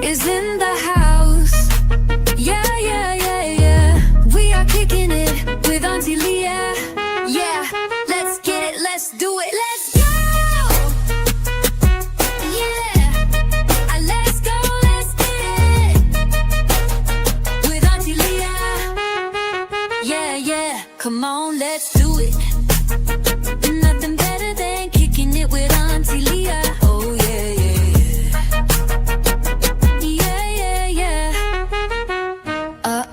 is in the house. Yeah, yeah, yeah, yeah. We are kicking it with Auntie Leah. Yeah, let's get it, let's do it, let's go. Yeah, let's go, let's get it with Auntie Leah. Yeah, yeah, come on, let's do it. Nothing better than kicking it with Auntie Leah. Oh yeah, yeah, yeah, yeah, yeah.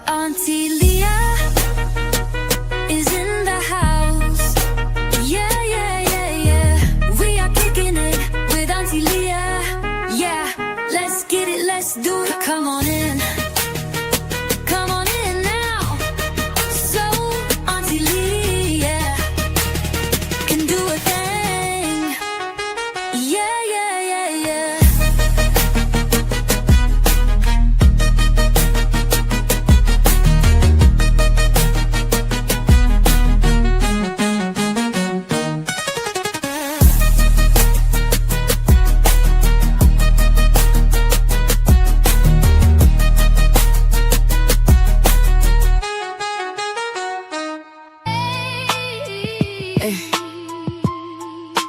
Auntie Leah is in the house. Yeah, yeah, yeah, yeah. We are kicking it with Auntie Leah. Yeah, let's get it, let's do it. Come on in. Come on in now. So Auntie Leah can do a thing. Yeah, yeah, yeah, yeah.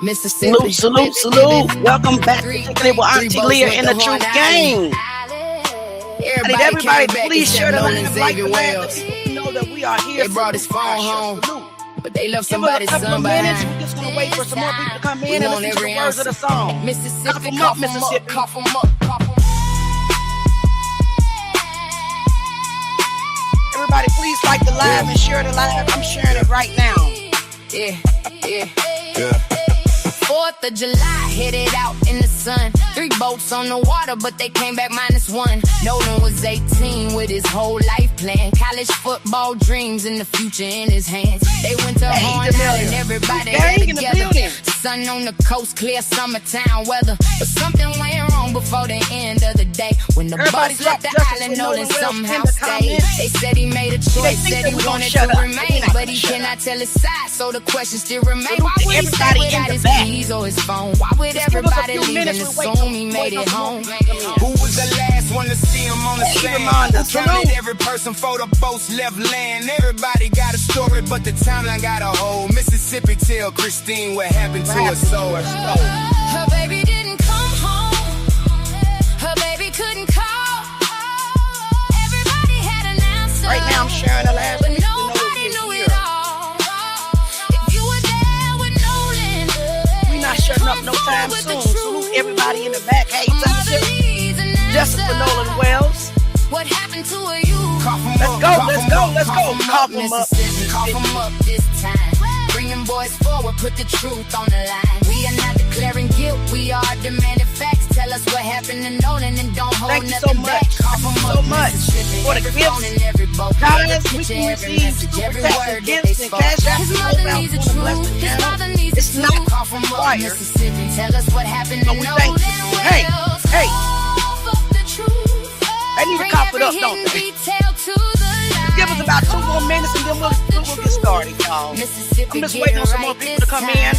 Mississippi. Salute. Welcome back to Kicking It with Auntie Leah in the Truth Game. I need everybody to please share the live, like the live, to know that we are here. They brought his phone home, but they left somebody's son behind. behind. We're just gonna wait for some more people to come in and listen to the words of the song. Mississippi, Cough 'em up, Mississippi. cough 'em up, cough 'em up. Everybody, please like the live and share the live. I'm sharing it right now. Yeah. 4th of July, headed out in the sun. 3 boats on the water, but they came back -1. Nolan was 18 with his whole life plan. College football dreams and the future in his hands. They went to Horn Island, everybody got together. Sun on the coast, clear summertime weather. But something went wrong before the end of the day. When the bus left the island, Nolan somehow stayed. They said he made a choice, said he wanted to remain, but he cannot tell his side, so the question still remains. Why would he stay without his keys or his phone? Why would everybody leave and assume he made it home? Who was the last one to see him on the sand? Counted every person for the boats left land. Everybody got a story, but the timeline got a hold. Mississippi tell Christine what happened to her soul. Her baby didn't come home. Her baby couldn't call. Everybody had an answer. Right now I'm sharing the live. But nobody knew it all. If you were there with Nolan, We're not shutting up no time soon. Salute everybody in the back. Hey, Justice for Nolan Wells. what happened to you? Let's go. Cough 'em up. Cough 'em up this time. Bringing boys forward, put the truth on the line. We are not declaring guilt, we are demanding facts. Tell us what happened to Nolan and don't hold Thank you nothing so much. back. Cough 'em up, So much Mississippi. for the Every gifts. phone and every boat, Guys, every we picture, can every receive message, every super word that gifts they and spoke. cash out His to mother Nolan needs the Wells. Bless truth. the His channel. mother needs the It's not truth. Cough 'em up, fire. Mississippi. Tell us what happened to But we thank Nolan you. Hey, Wells. hey. Cough up the truth. They need to Bring cough it every up, don't hidden they? detail to the light. Give us about 2 more minutes and then we'll get started, y'all. Mississippi, I'm just waiting on some more people to come in.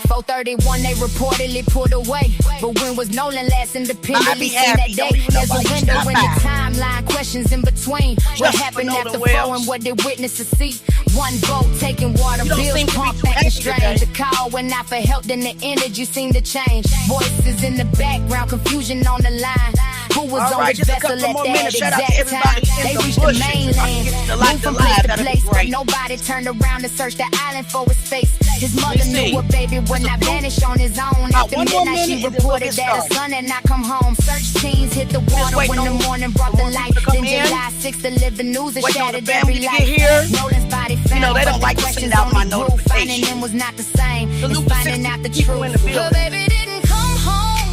4:31, they reportedly pulled away. But when was Nolan last independently seen that happy. day? Don't even know There's a why you window stopped in the by. timeline, questions in between. What for happened Nolan after Wells. 4 and what did witnesses see? One boat taking water, You don't bills seem to be pumped too acting happy strange. today. A call went out for help, then the energy seemed to change. Voices in the background, confusion on the line. Who was All on right, the just a vessel couple at more that minutes. Shout out to exact everybody time? in They the reached the bushes. If I can mainland, get the light moved from to live, place to that'd be place, but great. nobody turned around to search the island for his face. His mother Let me see. knew a baby would not vanish on his own. About After one more midnight, she minute and then we'll reported get that her started. son had not come home. Search teams hit the water waiting when the on morning brought the more light. people to come Then in. July 6th delivered news that Waiting on shattered the family every to life. get here. Nolan's body found, You know, they don't but like the to send questions out my only grew. notifications. Finding them was not the same. Salute It's to finding 60 out the people in the truth. Her building. baby didn't come home.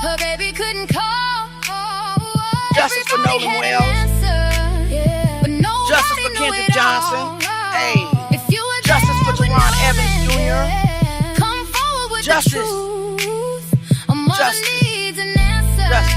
Her baby couldn't call. Justice for Everybody Nolan had an Wells. answer, but nobody Justice for knew Kendrick it Johnson. all. Hey. If you were Justice there for with Teron Nolan, Evans Jr. Come forward with Justice. the truth. A mother Justice. needs an answer. Justice.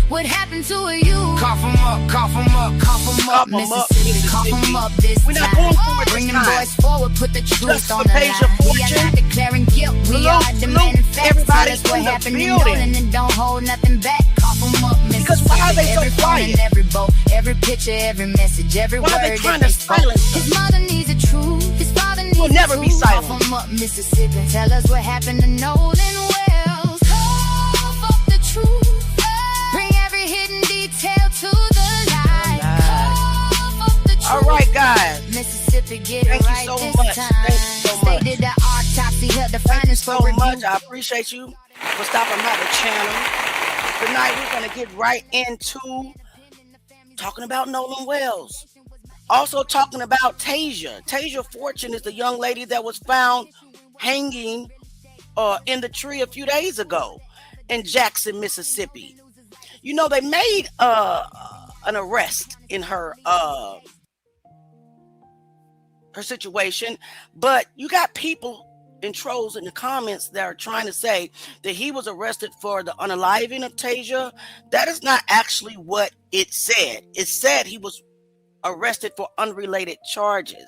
What happened to you? Cough 'em up, cough 'em up, cough 'em up. Cough 'em up, Mississippi, cough 'em up this We're not time. going for it this Bring them time. boys forward, put the truth Just on for the Page line. of We are Fortune. not declaring guilt, we Salute, are salute demanding facts. Tell everybody us what in the happened to building. Nolan and don't hold nothing back. Cough 'em Because why are they so quiet? Every boat, every picture, every message, every Why word are they trying that to silence His us? mother needs the truth. His father needs We'll never the be truth. silent. Off 'em up, Mississippi. Tell us what happened to Nolan Wells. Cough up the truth. Bring every hidden detail to the light. Cough up the truth. All right, guys. Mississippi, get Thank it you right so this much. time. Thank you so much. They did the autopsy, held the Thank you finest so for much. review. I appreciate you for stopping by the channel. Tonight, we're going to get right into talking about Nolan Wells. Also talking about Tasia. Tasia Fortune is the young lady that was found hanging in the tree a few days ago in Jackson, Mississippi. You know, they made an arrest in her situation, but you got people and trolls in the comments that are trying to say that he was arrested for the unaliving of Tasia. That is not actually what it said. It said he was arrested for unrelated charges.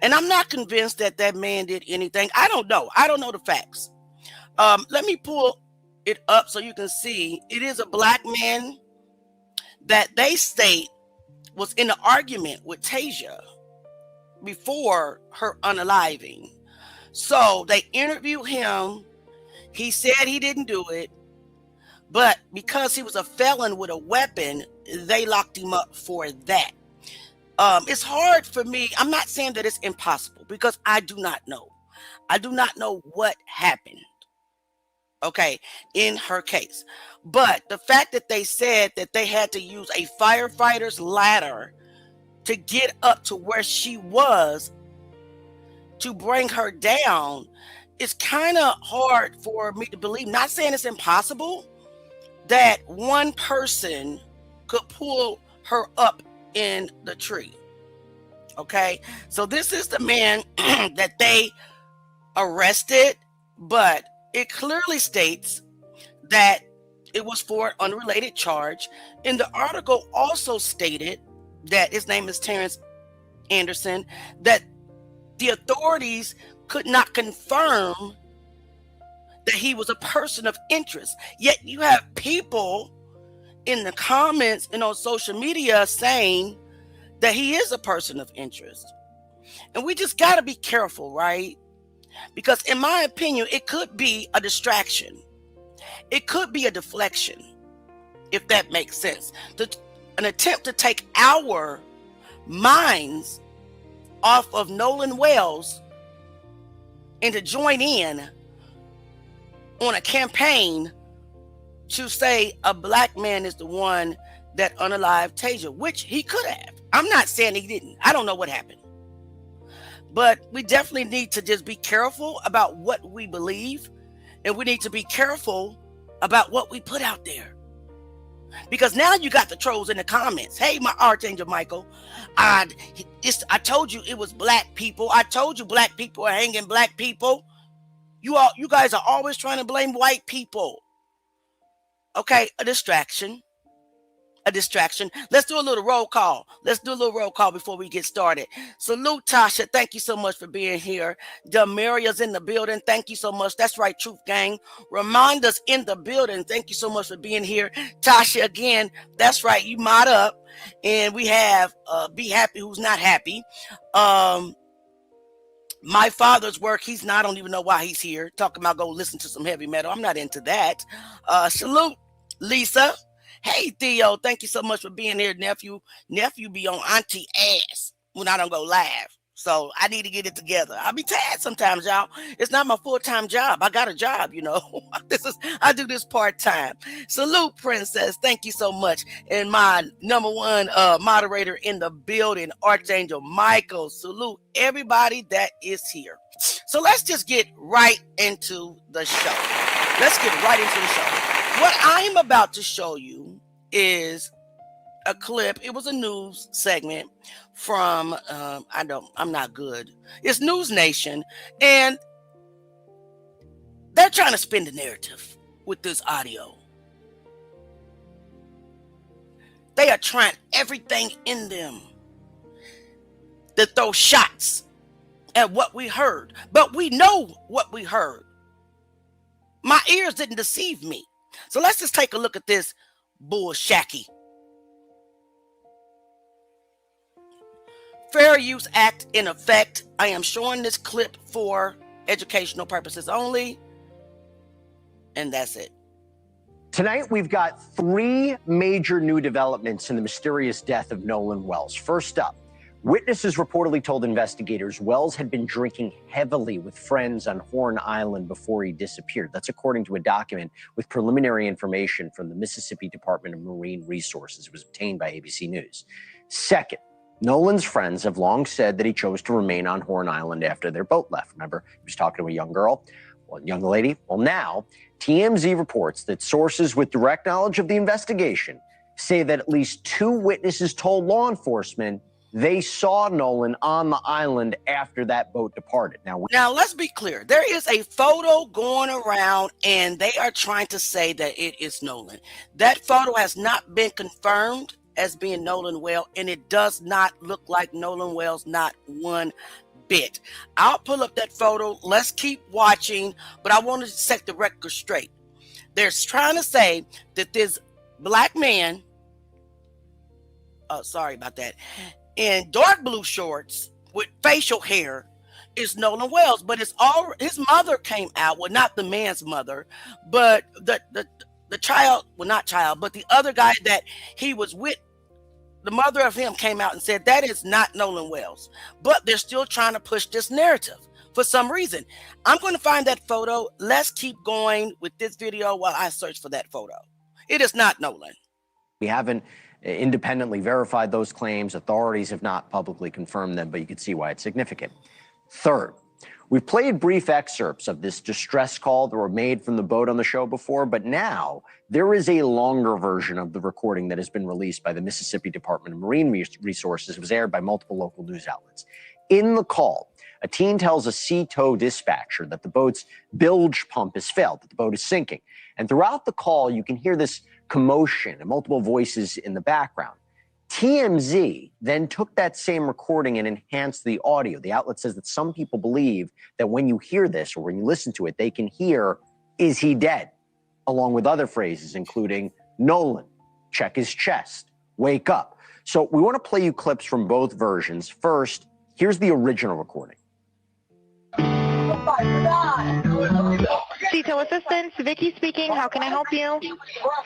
And I'm not convinced that that man did anything. I don't know. I don't know the facts. Let me pull it up so you can see. It is a black man that they state was in an argument with Tasia before her unaliving. So they interviewed him. He said he didn't do it, but because he was a felon with a weapon, they locked him up for that. It's hard for me. I'm not saying that it's impossible because I do not know. I do not know what happened, okay, in her case. But the fact that they said that they had to use a firefighter's ladder to get up to where she was to bring her down is kind of hard for me to believe. Not saying it's impossible that one person could pull her up in the tree. Okay, so this is the man that they arrested, but it clearly states that it was for an unrelated charge. And the article also stated that his name is Terrence Anderson, that the authorities could not confirm that he was a person of interest. Yet you have people in the comments and on social media saying that he is a person of interest. And we just got to be careful, right? Because in my opinion, it could be a distraction. It could be a deflection, if that makes sense. An attempt to take our minds off of Nolan Wells and to join in on a campaign to say a black man is the one that unalived Tasia, which he could have. I'm not saying he didn't. I don't know what happened. But we definitely need to just be careful about what we believe, and we need to be careful about what we put out there. Because now you got the trolls in the comments. Hey, my Archangel Michael, I told you it was black people. I told you black people are hanging black people. You guys are always trying to blame white people. Okay, a distraction. Let's do a little roll call. Before we get started. Salute, Tasha. Thank you so much for being here. Demaria's in the building. Thank you so much. That's right, Truth Gang. Ramonda's in the building. Thank you so much for being here. Tasha, again, that's right. You mod up. And we have Be Happy Who's Not Happy. My father's work, I don't even know why he's here. Talking about go listen to some heavy metal. I'm not into that. Salute, Lisa. Hey, Theo, thank you so much for being here, nephew. Nephew be on auntie ass when I don't go live. So I need to get it together. I'll be tired sometimes, y'all. It's not my full-time job. I got a job, you know. I do this part-time. Salute, Princess. Thank you so much. And my number one moderator in the building, Archangel Michael. Salute everybody that is here. So let's just get right into the show. What I'm about to show you is a clip. It was a news segment from, I'm not good. It's News Nation. And they're trying to spin the narrative with this audio. They are trying everything in them to throw shots at what we heard. But we know what we heard. My ears didn't deceive me. So let's just take a look at this bullshacky. Fair Use Act in effect. I am showing this clip for educational purposes only. And that's it. Tonight, we've got 3 major new developments in the mysterious death of Nolan Wells. First up, witnesses reportedly told investigators Wells had been drinking heavily with friends on Horn Island before he disappeared. That's according to a document with preliminary information from the Mississippi Department of Marine Resources. It was obtained by ABC News. Second, Nolan's friends have long said that he chose to remain on Horn Island after their boat left. Remember, he was talking to a young girl, young lady. Well, now TMZ reports that sources with direct knowledge of the investigation say that at least 2 witnesses told law enforcement they saw Nolan on the island after that boat departed. Now, let's be clear. There is a photo going around, and they are trying to say that it is Nolan. That photo has not been confirmed as being Nolan Wells, and it does not look like Nolan Wells, not one bit. I'll pull up that photo. Let's keep watching, but I wanted to set the record straight. They're trying to say that this black man, sorry about that, in dark blue shorts with facial hair is Nolan Wells, but it's all his mother came out. Well, not the man's mother, but the child, well, not child, but the other guy that he was with, the mother of him came out and said that is not Nolan Wells. But they're still trying to push this narrative for some reason. I'm going to find that photo. Let's keep going with this video while I search for that photo. It is not Nolan. we haven't independently verified those claims. Authorities have not publicly confirmed them, but you can see why it's significant. Third, we've played brief excerpts of this distress call that were made from the boat on the show before, but now there is a longer version of the recording that has been released by the Mississippi Department of Marine Resources. It was aired by multiple local news outlets. In the call, a teen tells a sea tow dispatcher that the boat's bilge pump has failed, that the boat is sinking. And throughout the call, you can hear this commotion and multiple voices in the background. TMZ then took that same recording and enhanced the audio. The outlet says that some people believe that when you hear this or when you listen to it, they can hear, "Is he dead?" along with other phrases, including Nolan, check his chest, wake up. So we want to play you clips from both versions. First, here's the original recording. CTO Assistance, Vicky speaking. How can I help you?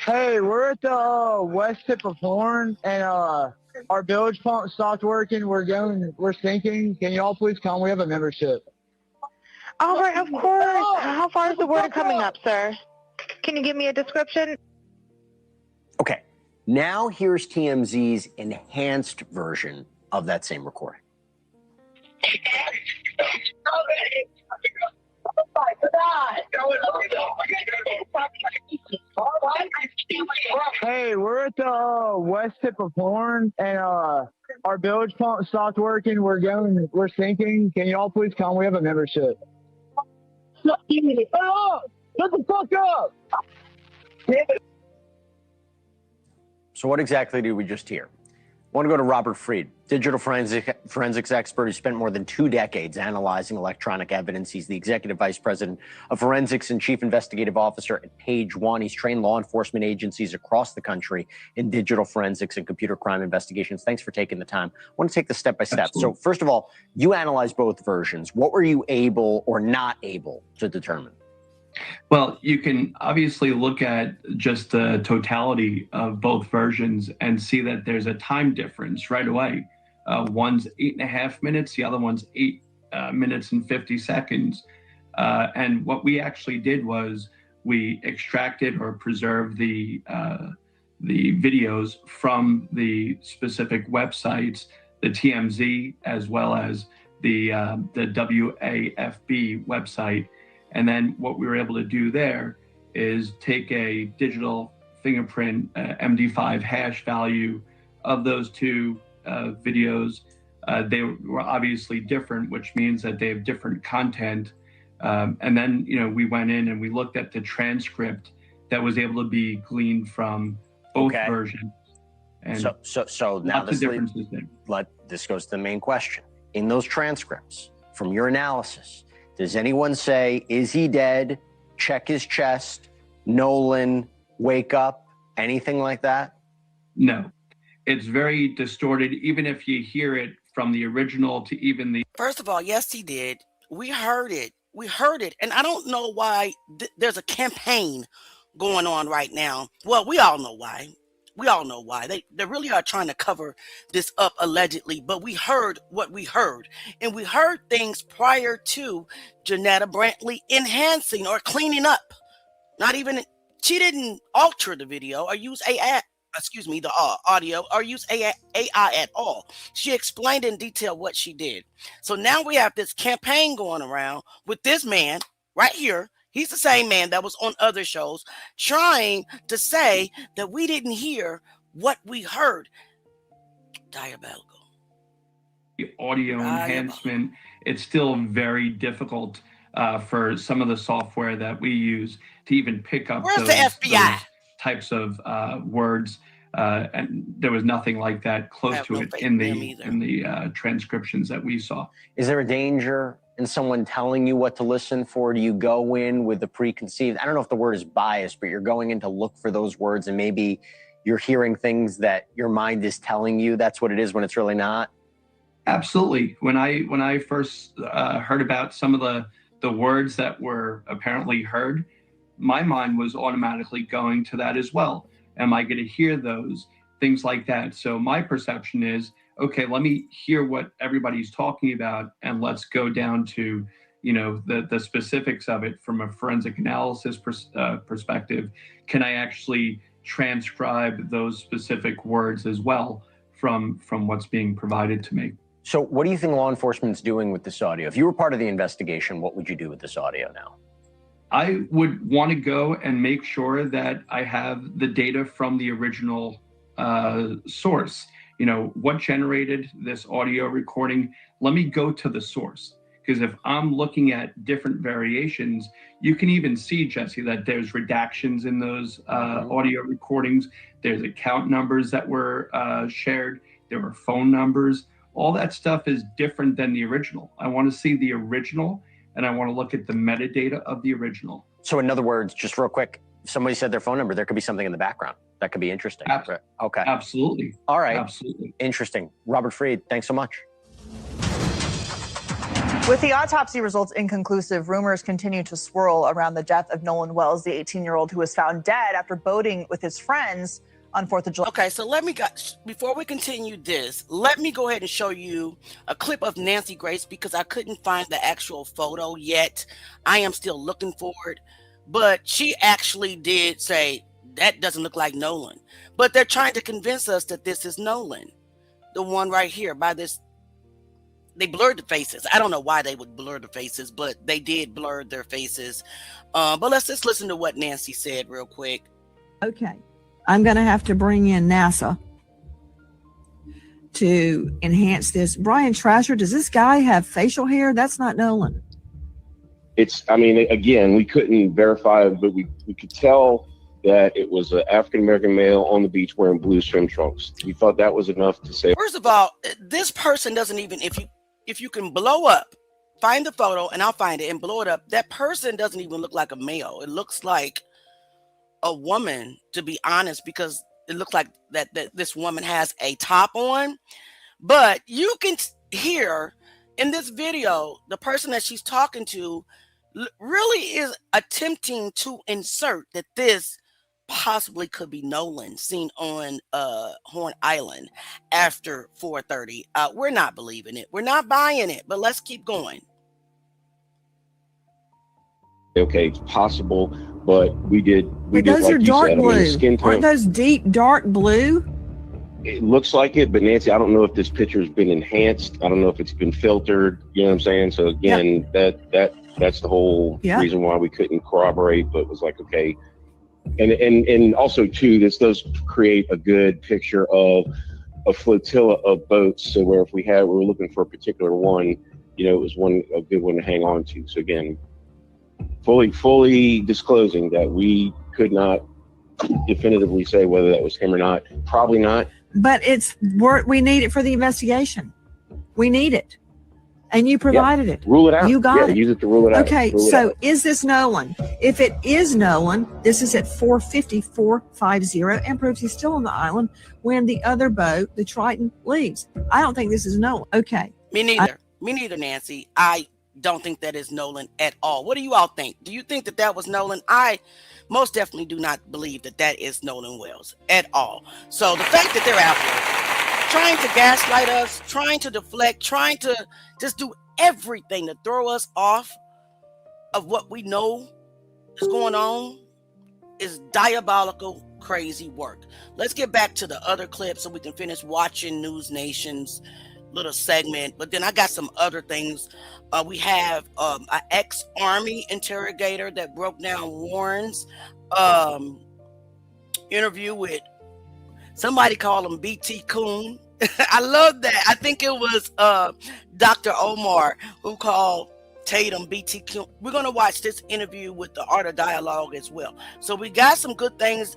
Hey, we're at the west tip of Horn, and our bilge pump stopped working. We're sinking. Can you all please come? We have a membership. All right, of course. How far is the water coming up, sir? Can you give me a description? Okay, now here's TMZ's enhanced version of that same recording. Hey, we're at the west tip of Horn, and our bilge pump stopped working. We're sinking. Can you all please come? We have a membership. Oh, shut the fuck up! So what exactly did we just hear? I want to go to Robert Freed, digital forensics expert who spent more than 2 decades analyzing electronic evidence. He's the executive vice president of forensics and chief investigative officer at Page One. He's trained law enforcement agencies across the country in digital forensics and computer crime investigations. Thanks for taking the time. I want to take this step by step. So first of all, you analyzed both versions. What were you able or not able to determine? Well, you can obviously look at just the totality of both versions and see that there's a time difference right away. One's 8.5 minutes, the other one's 8 minutes and 50 seconds. And what we actually did was we extracted or preserved the videos from the specific websites, the TMZ, as well as the WAFB website. And then what we were able to do there is take a digital fingerprint MD5 hash value of those 2 videos. They were obviously different, which means that they have different content. And then, we went in and we looked at the transcript that was able to be gleaned from both versions. And so now lots of differences there. This goes to the main question. In those transcripts, from your analysis, does anyone say, is he dead? Check his chest. Nolan, wake up, anything like that? No, it's very distorted, even if you hear it from the original to even the. First of all, yes, he did. We heard it. We heard it. And I don't know why there's a campaign going on right now. Well, we all know why. We all know why. They really are trying to cover this up allegedly, but we heard what we heard. And we heard things prior to Janetta Brantley enhancing or cleaning up. Not even, she didn't alter the video or use AI, the audio, or use AI at all. She explained in detail what she did. So now we have this campaign going around with this man right here. He's the same man that was on other shows trying to say that we didn't hear what we heard. Diabolical. The audio enhancement, it's still very difficult for some of the software that we use to even pick up Where's the FBI? those types of words. And there was nothing like that close to it in the transcriptions that we saw. Is there a danger in someone telling you what to listen for? Do you go in with the preconceived, I don't know if the word is biased, but you're going in to look for those words and maybe you're hearing things that your mind is telling you that's what it is when it's really not? Absolutely. When I first heard about some of the words that were apparently heard, my mind was automatically going to that as well. Am I going to hear those? Things like that. So my perception is, okay, let me hear what everybody's talking about and let's go down to, the specifics of it from a forensic analysis perspective. Can I actually transcribe those specific words as well from what's being provided to me? So what do you think law enforcement's doing with this audio? If you were part of the investigation, what would you do with this audio now? I would want to go and make sure that I have the data from the original source. What generated this audio recording? Let me go to the source. Because if I'm looking at different variations, you can even see, Jesse, that there's redactions in those audio recordings. There's account numbers that were shared. There were phone numbers. All that stuff is different than the original. I want to see the original, and I want to look at the metadata of the original. So in other words, just real quick, if somebody said their phone number, there could be something in the background that could be interesting. Okay. Absolutely. All right. Absolutely. Interesting. Robert Freed, thanks so much. With the autopsy results inconclusive, rumors continue to swirl around the death of Nolan Wells, the 18-year-old who was found dead after boating with his friends on 4th of July. Okay, so before we continue this, let me go ahead and show you a clip of Nancy Grace because I couldn't find the actual photo yet. I am still looking for it, but she actually did say that doesn't look like Nolan. But they're trying to convince us that this is Nolan, the one right here by this. They blurred the faces. I don't know why they would blur the faces, but they did blur their faces. But let's just listen to what Nancy said real quick. Okay. I'm going to have to bring in NASA to enhance this. Brian Trasher, does this guy have facial hair? That's not Nolan. Again, we couldn't verify it, but we could tell that it was an African-American male on the beach wearing blue swim trunks. We thought that was enough to say. First of all, this person doesn't even, if you can blow up, find the photo and I'll find it and blow it up. That person doesn't even look like a male. It looks like a woman, to be honest, because it looks like that this woman has a top on. But you can hear in this video, the person that she's talking to really is attempting to insert that this possibly could be Nolan seen on Horn Island after 4:30. We're not believing it. We're not buying it, but let's keep going. Okay, it's possible, but we did Those like are you dark said. blue. Skin tone, Aren't those deep dark blue? it looks like it, but Nancy, I don't know if this picture's been enhanced. I don't know if it's been filtered. You know what I'm saying? So again, that's the whole reason why we couldn't corroborate, but it was like, okay. And also too, this does create a good picture of a flotilla of boats. So where if we were looking for a particular one, it was a good one to hang on to. So again, fully disclosing that we could not definitively say whether that was him or not. Probably not. But we need it for the investigation. We need it. And you provided it. Rule it out. You got it. Use it to rule it out. Okay, Rule it so out. is this Nolan? If it is Nolan, this is at 4:50 and proves he's still on the island when the other boat, the Triton, leaves. I don't think this is Nolan. Okay. Me neither. Me neither, Nancy. I don't think that is Nolan at all. What do you all think? Do you think that that was Nolan? I most definitely do not believe that that is Nolan Wells at all. So the fact that they're out there trying to gaslight us, trying to deflect, trying to just do everything to throw us off of what we know is going on is diabolical, crazy work. Let's get back to the other clip so we can finish watching News Nation's little segment. But then I got some other things. We have an ex-Army interrogator that broke down Warren's interview with somebody called him BT Coon. I love that. I think it was Dr. Omar who called Tatum BT Coon. We're going to watch this interview with the Art of Dialogue as well. So we got some good things,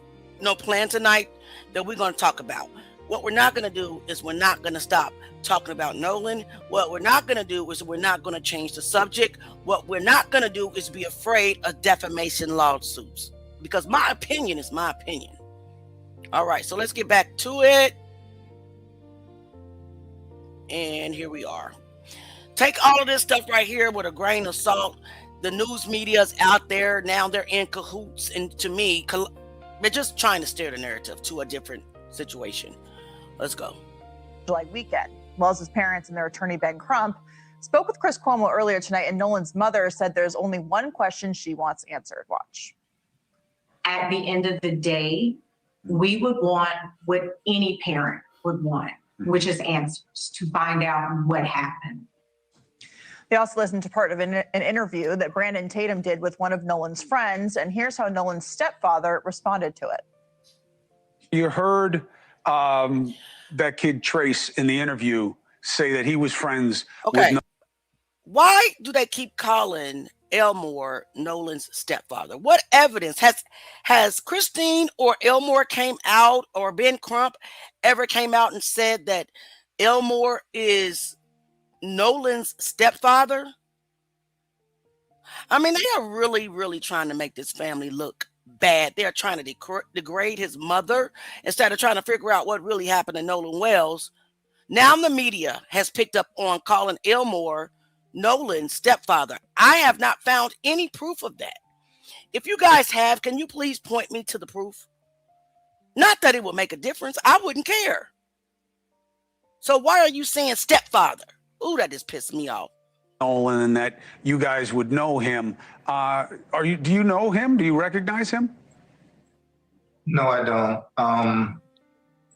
planned tonight that we're going to talk about. What we're not going to do is we're not going to stop talking about Nolan. What we're not going to do is we're not going to change the subject. What we're not going to do is be afraid of defamation lawsuits, because my opinion is my opinion. All right, so let's get back to it. And here we are. Take all of this stuff right here with a grain of salt. The news media is out there now. They're in cahoots, and to me, they're just trying to steer the narrative to a different situation. Let's go. July weekend. Wells' parents and their attorney, Ben Crump, spoke with Chris Cuomo earlier tonight, and Nolan's mother said there's only one question she wants answered. Watch. At the end of the day, we would want what any parent would want, which is answers to find out what happened. They also listened to part of an interview that Brandon Tatum did with one of Nolan's friends, and here's how Nolan's stepfather responded to it. You heard that kid Trace in the interview say that he was friends with Why do they keep calling Elmore Nolan's stepfather? What evidence has Christine or Elmore came out, or Ben Crump ever came out and said that Elmore is Nolan's stepfather? I mean, they are really, really trying to make this family look bad. They're trying to degrade his mother instead of trying to figure out what really happened to Nolan Wells. Now the media has picked up on calling Elmore Nolan's stepfather. I have not found any proof of that. If you guys have, can you please point me to the proof? Not that it would make a difference. I wouldn't care. So why are you saying stepfather? Ooh, that just pissed me off. Nolan, and that you guys would know him. Do you know him? Do you recognize him? No, I don't.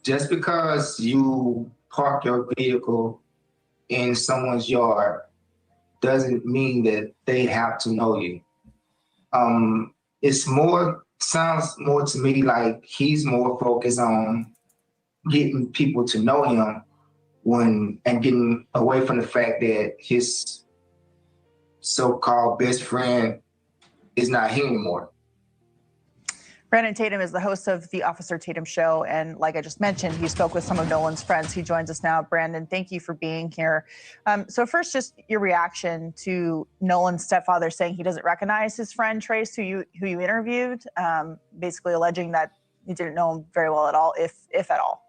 Just because you park your vehicle in someone's yard doesn't mean that they have to know you. Sounds more to me like he's more focused on getting people to know him and getting away from the fact that his so-called best friend is not here anymore. Brandon Tatum is the host of the Officer Tatum Show, and like I just mentioned, he spoke with some of Nolan's friends. He joins us now. Brandon, thank you for being here. So first, just your reaction to Nolan's stepfather saying he doesn't recognize his friend Trace, who you interviewed, basically alleging that you didn't know him very well at all, if at all.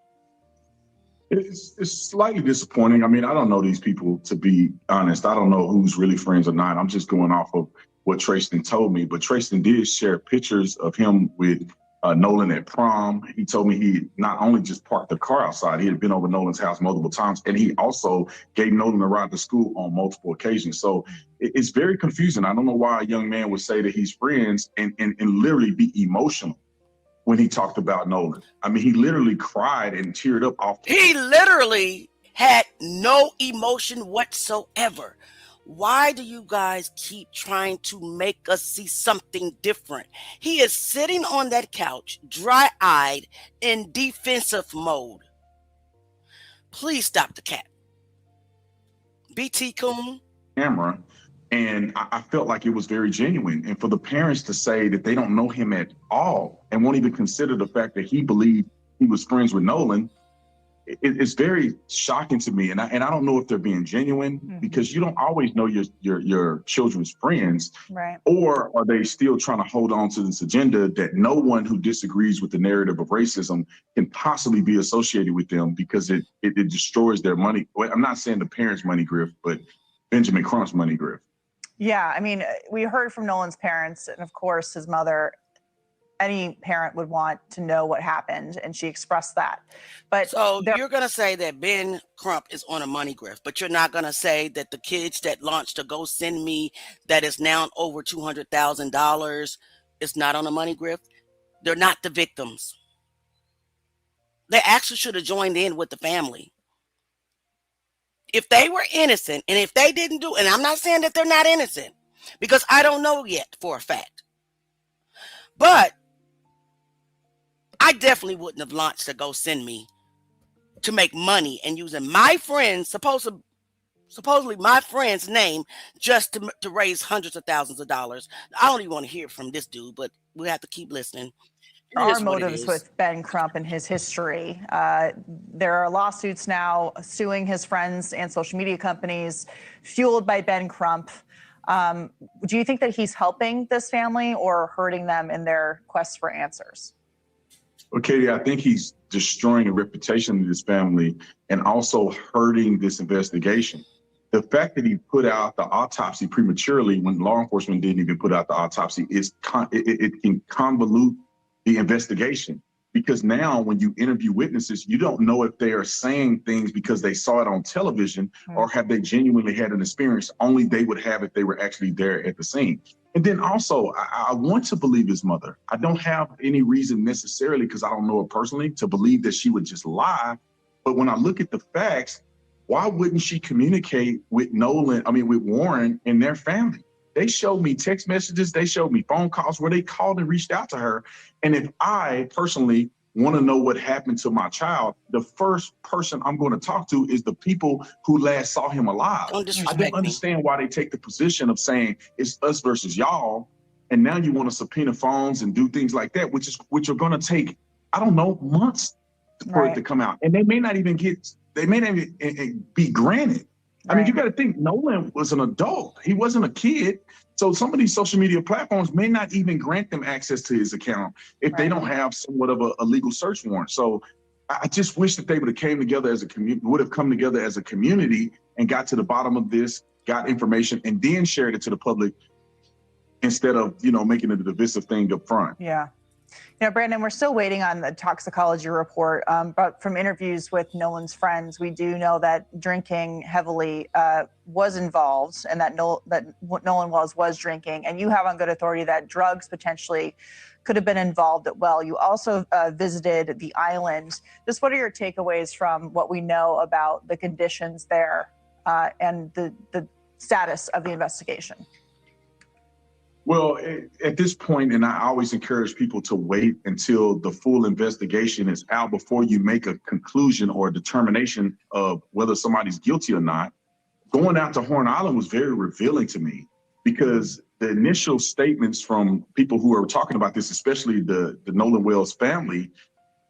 It's slightly disappointing. I mean, I don't know these people, to be honest. I don't know who's really friends or not. I'm just going off of what Trayston told me. But Trayston did share pictures of him with Nolan at prom. He told me he not only just parked the car outside, he had been over Nolan's house multiple times, and he also gave Nolan a ride to school on multiple occasions. So it's very confusing. I don't know why a young man would say that he's friends and literally be emotional when he talked about Nolan. I mean, he literally cried and teared up off. He literally had no emotion whatsoever. Why do you guys keep trying to make us see something different? He is sitting on that couch, dry-eyed, in defensive mode. Please stop the cat. BT Coon. Camera. And I felt like it was very genuine. And for the parents to say that they don't know him at all and won't even consider the fact that he believed he was friends with Nolan, it's very shocking to me, and I don't know if they're being genuine because you don't always know your children's friends, right? Or are they still trying to hold on to this agenda that no one who disagrees with the narrative of racism can possibly be associated with them because it destroys their money. Well, I'm not saying the parents' money grift, but Benjamin Crump's money grift. Yeah, I mean, we heard from Nolan's parents, and of course his mother. Any parent would want to know what happened, and she expressed that. But so you're going to say that Ben Crump is on a money grift, but you're not going to say that the kids that launched a Go Send Me that is now over $200,000 is not on a money grift? They're not the victims. They actually should have joined in with the family. If they were innocent, and if they didn't do, and I'm not saying that they're not innocent, because I don't know yet for a fact, but I definitely wouldn't have launched a Go Send Me to make money and using my friends, supposedly my friend's name, just to raise hundreds of thousands of dollars. I don't even want to hear from this dude, but we have to keep listening. There are motives with Ben Crump and his history. There are lawsuits now suing his friends and social media companies fueled by Ben Crump. Do you think that he's helping this family or hurting them in their quest for answers? Well, Katie, I think he's destroying the reputation of this family and also hurting this investigation. The fact that he put out the autopsy prematurely when law enforcement didn't even put out the autopsy it can convolute the investigation. Because now when you interview witnesses, you don't know if they are saying things because they saw it on television or have they genuinely had an experience only they would have if they were actually there at the scene. And then also, I want to believe his mother. I don't have any reason necessarily, because I don't know her personally, to believe that she would just lie. But when I look at the facts, why wouldn't she communicate with with Warren and their family? They showed me text messages. They showed me phone calls where they called and reached out to her. And if I personally want to know what happened to my child, the first person I'm going to talk to is the people who last saw him alive. I don't understand why they take the position of saying it's us versus y'all. And now you want to subpoena phones and do things like that, which are going to take, I don't know, months for it to come out. And they may not even be granted. I mean, you got to think Nolan was an adult. He wasn't a kid. So some of these social media platforms may not even grant them access to his account if they don't have somewhat of a legal search warrant. So I just wish that they would have come together as a community and got to the bottom of this, got information, and then shared it to the public instead of, making it a divisive thing up front. Yeah. Brandon, we're still waiting on the toxicology report, but from interviews with Nolan's friends, we do know that drinking heavily was involved and that Nolan Wells was drinking. And you have on good authority that drugs potentially could have been involved as well. You also visited the island. Just what are your takeaways from what we know about the conditions there and the status of the investigation? Well, at this point, and I always encourage people to wait until the full investigation is out before you make a conclusion or a determination of whether somebody's guilty or not. Going out to Horn Island was very revealing to me because the initial statements from people who are talking about this, especially the Nolan Wells family,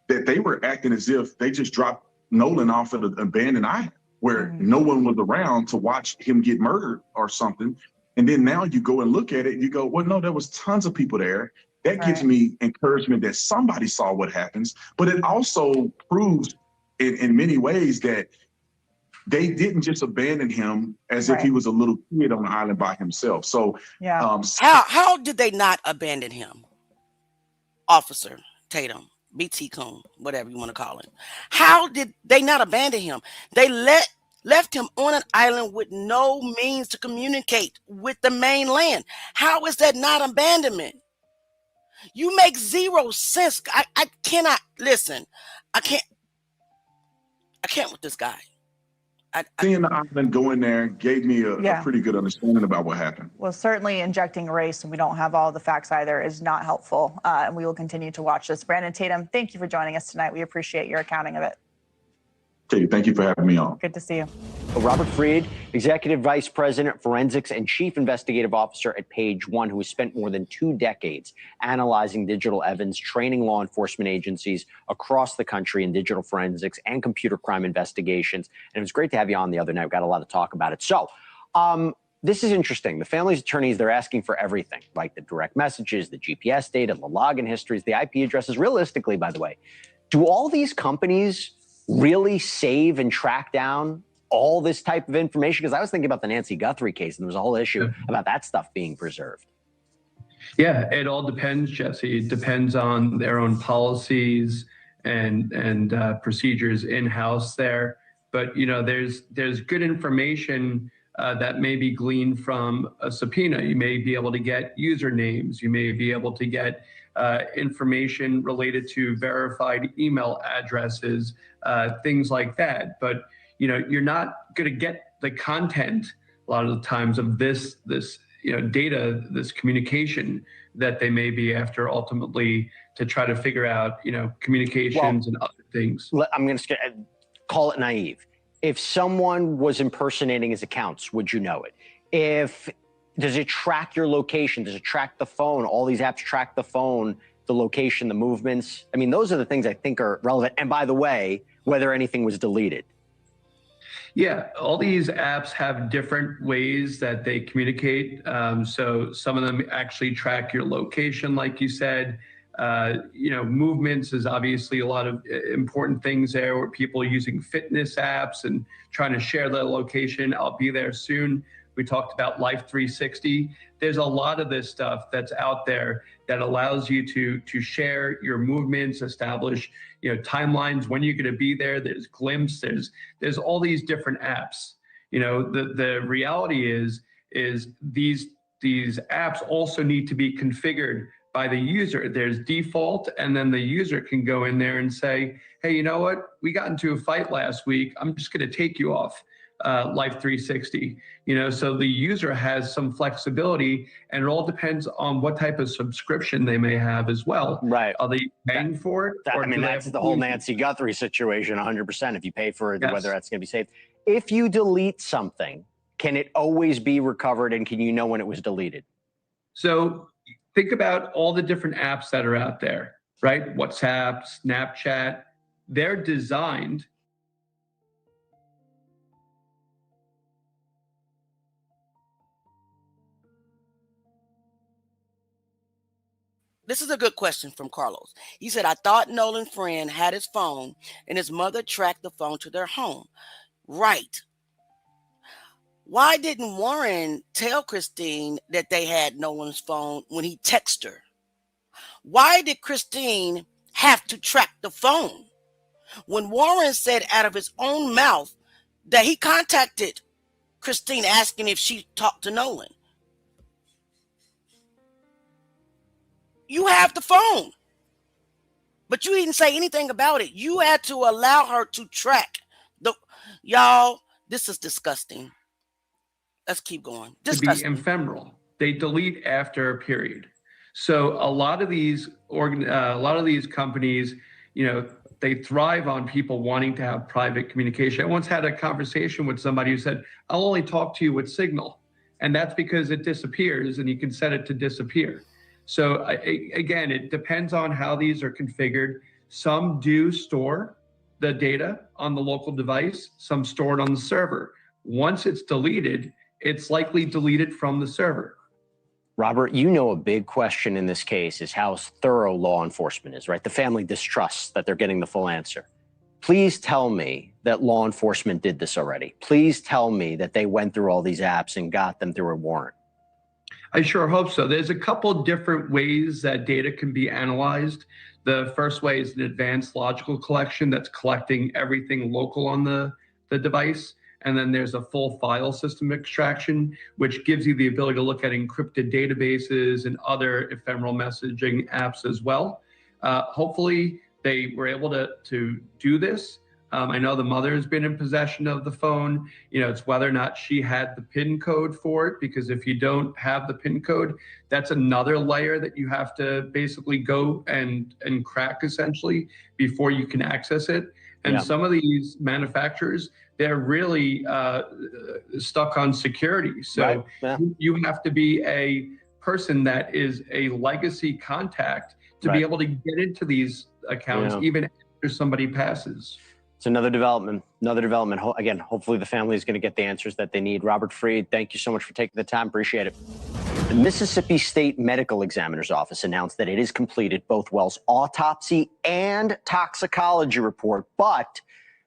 that they were acting as if they just dropped Nolan off at an abandoned island where no one was around to watch him get murdered or something. And then now you go and look at it and you go, well, no, there was tons of people there. That gives me encouragement that somebody saw what happens. But it also proves in many ways that they didn't just abandon him as if he was a little kid on the island by himself. So how did they not abandon him? Officer Tatum, BT Coon, whatever you want to call him. How did they not abandon him? They left him on an island with no means to communicate with the mainland. How is that not abandonment? You make zero sense. I cannot listen. I can't with this guy. Seeing the island going there gave me a pretty good understanding about what happened. Well, certainly injecting race, and we don't have all the facts either, is not helpful. And we will continue to watch this. Brandon Tatum, thank you for joining us tonight. We appreciate your accounting of it. Okay, thank you for having me on. Good to see you. Robert Freed, Executive Vice President, Forensics, and Chief Investigative Officer at Page One, who has spent more than 2 decades analyzing digital evidence, training law enforcement agencies across the country in digital forensics and computer crime investigations. And it was great to have you on the other night. We've got a lot to talk about it. So this is interesting. The family's attorneys, they're asking for everything, like the direct messages, the GPS data, the login histories, the IP addresses. Realistically, by the way, do all these companies really save and track down all this type of information? Because I was thinking about the Nancy Guthrie case, and there was a whole issue about that stuff being preserved. Yeah, it all depends, Jesse. It depends on their own policies and procedures in-house there. But you know, there's good information that may be gleaned from a subpoena. You may be able to get usernames. You may be able to get information related to verified email addresses, things like that. But you know, you're not going to get the content a lot of the times of this data, this communication that they may be after ultimately to try to figure out, communications and other things. I'm going to call it naive. If someone was impersonating his accounts, would you know it? Does it track your location? Does it track the phone? All these apps track the phone, the location, the movements. I mean, those are the things I think are relevant. And by the way, whether anything was deleted. Yeah, all these apps have different ways that they communicate. So some of them actually track your location, like you said. Movements is obviously a lot of important things there, where people are using fitness apps and trying to share their location. I'll be there soon. We talked about Life 360. There's a lot of this stuff that's out there that allows you to share your movements, establish timelines, when you're going to be there. There's Glimpse. There's all these different apps. The reality is these apps also need to be configured by the user. There's default, and then the user can go in there and say, hey, you know what? We got into a fight last week. I'm just going to take you off Life 360. So the user has some flexibility, and it all depends on what type of subscription they may have as well. Right. Are they paying for it? That's the whole Nancy Guthrie situation, 100%. If you pay for it, Yes. whether that's going to be saved. If you delete something, can it always be recovered, and can you know when it was deleted? So think about all the different apps that are out there, right? WhatsApp, Snapchat, they're designed. This is a good question from Carlos. He said, I thought Nolan's friend had his phone and his mother tracked the phone to their home. Right. Why didn't Warren tell Christine that they had Nolan's phone when he texted her? Why did Christine have to track the phone when Warren said out of his own mouth that he contacted Christine asking if she talked to Nolan? You have the phone, but you didn't say anything about it. You had to allow her to track y'all. This is disgusting. Let's keep going. Disgusting. To be ephemeral. They delete after a period. So a lot of these companies, they thrive on people wanting to have private communication. I once had a conversation with somebody who said, I'll only talk to you with Signal. And that's because it disappears and you can set it to disappear. So again, it depends on how these are configured. Some do store the data on the local device, some store it on the server. Once it's deleted, it's likely deleted from the server. Robert, a big question in this case is how thorough law enforcement is, right? The family distrusts that they're getting the full answer. Please tell me that law enforcement did this already. Please tell me that they went through all these apps and got them through a warrant. I sure hope so. There's a couple different ways that data can be analyzed. The first way is an advanced logical collection that's collecting everything local on the device. And then there's a full file system extraction, which gives you the ability to look at encrypted databases and other ephemeral messaging apps as well. Hopefully they were able to do this. I know the mother has been in possession of the phone. It's whether or not she had the PIN code for it, because if you don't have the PIN code, that's another layer that you have to basically go and crack essentially before you can access it. And some of these manufacturers, they're really stuck on security. So you have to be a person that is a legacy contact to be able to get into these accounts even after somebody passes. It's another development. Again, hopefully the family is going to get the answers that they need. Robert Freed, thank you so much for taking the time. Appreciate it. The Mississippi State Medical Examiner's Office announced that it has completed both Wells' autopsy and toxicology report, but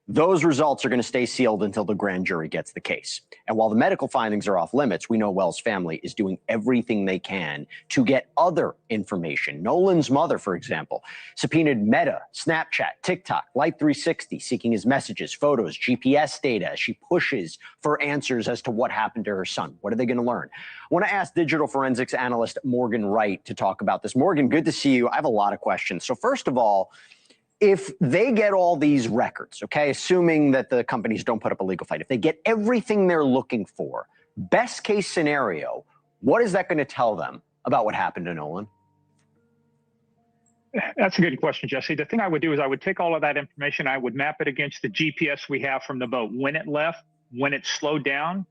those results are going to stay sealed until the grand jury gets the case. And while the medical findings are off limits, we know Wells' family is doing everything they can to get other information. Nolan's mother, for example, subpoenaed Meta, Snapchat, TikTok, Life360, seeking his messages, photos, GPS data as she pushes for answers as to what happened to her son. What are they going to learn? I want to ask digital forensics analyst Morgan Wright to talk about this. Morgan, good to see you. I have a lot of questions. So first of all, if they get all these records, okay, assuming that the companies don't put up a legal fight, if they get everything they're looking for, best case scenario, what is that going to tell them about what happened to Nolan? That's a good question, Jesse. The thing I would do is I would take all of that information, I would map it against the GPS we have from the boat, when it left, when it slowed down,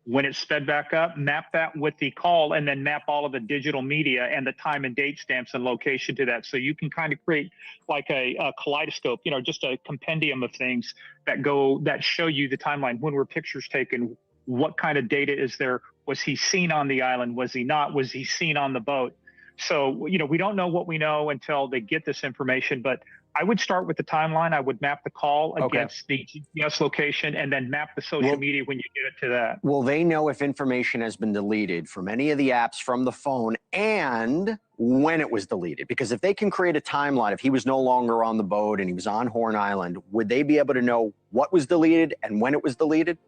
when it sped back up, map that with the call, and then map all of the digital media and the time and date stamps and location to that. So you can kind of create like a kaleidoscope, just a compendium of things that show you the timeline. When were pictures taken? What kind of data is there? Was he seen on the island? Was he not? Was he seen on the boat? So, we don't know what we know until they get this information, but I would start with the timeline. I would map the call against the GPS location and then map the social media when you get it to that. Will they know if information has been deleted from any of the apps from the phone and when it was deleted? Because if they can create a timeline, if he was no longer on the boat and he was on Horn Island, would they be able to know what was deleted and when it was deleted?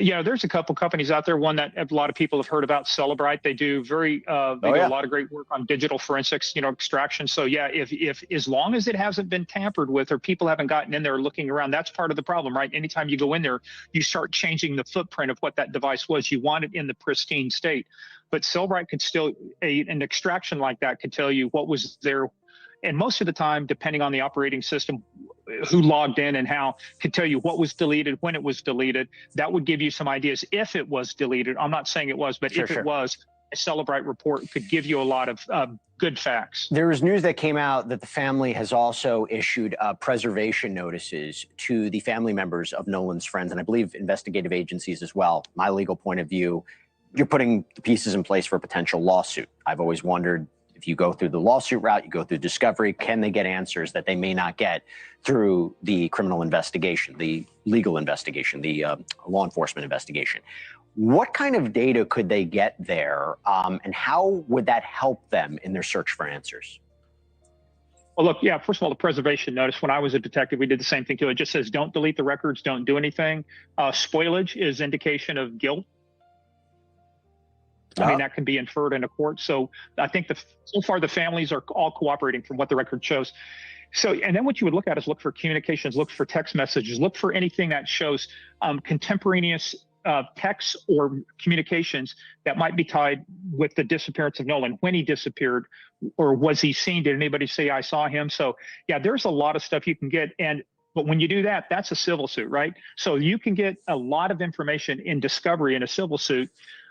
Yeah, there's a couple companies out there. One that a lot of people have heard about, Celebrite. They do do a lot of great work on digital forensics, extraction. So yeah, if as long as it hasn't been tampered with or people haven't gotten in there looking around, that's part of the problem, right? Anytime you go in there, you start changing the footprint of what that device was. You want it in the pristine state, but Celebrite could still, an extraction like that could tell you what was there. And most of the time, depending on the operating system, who logged in and how, could tell you what was deleted, when it was deleted. That would give you some ideas if it was deleted. I'm not saying it was, but if it was, a Celebrite report could give you a lot of good facts. There was news that came out that the family has also issued preservation notices to the family members of Nolan's friends, and I believe investigative agencies as well. My legal point of view, you're putting the pieces in place for a potential lawsuit. I've always wondered, if you go through the lawsuit route, you go through discovery, can they get answers that they may not get through the criminal investigation, the legal investigation, the law enforcement investigation? What kind of data could they get there, and how would that help them in their search for answers? Well, look, yeah, first of all, the preservation notice, when I was a detective, we did the same thing too. It just says, don't delete the records, don't do anything. Spoilage is indication of guilt. I mean, that can be inferred in a court. So I think so far the families are all cooperating from what the record shows. So, and then what you would look at is look for communications, look for text messages, look for anything that shows contemporaneous texts or communications that might be tied with the disappearance of Nolan, when he disappeared, or was he seen? Did anybody say, I saw him? So yeah, there's a lot of stuff you can get. But when you do that, that's a civil suit, right? So you can get a lot of information in discovery in a civil suit,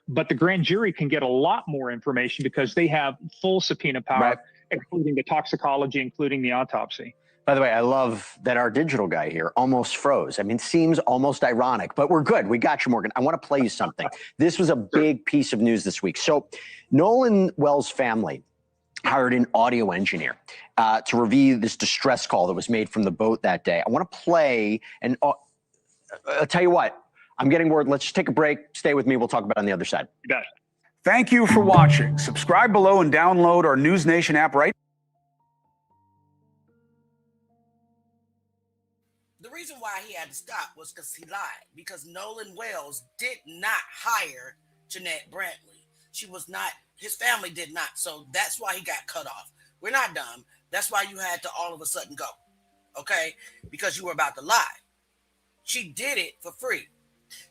but the grand jury can get a lot more information because they have full subpoena power, including the toxicology, including the autopsy. By the way, I love that our digital guy here almost froze. I mean, it seems almost ironic, but we're good. We got you, Morgan. I want to play you something. This was a big piece of news this week. So Nolan Wells' family hired an audio engineer to review this distress call that was made from the boat that day. I want to play, and I'll tell you what, I'm getting word. Let's just take a break. Stay with me. We'll talk about it on the other side. You bet. Thank you for watching. Subscribe below and download our News Nation app right. The reason why he had to stop was because he lied. Because Nolan Wells did not hire Jeanette Brantley. She was not, his family did not. So that's why he got cut off. We're not dumb. That's why you had to all of a sudden go. okay, because you were about to lie. She did it for free.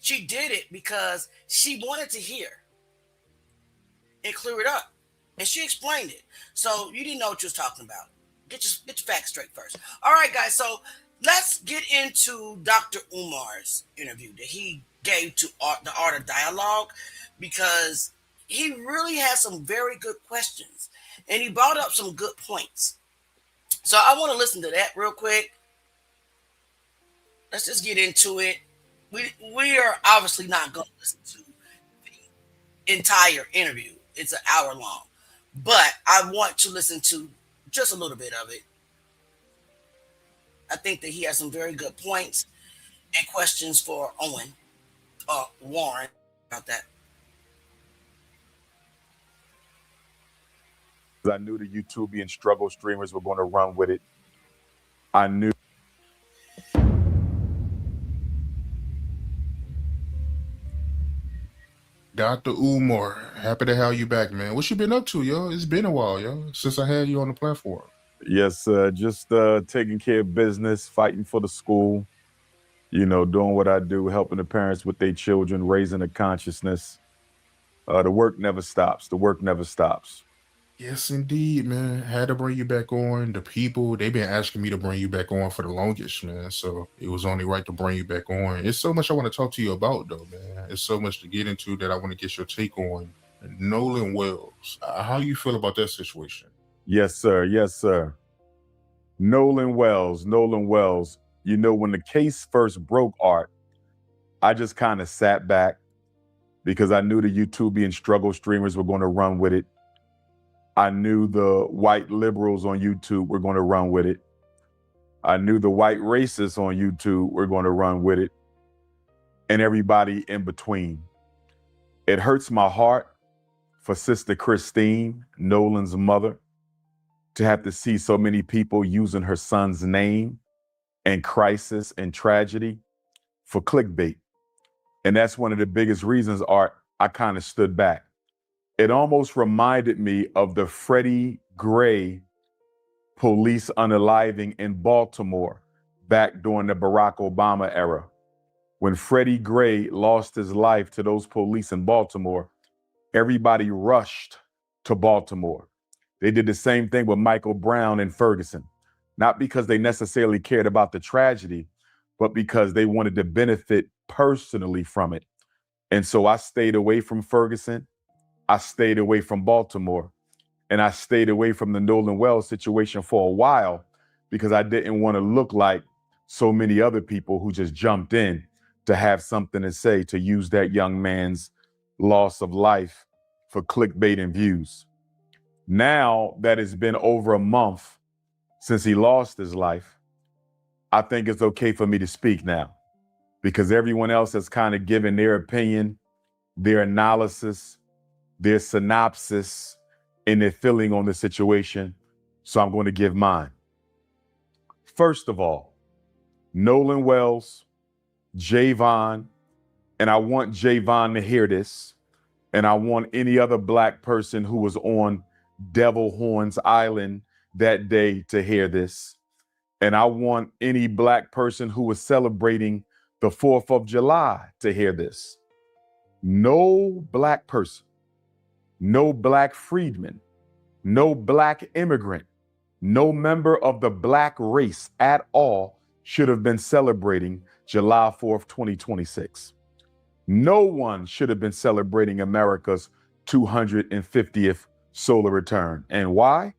She did it because she wanted to hear and clear it up. And she explained it. So you didn't know what you was talking about. Get your facts straight first. All right, guys. So let's get into Dr. Umar's interview that he gave to the Art of Dialogue, because he really has some very good questions and he brought up some good points. So I want to listen to that real quick. Let's just get into it. We are obviously not going to listen to the entire interview. It's an hour long, but I want to listen to just a little bit of it. I think that he has some very good points and questions for Warren about that. I knew the YouTubian struggle streamers were going to run with it. I knew. Dr. Umar, happy to have you back, man. What you been up to, yo? It's been a while, yo, since I had you on the platform. Yes, just taking care of business, fighting for the school, you know, doing what I do, helping the parents with their children, raising a consciousness. The work never stops. The work never stops. Yes, indeed, man. Had to bring you back on. The people, they've been asking me to bring you back on for the longest, man. So it was only right to bring you back on. It's so much I want to talk to you about, though, man. It's so much to get into that I want to get your take on. Nolan Wells, how you feel about that situation? Yes, sir. Yes, sir. Nolan Wells. You know, when the case first broke, Art, I just kind of sat back because I knew the YouTubian struggle streamers were going to run with it. I knew the white liberals on YouTube were going to run with it. I knew the white racists on YouTube were going to run with it, and everybody in between. It hurts my heart for Sister Christine, Nolan's mother, to have to see so many people using her son's name and crisis and tragedy for clickbait. And that's one of the biggest reasons, Art, I kind of stood back. It almost reminded me of the Freddie Gray police unaliving in Baltimore back during the Barack Obama era. When Freddie Gray lost his life to those police in Baltimore, everybody rushed to Baltimore. They did the same thing with Michael Brown in Ferguson, not because they necessarily cared about the tragedy, but because they wanted to benefit personally from it. And so I stayed away from Ferguson. I stayed away from Baltimore, and I stayed away from the Nolan Wells situation for a while because I didn't want to look like so many other people who just jumped in to have something to say, to use that young man's loss of life for clickbait and views. Now that it's been over a month since he lost his life, I think it's okay for me to speak now because everyone else has kind of given their opinion, their analysis, their synopsis, and their feeling on the situation. So I'm going to give mine. First of all, Nolan Wells, Javon, and I want Javon to hear this, and I want any other Black person who was on Devil Horns Island that day to hear this. And I want any Black person who was celebrating the 4th of July to hear this. No Black person, no Black freedman, no Black immigrant, no member of the Black race at all should have been celebrating July 4th, 2026. No one should have been celebrating America's 250th solar return. And why?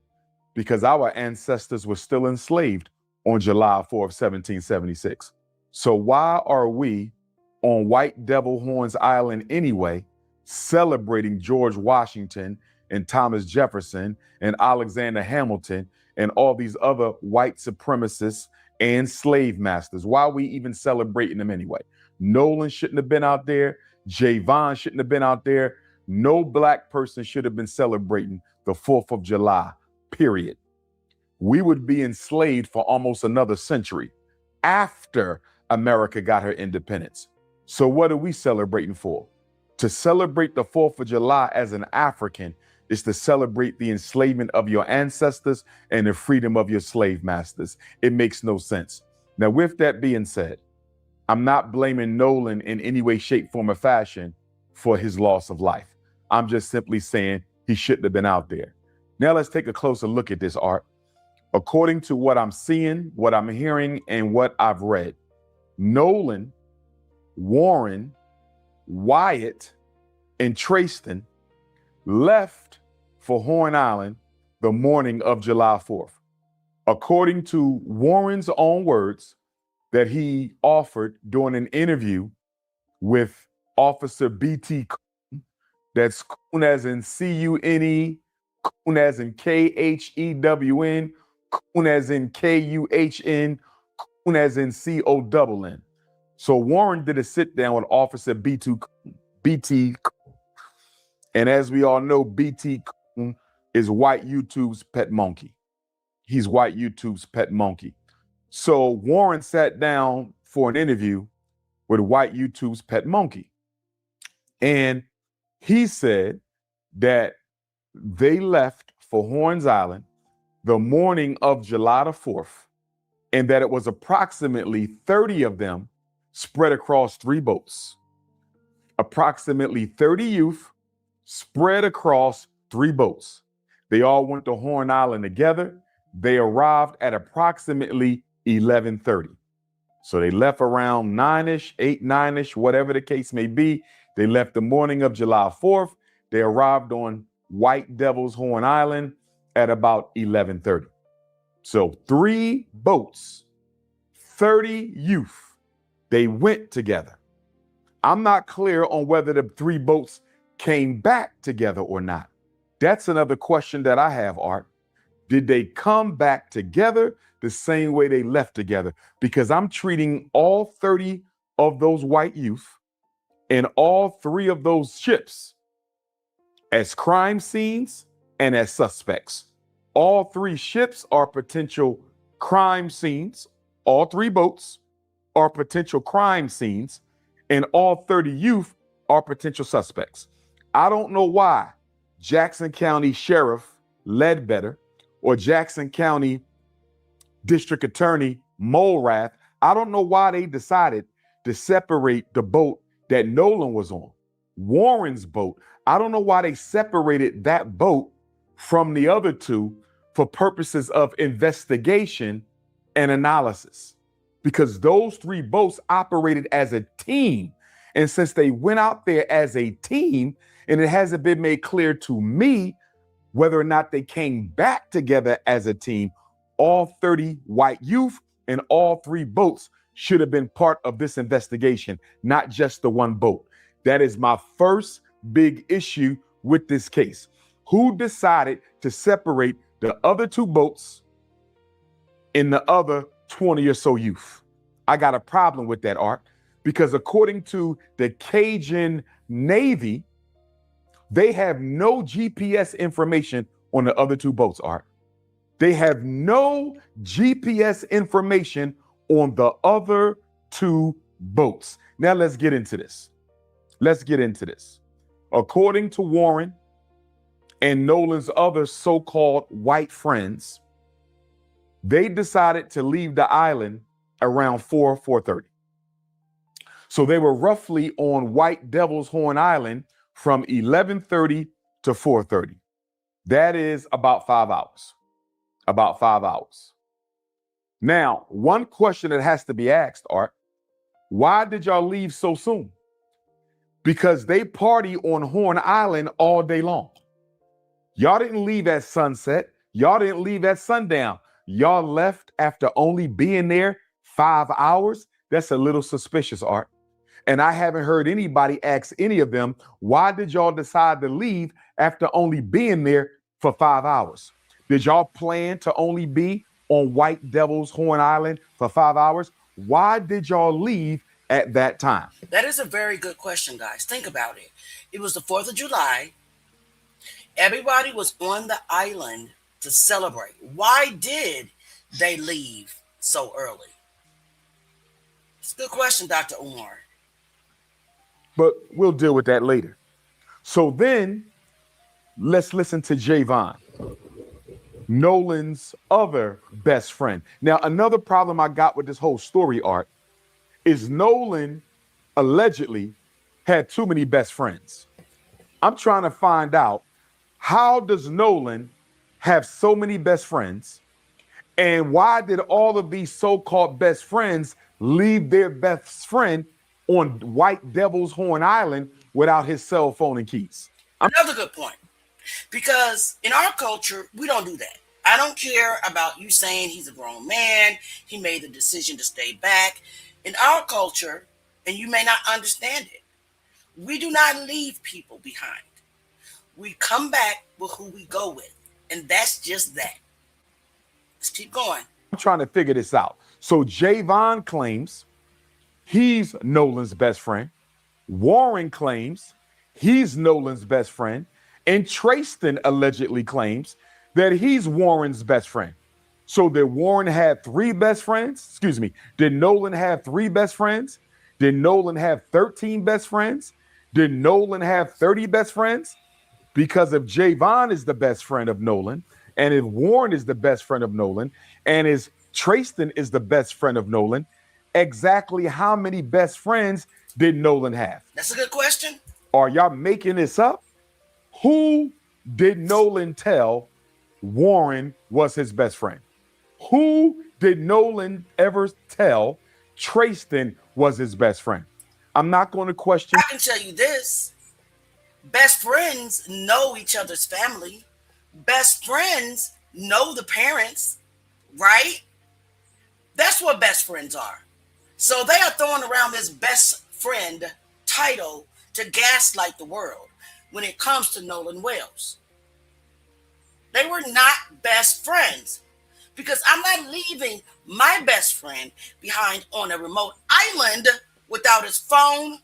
Because our ancestors were still enslaved on July 4th, 1776. So why are we on White Devil Horns Island anyway, celebrating George Washington and Thomas Jefferson and Alexander Hamilton and all these other white supremacists and slave masters? Why are we even celebrating them anyway? Nolan shouldn't have been out there. Javon shouldn't have been out there. No Black person should have been celebrating the 4th of July, period. We would be enslaved for almost another century after America got her independence. So what are we celebrating for? To celebrate the 4th of July as an African is to celebrate the enslavement of your ancestors and the freedom of your slave masters. It makes no sense. Now, with that being said, I'm not blaming Nolan in any way, shape, form, or fashion for his loss of life. I'm just simply saying he shouldn't have been out there. Now let's take a closer look at this, Art. According to what I'm seeing, what I'm hearing, and what I've read, Nolan, Warren, Wyatt, and Trayston left for Horn Island the morning of July 4th. According to Warren's own words that he offered during an interview with Officer B.T. Coon, that's Coon as in C-U-N-E, Coon as in K-H-E-W-N, Coon as in K-U-H-N, Coon as in C-O-N-N. So Warren did a sit down with Officer B.T. Coon. And as we all know, B.T. Coon is White YouTube's pet monkey. He's White YouTube's pet monkey. So Warren sat down for an interview with White YouTube's pet monkey. And he said that they left for Horns Island the morning of July the 4th, and that it was approximately 30 of them spread across 3 boats. Approximately 30 youth spread across 3 boats. They all went to Horn Island together. They arrived at approximately 11:30. So they left around 9-ish, 8, 9-ish, whatever the case may be. They left the morning of July 4th. They arrived on White Devil's Horn Island at about 11:30. So 3 boats, 30 youth, they went together. I'm not clear on whether the 3 boats came back together or not. That's another question that I have, Art. Did they come back together the same way they left together? Because I'm treating all 30 of those white youth and all 3 of those ships as crime scenes and as suspects. All 3 ships are potential crime scenes. All 3 boats are potential crime scenes, and all 30 youth are potential suspects. I don't know why Jackson County Sheriff Ledbetter or Jackson County District Attorney Mulrath, I don't know why they decided to separate the boat that Nolan was on. Warren's boat, I don't know why they separated that boat from the other 2 for purposes of investigation and analysis, because those 3 boats operated as a team. And since they went out there as a team, and it hasn't been made clear to me whether or not they came back together as a team, all 30 white youth and all 3 boats should have been part of this investigation, not just the 1 boat. That is my first big issue with this case. Who decided to separate the other 2 boats and the other 20 or so youth? I got a problem with that, Art, because according to the Cajun Navy, they have no GPS information on the other 2 boats, Art. They have no GPS information on the other 2 boats. Now let's get into this. According to Warren and Nolan's other so-called white friends, they decided to leave the island around 4:30. So they were roughly on White Devil's Horn Island from 11:30 to 4:30. That is about 5 hours. About 5 hours. Now, one question that has to be asked, Art, why did y'all leave so soon? Because they party on Horn Island all day long. Y'all didn't leave at sunset. Y'all didn't leave at sundown. Y'all left after only being there 5 hours. That's a little suspicious, Art. And I haven't heard anybody ask any of them, why did y'all decide to leave after only being there for 5 hours? Did y'all plan to only be on White Devil's Horn Island for 5 hours? Why did y'all leave at that time? That is a very good question, guys. Think about it. It was the 4th of July. Everybody was on the island to celebrate. Why did they leave so early? It's a good question, Dr. Umar. But we'll deal with that later. So then let's listen to Javon, Nolan's other best friend. Now, another problem I got with this whole story, Art, is Nolan allegedly had too many best friends. I'm trying to find out, how does Nolan have so many best friends? And why did all of these so-called best friends leave their best friend on White Devil's Horn Island without his cell phone and keys? Another good point. Because in our culture, we don't do that. I don't care about you saying he's a grown man, he made the decision to stay back. In our culture, and you may not understand it, we do not leave people behind. We come back with who we go with. And that's just that. Let's keep going. I'm trying to figure this out. So Javon claims he's Nolan's best friend. Warren claims he's Nolan's best friend. And Trayston allegedly claims that he's Warren's best friend. So did Warren have 3 best friends? Excuse me. Did Nolan have 3 best friends? Did Nolan have 13 best friends? Did Nolan have 30 best friends? Because if Javon is the best friend of Nolan, and if Warren is the best friend of Nolan, and if Trayston is the best friend of Nolan, exactly how many best friends did Nolan have? That's a good question. Are y'all making this up? Who did Nolan tell Warren was his best friend? Who did Nolan ever tell Trayston was his best friend? I'm not going to question. I can tell you this. Best friends know each other's family. Best friends know the parents, right? That's what best friends are. So they are throwing around this best friend title to gaslight the world when it comes to Nolan Wells. They were not best friends because I'm not leaving my best friend behind on a remote island without his phone,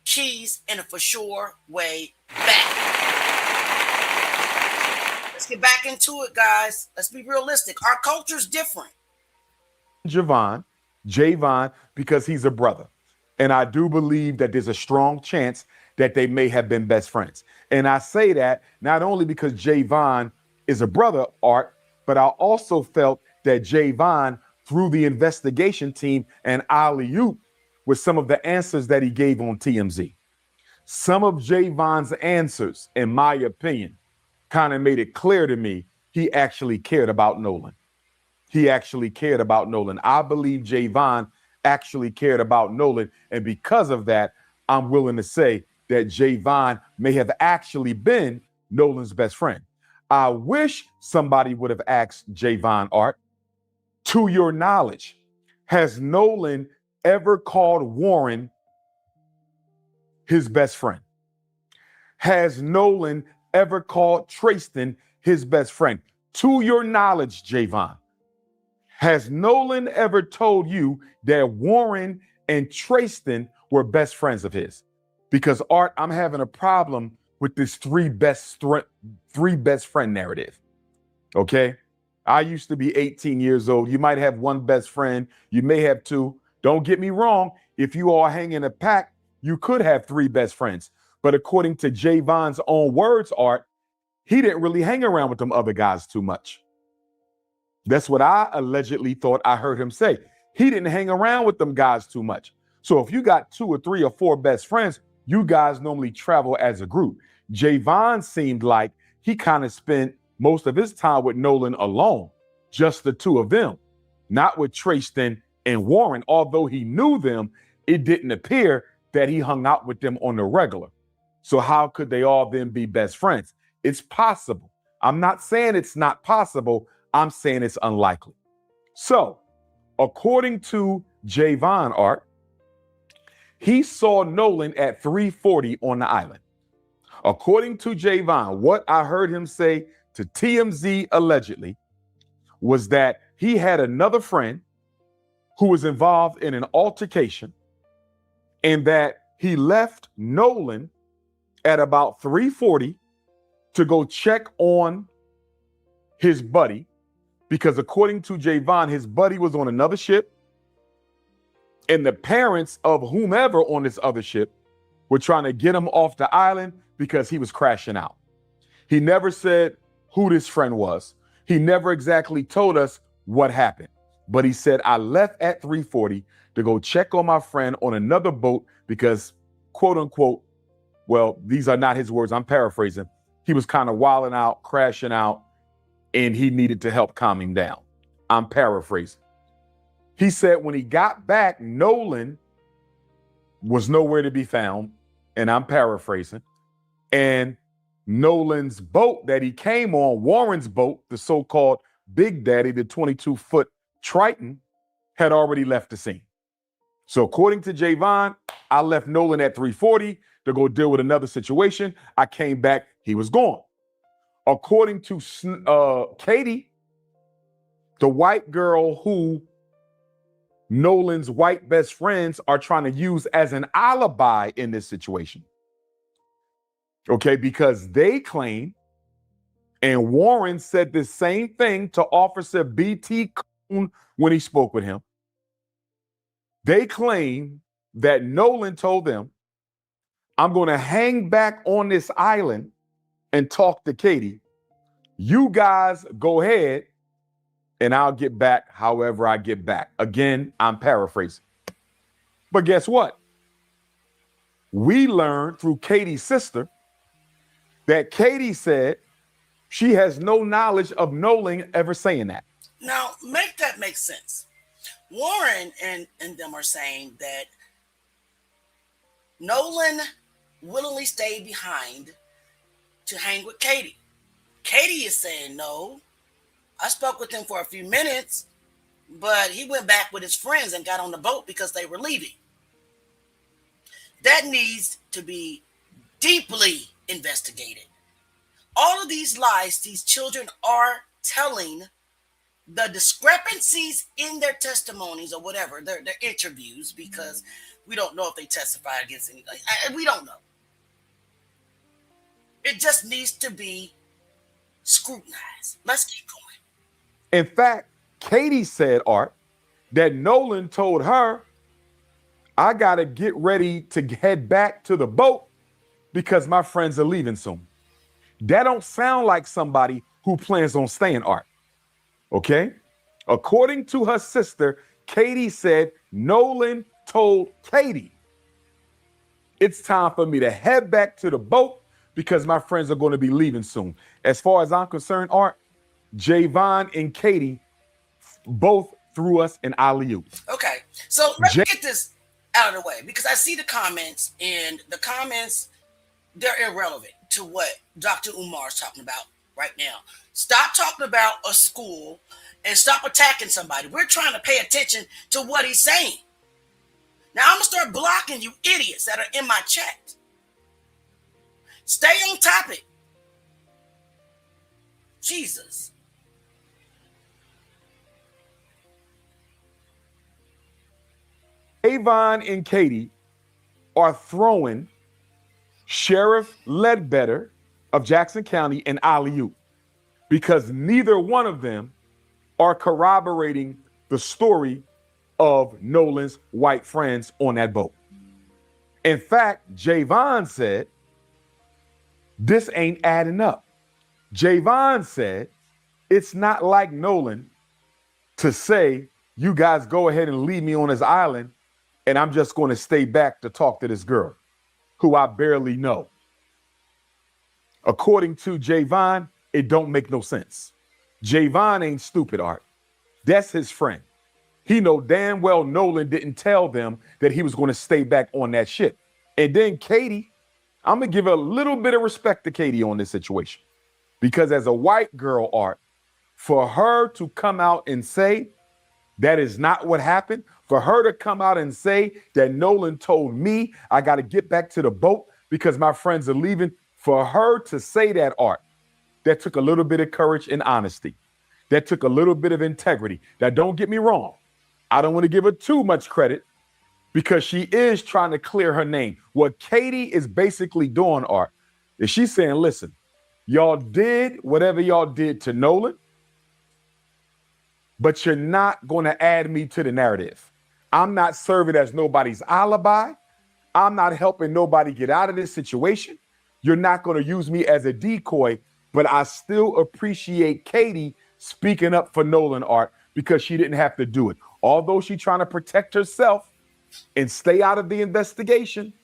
keys, and a for sure way back. Let's get back into it, guys. Let's be realistic. Our culture's different. Javon, because he's a brother. And I do believe that there's a strong chance that they may have been best friends. And I say that not only because Javon is a brother, Art, but I also felt that Javon, through the investigation team and alley-oop, with some of the answers that he gave on TMZ. Some of Javon's answers, in my opinion, kind of made it clear to me he actually cared about Nolan. He actually cared about Nolan. I believe Javon actually cared about Nolan. And because of that, I'm willing to say that Javon may have actually been Nolan's best friend. I wish somebody would have asked Javon, Art, to your knowledge, has Nolan ever called Warren his best friend? Has Nolan ever called Trayston his best friend? To your knowledge, Javon, has Nolan ever told you that Warren and Trayston were best friends of his? Because, Art, I'm having a problem with this three best friend narrative. Okay? I used to be 18 years old. You might have one best friend. You may have 2. Don't get me wrong. If you all hang in a pack, you could have 3 best friends. But according to Javon's own words, Art, he didn't really hang around with them other guys too much. That's what I allegedly thought I heard him say. He didn't hang around with them guys too much. So if you got 2 or 3 or 4 best friends, you guys normally travel as a group. Javon seemed like he kind of spent most of his time with Nolan alone, just the 2 of them, not with Trayston and Warren. Although he knew them, it didn't appear that he hung out with them on the regular. So how could they all then be best friends? It's possible. I'm not saying it's not possible. I'm saying it's unlikely. So according to Javon, Art, he saw Nolan at 3:40 on the island. According to Javon, what I heard him say to TMZ allegedly was that he had another friend who was involved in an altercation and that he left Nolan at about 3:40 to go check on his buddy, because according to Javon, his buddy was on another ship and the parents of whomever on this other ship were trying to get him off the island because he was crashing out. He never said who this friend was. He never exactly told us what happened. But he said, I left at 3:40 to go check on my friend on another boat because, quote unquote, well, these are not his words, I'm paraphrasing. He was kind of wilding out, crashing out, and he needed to help calm him down. I'm paraphrasing. He said when he got back, Nolan was nowhere to be found, and I'm paraphrasing. And Nolan's boat that he came on, Warren's boat, the so-called Big Daddy, the 22-foot Triton, had already left the scene. So according to Javon, I left Nolan at 3:40 to go deal with another situation. I came back, he was gone. According to Katie, the white girl who Nolan's white best friends are trying to use as an alibi in this situation. Okay, because they claim, and Warren said the same thing to Officer B.T. Coon when he spoke with him. They claim that Nolan told them, I'm going to hang back on this island and talk to Katie. You guys go ahead and I'll get back however I get back. Again, I'm paraphrasing. But guess what? We learned through Katie's sister that Katie said she has no knowledge of Nolan ever saying that. Now, make that make sense. Warren and them are saying that Nolan willingly stayed behind to hang with Katie. Katie is saying, no, I spoke with him for a few minutes, but he went back with his friends and got on the boat because they were leaving. That needs to be deeply investigated. All of these lies these children are telling, the discrepancies in their testimonies or whatever, their interviews, because we don't know if they testified against anything. We don't know. It just needs to be scrutinized. Let's keep going. In fact, Katie said, Art, that Nolan told her, I got to get ready to head back to the boat because my friends are leaving soon. That don't sound like somebody who plans on staying, Art. Okay? According to her sister, Katie said Nolan told Katie, it's time for me to head back to the boat because my friends are going to be leaving soon. As far as I'm concerned, Art, Javon and Katie both threw us an alley-oop. Okay, so let's get this out of the way because I see the comments, and the comments, they're irrelevant to what Dr. Umar is talking about right now. Stop talking about a school and stop attacking somebody. We're trying to pay attention to what he's saying. Now I'm gonna start blocking you idiots that are in my chat. Stay on topic. Jesus. Avon and Katie are throwing Sheriff Ledbetter of Jackson County an alley-oop because neither one of them are corroborating the story of Nolan's white friends on that boat. In fact, Javon said, this ain't adding up. Javon said, it's not like Nolan to say, you guys go ahead and leave me on this island and I'm just going to stay back to talk to this girl who I barely know. According to Javon, it don't make no sense. Javon ain't stupid, Art. That's his friend. He know damn well Nolan didn't tell them that he was going to stay back on that ship. And then Katie, I'm going to give a little bit of respect to Katie on this situation. Because as a white girl, Art, for her to come out and say that is not what happened, for her to come out and say that Nolan told me I got to get back to the boat because my friends are leaving, for her to say that, Art, that took a little bit of courage and honesty. That took a little bit of integrity. Now, don't get me wrong. I don't want to give her too much credit because she is trying to clear her name. What Katie is basically doing, Art, is she's saying, listen, y'all did whatever y'all did to Nolan, but you're not going to add me to the narrative. I'm not serving as nobody's alibi. I'm not helping nobody get out of this situation. You're not going to use me as a decoy But I still appreciate Katie speaking up for Nolan, Art, because she didn't have to do it. Although she's trying to protect herself and stay out of the investigation,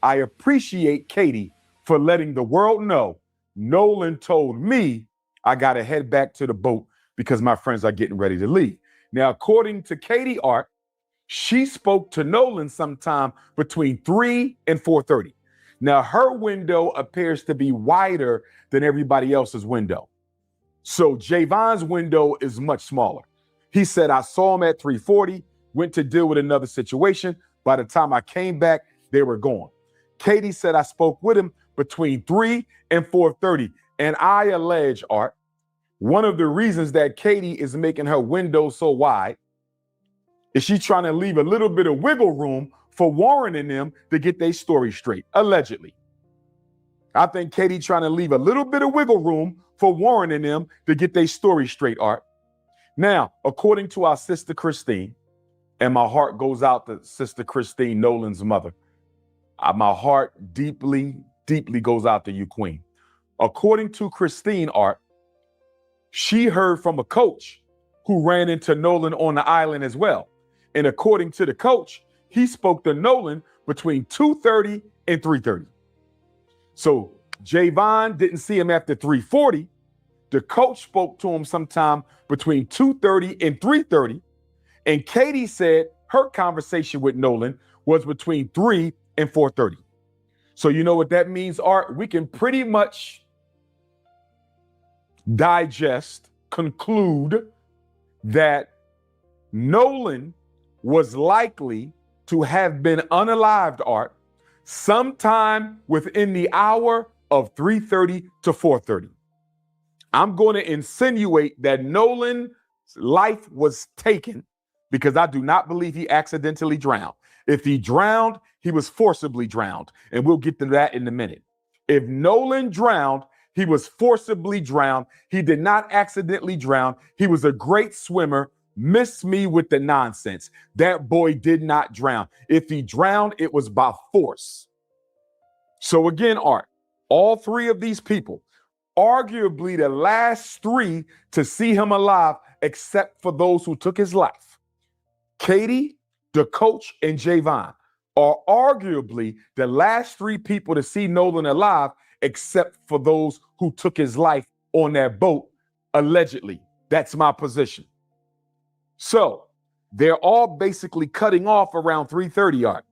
I appreciate Katie for letting the world know Nolan told me I got to head back to the boat because my friends are getting ready to leave. Now, according to Katie, Art, she spoke to Nolan sometime between 3 and 4:30. Now, her window appears to be wider than everybody else's window. So Javon's window is much smaller. He said, I saw him at 3:40, went to deal with another situation. By the time I came back, they were gone. Katie said, I spoke with him between 3 and 4:30. And I allege, Art, one of the reasons that Katie is making her window so wide is she trying to leave a little bit of wiggle room for Warren and them to get their story straight, allegedly. I think Katie trying to leave a little bit of wiggle room for Warren and them to get their story straight, Art. Now, according to our sister Christine, and my heart goes out to Sister Christine, Nolan's mother. My heart deeply, deeply goes out to you, Queen. According to Christine, Art, she heard from a coach who ran into Nolan on the island as well. And according to the coach, he spoke to Nolan between 2:30 and 3:30. So Javon didn't see him after 3:40. The coach spoke to him sometime between 2:30 and 3:30. And Katie said her conversation with Nolan was between 3 and 4:30. So you know what that means, Art? We can pretty much conclude that Nolan was likely to have been unalived, Art, sometime within the hour of 3:30 to 4:30. I'm going to insinuate that Nolan's life was taken because I do not believe he accidentally drowned. If he drowned, he was forcibly drowned. And we'll get to that in a minute. If Nolan drowned, he was forcibly drowned. He did not accidentally drown. He was a great swimmer. Miss me with the nonsense. That boy did not drown. If he drowned, it was by force. So again, Art, all three of these people, arguably the last three to see him alive, except for those who took his life, Katie, the coach, and Javon, are arguably the last three people to see Nolan alive, except for those who took his life on that boat, allegedly. That's my position. So they're all basically cutting off around 3:30, Art.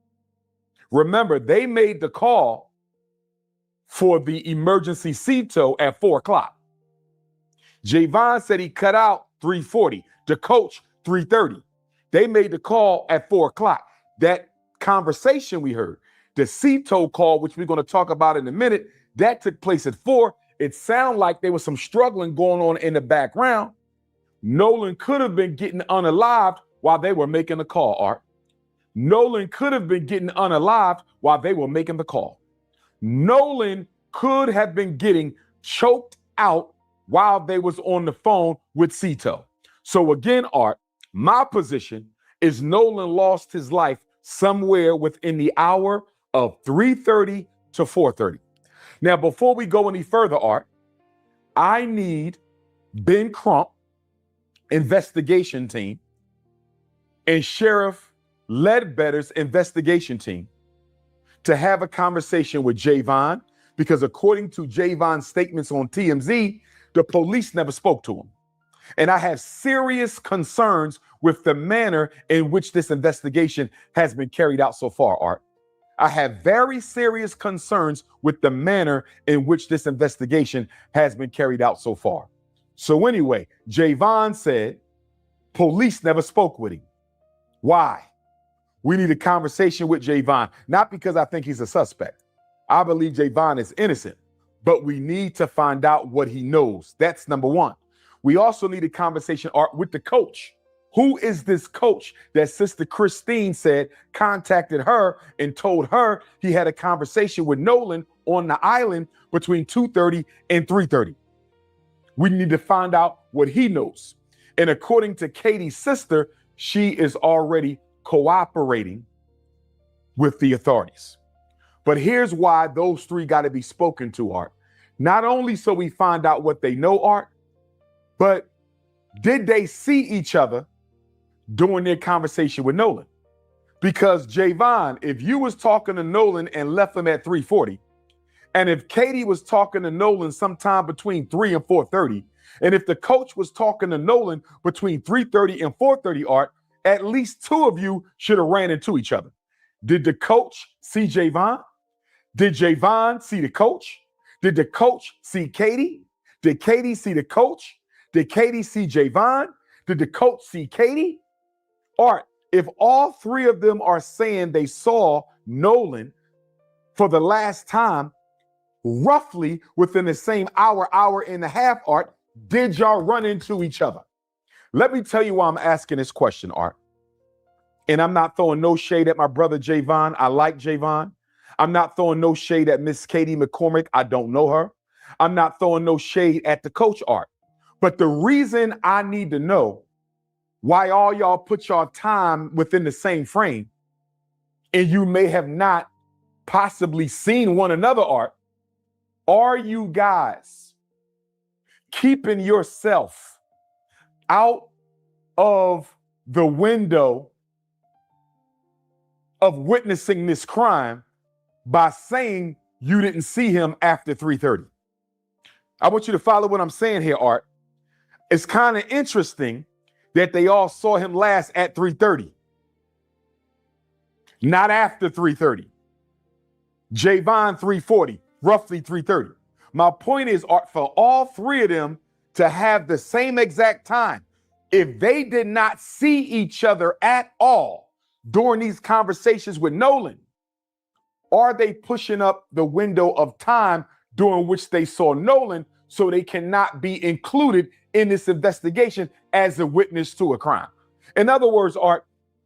Remember, they made the call for the emergency CTO at 4 o'clock. Javon said he cut out 3:40. The coach, 3:30. They made the call at 4 o'clock. That conversation we heard, the CTO call, which we're going to talk about in a minute, that took place at 4. It sounded like there was some struggling going on in the background. Nolan could have been getting unalived while they were making the call, Art. Nolan could have been getting unalived while they were making the call. Nolan could have been getting choked out while they was on the phone with Cito. So again, Art, my position is Nolan lost his life somewhere within the hour of 3:30 to 4:30. Now, before we go any further, Art, I need Ben Crump investigation team and Sheriff Ledbetter's investigation team to have a conversation with Javon, because according to Javon's statements on TMZ, the police never spoke to him. And I have serious concerns with the manner in which this investigation has been carried out so far, Art. I have very serious concerns with the manner in which this investigation has been carried out so far. So anyway, Javon said police never spoke with him. Why? We need a conversation with Javon, not because I think he's a suspect. I believe Javon is innocent, but we need to find out what he knows. That's number one. We also need a conversation, Art, with the coach. Who is this coach that Sister Christine said contacted her and told her he had a conversation with Nolan on the island between 2:30 and 3:30? We need to find out what he knows. And according to Katie's sister, she is already cooperating with the authorities. But here's why those three got to be spoken to, Art. Not only so we find out what they know, Art, but did they see each other during their conversation with Nolan? Because Javon, if you was talking to Nolan and left him at 3:40, and if Katie was talking to Nolan sometime between 3 and 4:30, and if the coach was talking to Nolan between 3:30 and 4:30, Art, at least two of you should have ran into each other. Did the coach see Javon? Did Javon see the coach? Did the coach see Katie? Did Katie see the coach? Did Katie see Javon? Did the coach see Katie? Art, if all three of them are saying they saw Nolan for the last time, roughly within the same hour, hour and a half, Art, did y'all run into each other? Let me tell you why I'm asking this question, Art. And I'm not throwing no shade at my brother Javon. I like Javon. I'm not throwing no shade at Miss Katie McCormick. I don't know her. I'm not throwing no shade at the coach, Art. But the reason I need to know why all y'all put y'all time within the same frame and you may have not possibly seen one another, Art, are you guys keeping yourself out of the window of witnessing this crime by saying you didn't see him after 3:30? I want you to follow what I'm saying here, Art. It's kind of interesting that they all saw him last at 3:30, not after 3:30. Javon 3:40, roughly 3:30. My point is, Art, for all three of them to have the same exact time, if they did not see each other at all during these conversations with Nolan, are they pushing up the window of time during which they saw Nolan so they cannot be included in this investigation as a witness to a crime? In other words, Art,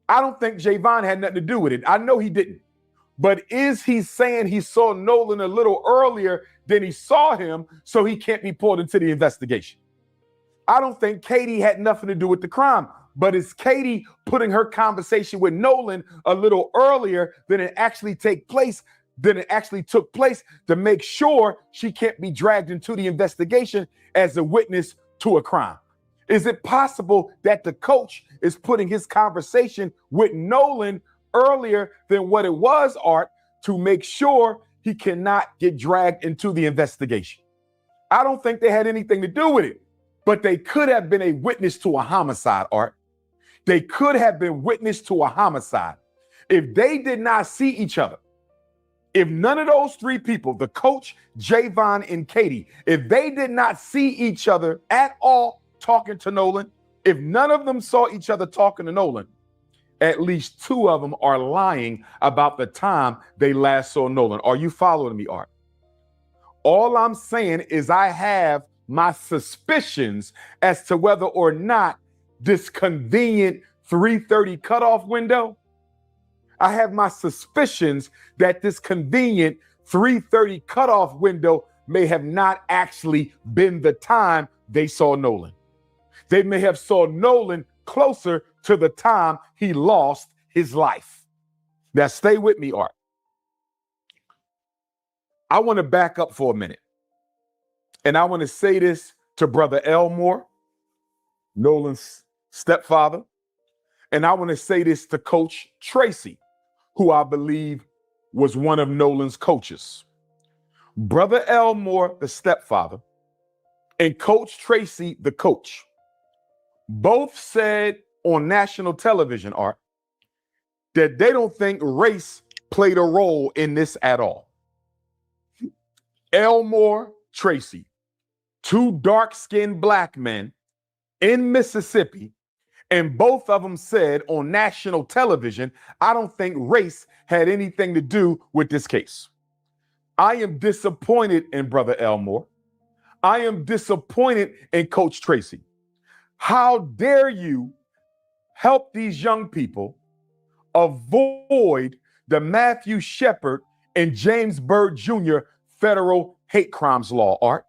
I don't think Javon had nothing to do with it. I know he didn't. But is he saying he saw Nolan a little earlier than he saw him so he can't be pulled into the investigation? I don't think Katie had nothing to do with the crime, but is Katie putting her conversation with Nolan a little earlier than it actually took place to make sure she can't be dragged into the investigation as a witness to a crime? Is it possible that the coach is putting his conversation with Nolan earlier than what it was, Art, to make sure he cannot get dragged into the investigation? I don't think they had anything to do with it, but they could have been a witness to a homicide, Art. They could have been witness to a homicide. If they did not see each other, if none of those three people, the coach, Javon, and Katie, if they did not see each other at all talking to Nolan, if none of them saw each other talking to Nolan, at least two of them are lying about the time they last saw Nolan. Are you following me, Art? All I'm saying is I have my suspicions as to whether or not this convenient 3:30 cutoff window, I have my suspicions that this convenient 3:30 cutoff window may have not actually been the time they saw Nolan. They may have saw Nolan closer to the time he lost his life. Now stay with me, Art. I want to back up for a minute. And I want to say this to Brother Elmore, Nolan's stepfather. And I want to say this to Coach Tracy, who I believe was one of Nolan's coaches. Brother Elmore, the stepfather, and Coach Tracy, the coach, both said on national television, Art, that they don't think race played a role in this at all. Elmore, Tracy, two dark-skinned black men in Mississippi, and both of them said on national television, I don't think race had anything to do with this case. I am disappointed in Brother Elmore. I am disappointed in Coach Tracy. How dare you help these young people avoid the Matthew Shepard and James Byrd Jr. federal hate crimes law, Art,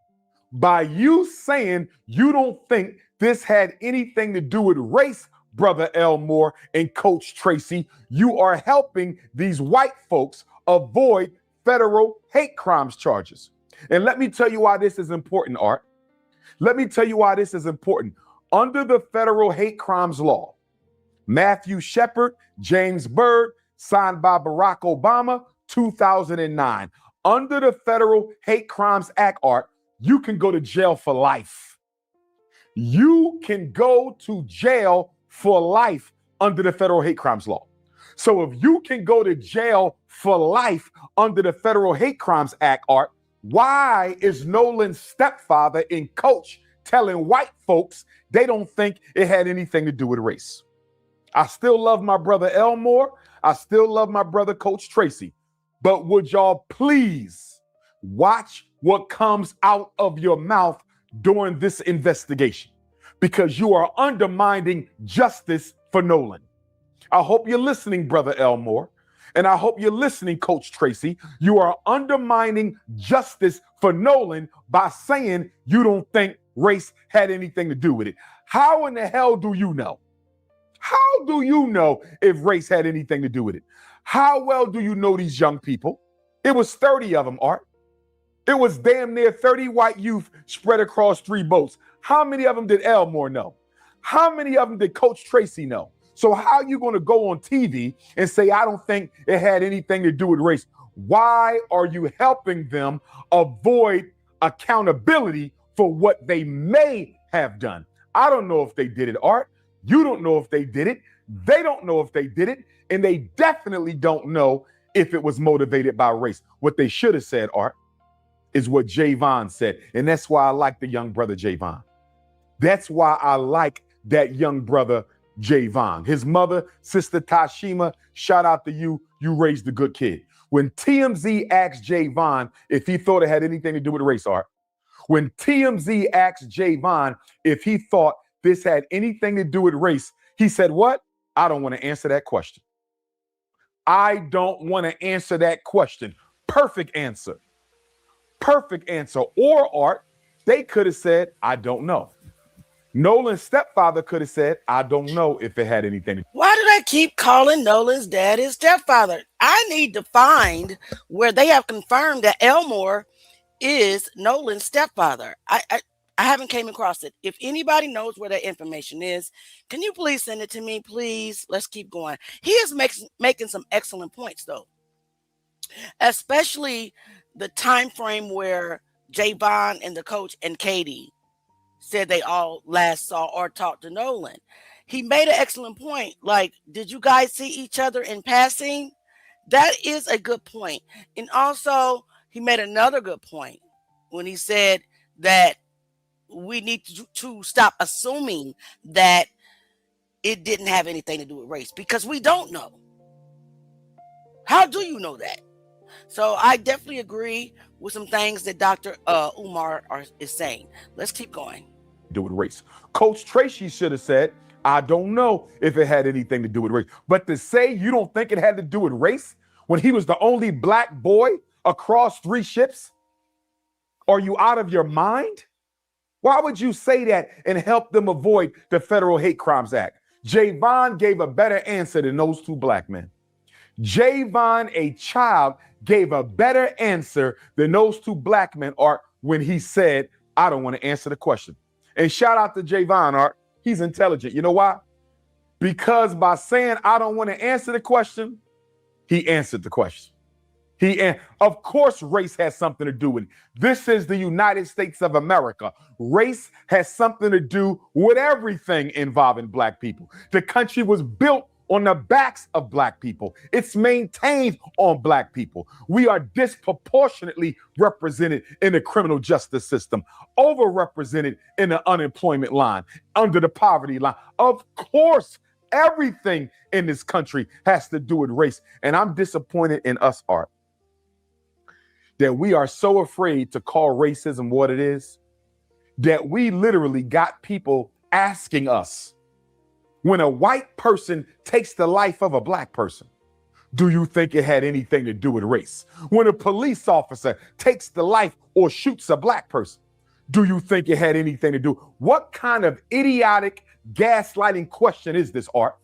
by you saying you don't think this had anything to do with race, Brother Elmore and Coach Tracy. You are helping these white folks avoid federal hate crimes charges. And let me tell you why this is important, Art. Let me tell you why this is important. Under the federal hate crimes law, Matthew Shepard, James Byrd, signed by Barack Obama, 2009. Under the Federal Hate Crimes Act, Art, you can go to jail for life. You can go to jail for life under the Federal Hate Crimes law. So if you can go to jail for life under the Federal Hate Crimes Act, Art, why is Nolan's stepfather and coach telling white folks they don't think it had anything to do with race? I still love my brother Elmore. I still love my brother Coach Tracy. But would y'all please watch what comes out of your mouth during this investigation? Because you are undermining justice for Nolan. I hope you're listening, brother Elmore. And I hope you're listening, Coach Tracy. You are undermining justice for Nolan by saying you don't think race had anything to do with it. How in the hell do you know? How do you know if race had anything to do with it? How well do you know these young people? It was 30 of them, Art. It was damn near 30 white youth spread across 3 boats. How many of them did Elmore know? How many of them did Coach Tracy know? So how are you going to go on TV and say, I don't think it had anything to do with race? Why are you helping them avoid accountability for what they may have done? I don't know if they did it, Art. You don't know if they did it. They don't know if they did it. And they definitely don't know if it was motivated by race. What they should have said, Art, is what Javon said. And that's why I like the young brother Javon. That's why I like that young brother Javon. His mother, Sister Tashima, shout out to you. You raised a good kid. When TMZ asked Javon if he thought it had anything to do with race, Art, when TMZ asked Javon if he thought this had anything to do with race, he said, what? I don't want to answer that question. I don't want to answer that question. Perfect answer. Perfect answer. Or, Art, they could have said, I don't know. Nolan's stepfather could have said, I don't know if it had anything to do. Why did I keep calling Nolan's dad his stepfather? I need to find where they have confirmed that Elmore is Nolan's stepfather. I haven't came across it. If anybody knows where that information is, can you please send it to me, please? Let's keep going. He is making some excellent points, though, especially the time frame where Javon and the coach and Katie said they all last saw or talked to Nolan. He made an excellent point. Like, did you guys see each other in passing? That is a good point. And also, he made another good point when he said that we need to stop assuming that it didn't have anything to do with race, because we don't know. How do you know that? So I definitely agree with some things that Dr. Umar is saying. Let's keep going. Do with race. Coach Tracy should have said, I don't know if it had anything to do with race. But to say you don't think it had to do with race when he was the only black boy across 3 ships? Are you out of your mind? Why would you say that and help them avoid the Federal Hate Crimes Act? Javon gave a better answer than those 2 black men. Javon, a child, gave a better answer than those 2 black men, Art, when he said, I don't want to answer the question. And shout out to Javon, Art. He's intelligent. You know why? Because by saying, I don't want to answer the question, he answered the question. Of course, race has something to do with it. This is the United States of America. Race has something to do with everything involving black people. The country was built on the backs of black people. It's maintained on black people. We are disproportionately represented in the criminal justice system, overrepresented in the unemployment line, under the poverty line. Of course, everything in this country has to do with race. And I'm disappointed in us, Art, that we are so afraid to call racism what it is, that we literally got people asking us, when a white person takes the life of a black person, do you think it had anything to do with race? When a police officer takes the life or shoots a black person, do you think it had anything to do? What kind of idiotic gaslighting question is this, Art?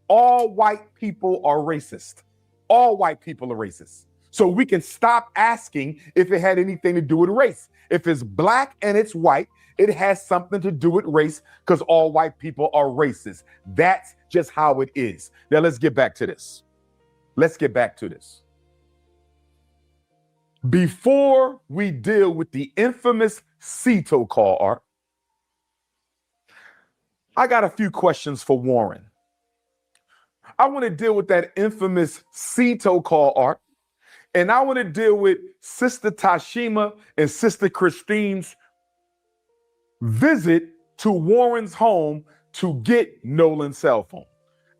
All white people are racist. All white people are racist. So we can stop asking if it had anything to do with race. If it's black and it's white, it has something to do with race because all white people are racist. That's just how it is. Now let's get back to this. Before we deal with the infamous CETO call, Art, I got a few questions for Warren. I want to deal with that infamous CETO call, Art, and I want to deal with Sister Tashima and Sister Christine's visit to Warren's home to get Nolan's cell phone.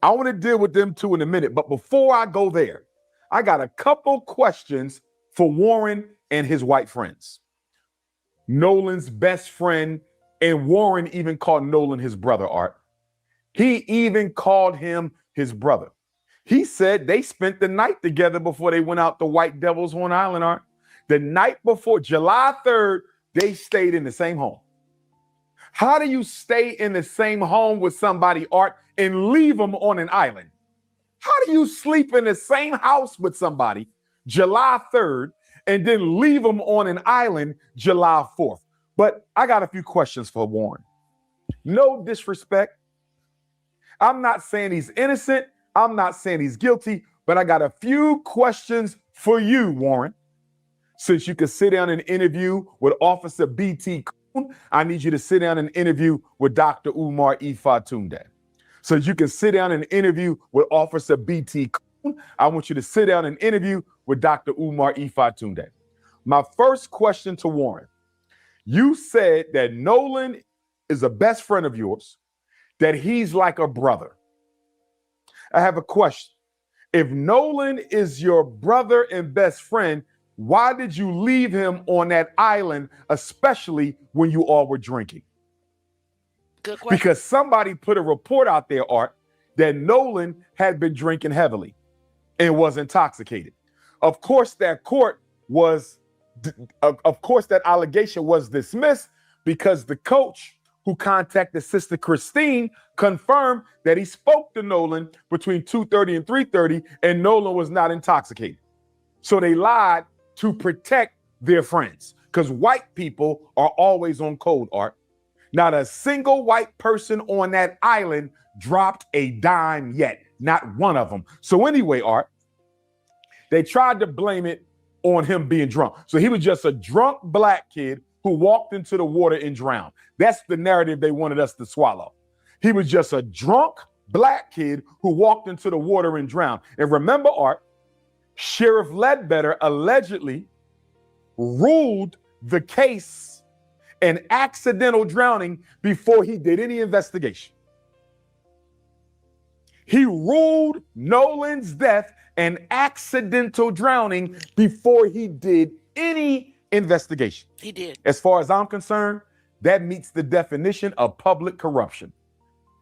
I want to deal with them two in a minute, but before I go there, I got a couple questions for Warren and his white friends. Nolan's best friend, and Warren even called Nolan his brother, Art. He even called him his brother. He said they spent the night together before they went out to White Devil's Horn Island, Art. The night before, July 3rd, they stayed in the same home. How do you stay in the same home with somebody, Art, and leave them on an island? How do you sleep in the same house with somebody July 3rd and then leave them on an island July 4th? But I got a few questions for Warren. No disrespect. I'm not saying he's innocent. I'm not saying he's guilty, but I got a few questions for you, Warren. Since you could sit down and interview with Officer B.T. Coon, I need you to sit down and interview with Dr. Umar Ifatunde. So you can sit down and interview with Officer B.T. Coon, I want you to sit down and interview with Dr. Umar Ifatunde. My first question to Warren, you said that Nolan is a best friend of yours, that he's like a brother. I have a question. If Nolan is your brother and best friend, why did you leave him on that island, especially when you all were drinking? Good question. Because somebody put a report out there, Art, that Nolan had been drinking heavily and was intoxicated. Of course, that allegation was dismissed because the coach who contacted Sister Christine confirmed that he spoke to Nolan between 2:30 and 3:30, and Nolan was not intoxicated. So they lied to protect their friends because white people are always on code, Art. Not a single white person on that island dropped a dime yet. Not one of them. So anyway, Art, they tried to blame it on him being drunk. So he was just a drunk black kid who walked into the water and drowned. That's the narrative they wanted us to swallow. He was just a drunk black kid who walked into the water and drowned. And remember, Art, Sheriff Ledbetter allegedly ruled the case an accidental drowning before he did any investigation. He ruled Nolan's death an accidental drowning before he did any investigation. He did. As far as I'm concerned, that meets the definition of public corruption.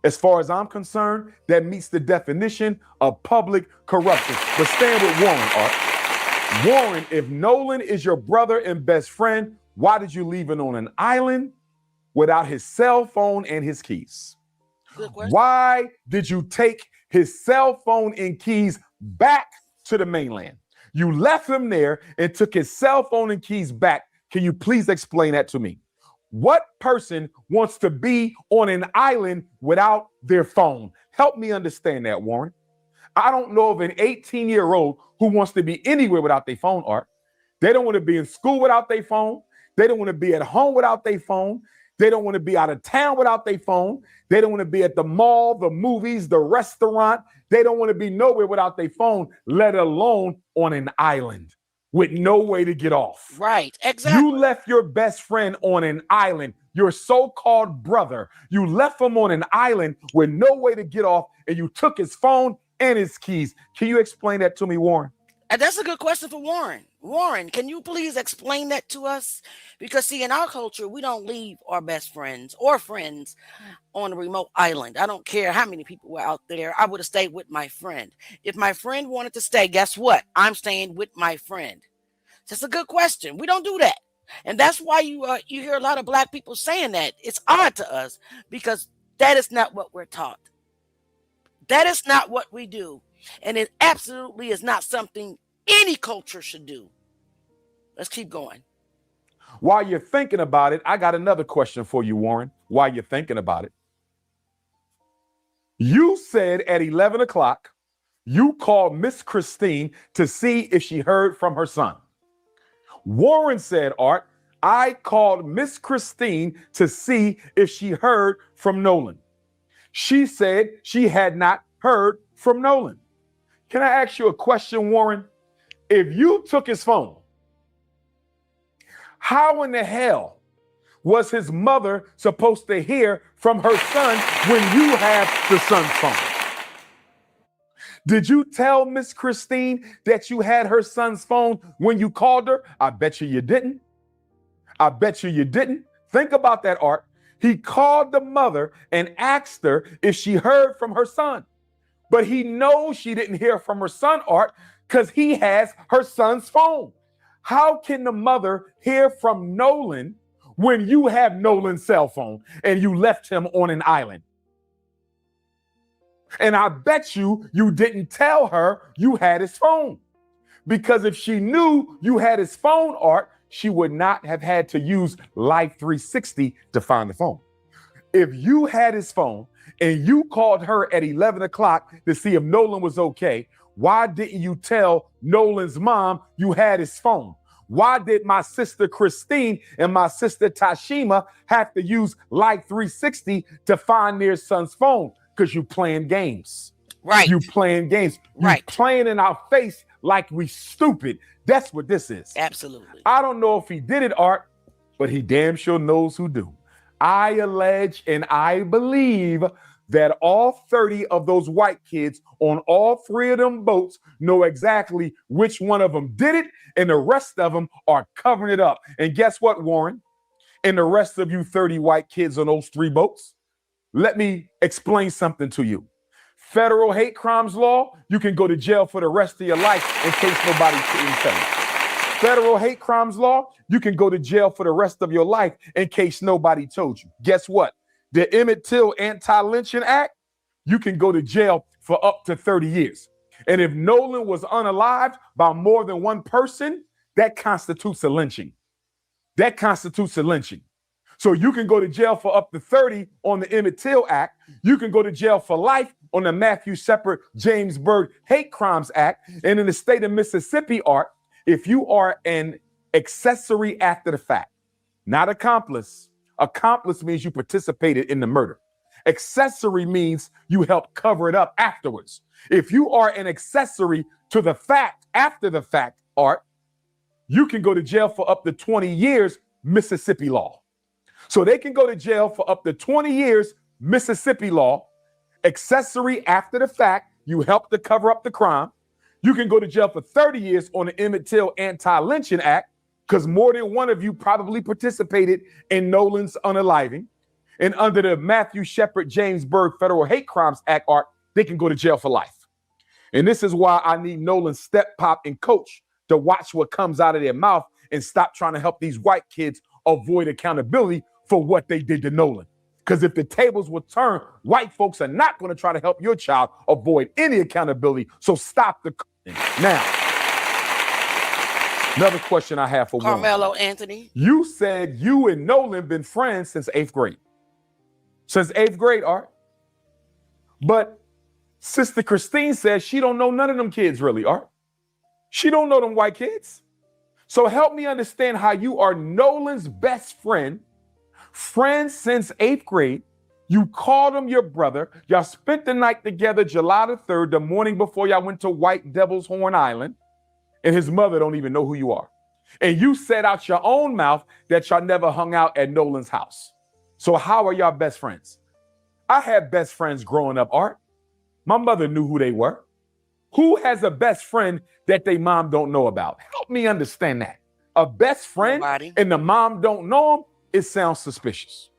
As far as I'm concerned, that meets the definition of public corruption. But stand with Warren, Art. Warren, if Nolan is your brother and best friend, why did you leave him on an island without his cell phone and his keys? Good question. Why did you take his cell phone and keys back to the mainland? You left him there and took his cell phone and keys back. Can you please explain that to me? What person wants to be on an island without their phone? Help me understand that, Warren. I don't know of an 18-year-old who wants to be anywhere without their phone, Art. They don't want to be in school without their phone. They don't want to be at home without their phone. They don't want to be out of town without their phone. They don't want to be at the mall, the movies, the restaurant. They don't want to be nowhere without their phone, let alone on an island with no way to get off. Right, exactly. You left your best friend on an island, your so-called brother. You left him on an island with no way to get off, and you took his phone and his keys. Can you explain that to me, Warren? And that's a good question for Warren. Warren, can you please explain that to us? Because, see, in our culture, we don't leave our best friends or friends on a remote island. I don't care how many people were out there. I would have stayed with my friend. If my friend wanted to stay, guess what? I'm staying with my friend. That's a good question. We don't do that. And that's why you hear a lot of black people saying that. It's odd to us because that is not what we're taught. That is not what we do. And it absolutely is not something any culture should do. Let's keep going. While you're thinking about it, I got another question for you, Warren. While you're thinking about it, you said at 11 o'clock, you called Miss Christine to see if she heard from her son. Warren said, Art, I called Miss Christine to see if she heard from Nolan. She said she had not heard from Nolan. Can I ask you a question, Warren? If you took his phone, how in the hell was his mother supposed to hear from her son when you have the son's phone? Did you tell Miss Christine that you had her son's phone when you called her? I bet you didn't. I bet you didn't. Think about that, Art. He called the mother and asked her if she heard from her son. But he knows she didn't hear from her son, Art, because he has her son's phone. How can the mother hear from Nolan when you have Nolan's cell phone and you left him on an island? And I bet you didn't tell her you had his phone. Because if she knew you had his phone, Art, she would not have had to use Life 360 to find the phone. If you had his phone and you called her at 11 o'clock to see if Nolan was okay, why didn't you tell Nolan's mom you had his phone? Why did my sister Christine and my sister Tashima have to use Life 360 to find their son's phone? Because you playing games. Right. You playing games. Right. You playing in our face like we stupid. That's what this is. Absolutely. I don't know if he did it, Art, but he damn sure knows who do. I allege and I believe that all 30 of those white kids on all 3 of them boats know exactly which one of them did it, and the rest of them are covering it up. And guess what, Warren? And the rest of you 30 white kids on those 3 boats, let me explain something to you. Federal hate crimes law, you can go to jail for the rest of your life in case nobody can tell you. Federal hate crimes law, you can go to jail for the rest of your life in case nobody told you. Guess what? The Emmett Till Anti-Lynching Act, you can go to jail for up to 30 years. And if Nolan was unalived by more than one person, that constitutes a lynching. That constitutes a lynching. So you can go to jail for up to 30 on the Emmett Till Act. You can go to jail for life on the Matthew Shepard James Byrd Hate Crimes Act. And in the state of Mississippi, Art, if you are an accessory after the fact, not accomplice. Accomplice means you participated in the murder. Accessory means you help cover it up afterwards. If you are an accessory to the fact after the fact, Art, you can go to jail for up to 20 years, Mississippi law. So they can go to jail for up to 20 years, Mississippi law. Accessory after the fact, you help to cover up the crime. You can go to jail for 30 years on the Emmett Till Anti-Lynching Act because more than one of you probably participated in Nolan's unaliving. And under the Matthew Shepard James Byrd Federal Hate Crimes Act, Art, they can go to jail for life. And this is why I need Nolan's step pop and coach to watch what comes out of their mouth and stop trying to help these white kids avoid accountability for what they did to Nolan. Because if the tables were turned, white folks are not going to try to help your child avoid any accountability. So stop the now. Another question I have for Carmelo Warren. Anthony. You said you and Nolan been friends since 8th grade. Since 8th grade, Art. But Sister Christine says she don't know none of them kids really, Art. She don't know them white kids. So help me understand how you are Nolan's best friend, friends since 8th grade. You called him your brother. Y'all spent the night together July the 3rd, the morning before y'all went to White Devil's Horn Island. And his mother don't even know who you are. And you said out your own mouth that y'all never hung out at Nolan's house. So how are y'all best friends? I had best friends growing up, Art. My mother knew who they were. Who has a best friend that they mom don't know about? Help me understand that. A best friend Nobody. And the mom don't know him, it sounds suspicious.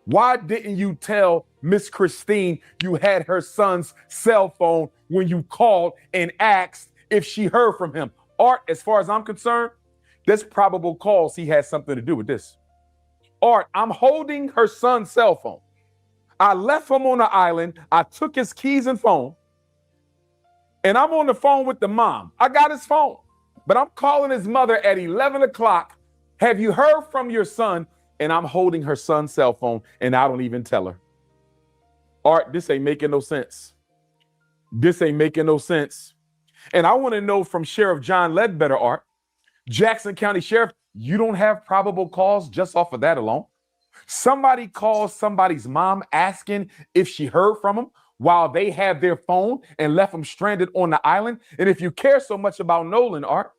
Why didn't you tell Miss Christine you had her son's cell phone when you called and asked if she heard from him? Art, as far as I'm concerned, there's probable cause he has something to do with this. Art, I'm holding her son's cell phone. I left him on the island. I took his keys and phone. And I'm on the phone with the mom. I got his phone, but I'm calling his mother at 11 o'clock. Have you heard from your son? And I'm holding her son's cell phone and I don't even tell her. Art, this ain't making no sense. This ain't making no sense. And I want to know from Sheriff John Ledbetter, Art, Jackson County Sheriff, you don't have probable cause just off of that alone? Somebody calls somebody's mom asking if she heard from him while they have their phone and left him stranded on the island. And if you care so much about Nolan, Art,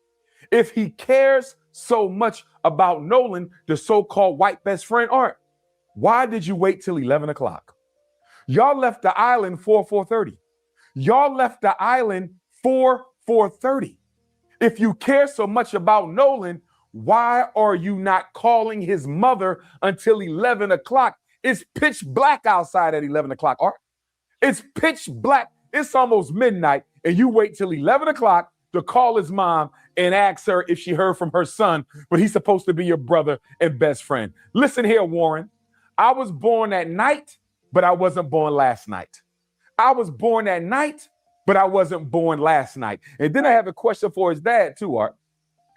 if he cares so much about Nolan, the so-called white best friend, Art, why did you wait till 11 o'clock? Y'all left the island 4:30. Y'all left the island 4:30. If you care so much about Nolan, why are you not calling his mother until 11 o'clock? It's pitch black outside at 11 o'clock, Art. It's pitch black. It's almost midnight, and you wait till 11 o'clock to call his mom and ask her if she heard from her son, but he's supposed to be your brother and best friend. Listen here, Warren. I was born at night, but I wasn't born last night. I was born at night, but I wasn't born last night. And then I have a question for his dad too, Art.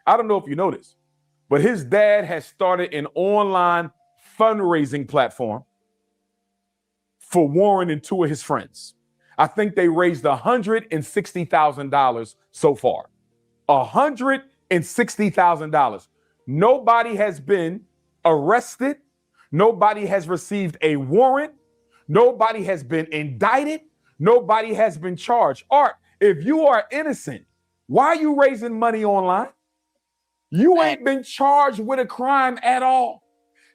I don't know if you know this, but his dad has started an online fundraising platform for Warren and two of his friends. I think they raised $160,000 so far. $160,000. Nobody has been arrested. Nobody has received a warrant. Nobody has been indicted. Nobody has been charged. Art, if you are innocent, why are you raising money online? You ain't been charged with a crime at all.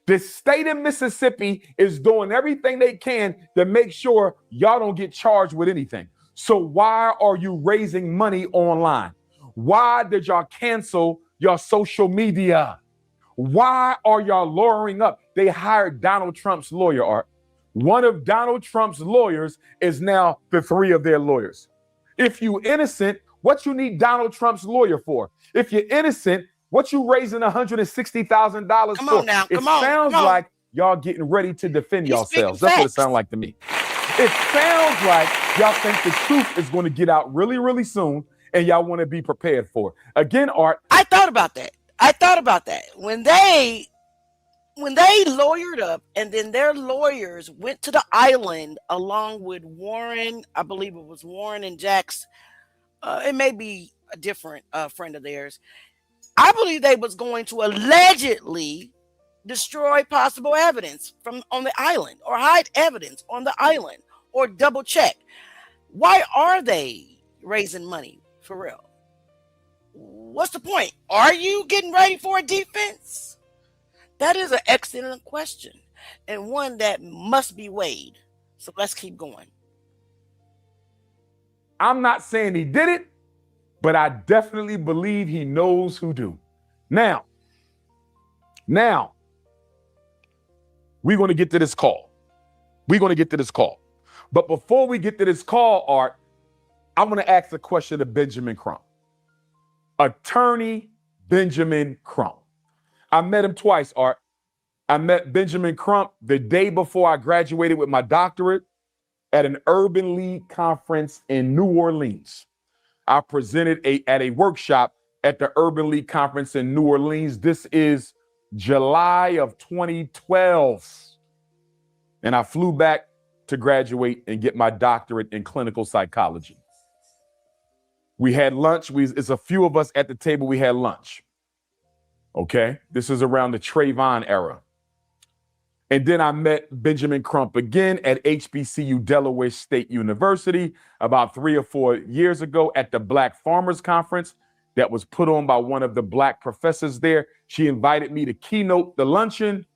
The state of Mississippi is doing everything they can to make sure y'all don't get charged with anything. So why are you raising money online? Why did y'all cancel your social media? Why are y'all lawyering up? They hired Donald Trump's lawyer, Art. One of Donald Trump's lawyers is now the three of their lawyers. If you innocent, what you need Donald Trump's lawyer for? If you're innocent, what you raising $160,000 for? It sounds like y'all getting ready to defend yourselves. That's what it sounds like to me. It sounds like y'all think the truth is going to get out really, really soon, and y'all want to be prepared for it. Again, Art. I thought about that. When they lawyered up and then their lawyers went to the island along with Warren, I believe it was Warren and Jax. It may be a different friend of theirs. I believe they was going to allegedly destroy possible evidence from on the island or hide evidence on the island or double check. Why are they raising money for real? What's the point? Are you getting ready for a defense? That is an excellent question and one that must be weighed. So let's keep going. I'm not saying he did it, but I definitely believe he knows who do. Now, we're going to get to this call. But before we get to this call, Art, I want to ask a question to Benjamin Crump. Attorney Benjamin Crump. I met him twice, Art. I met Benjamin Crump the day before I graduated with my doctorate at an Urban League conference in New Orleans. I presented at a workshop at the Urban League conference in New Orleans. This is July of 2012. And I flew back to graduate and get my doctorate in clinical psychology. We had lunch. It's a few of us at the table. We had lunch. Okay. This is around the Trayvon era. And then I met Benjamin Crump again at HBCU Delaware State University about 3 or 4 years ago at the Black Farmers Conference that was put on by one of the Black professors there. She invited me to keynote the luncheon,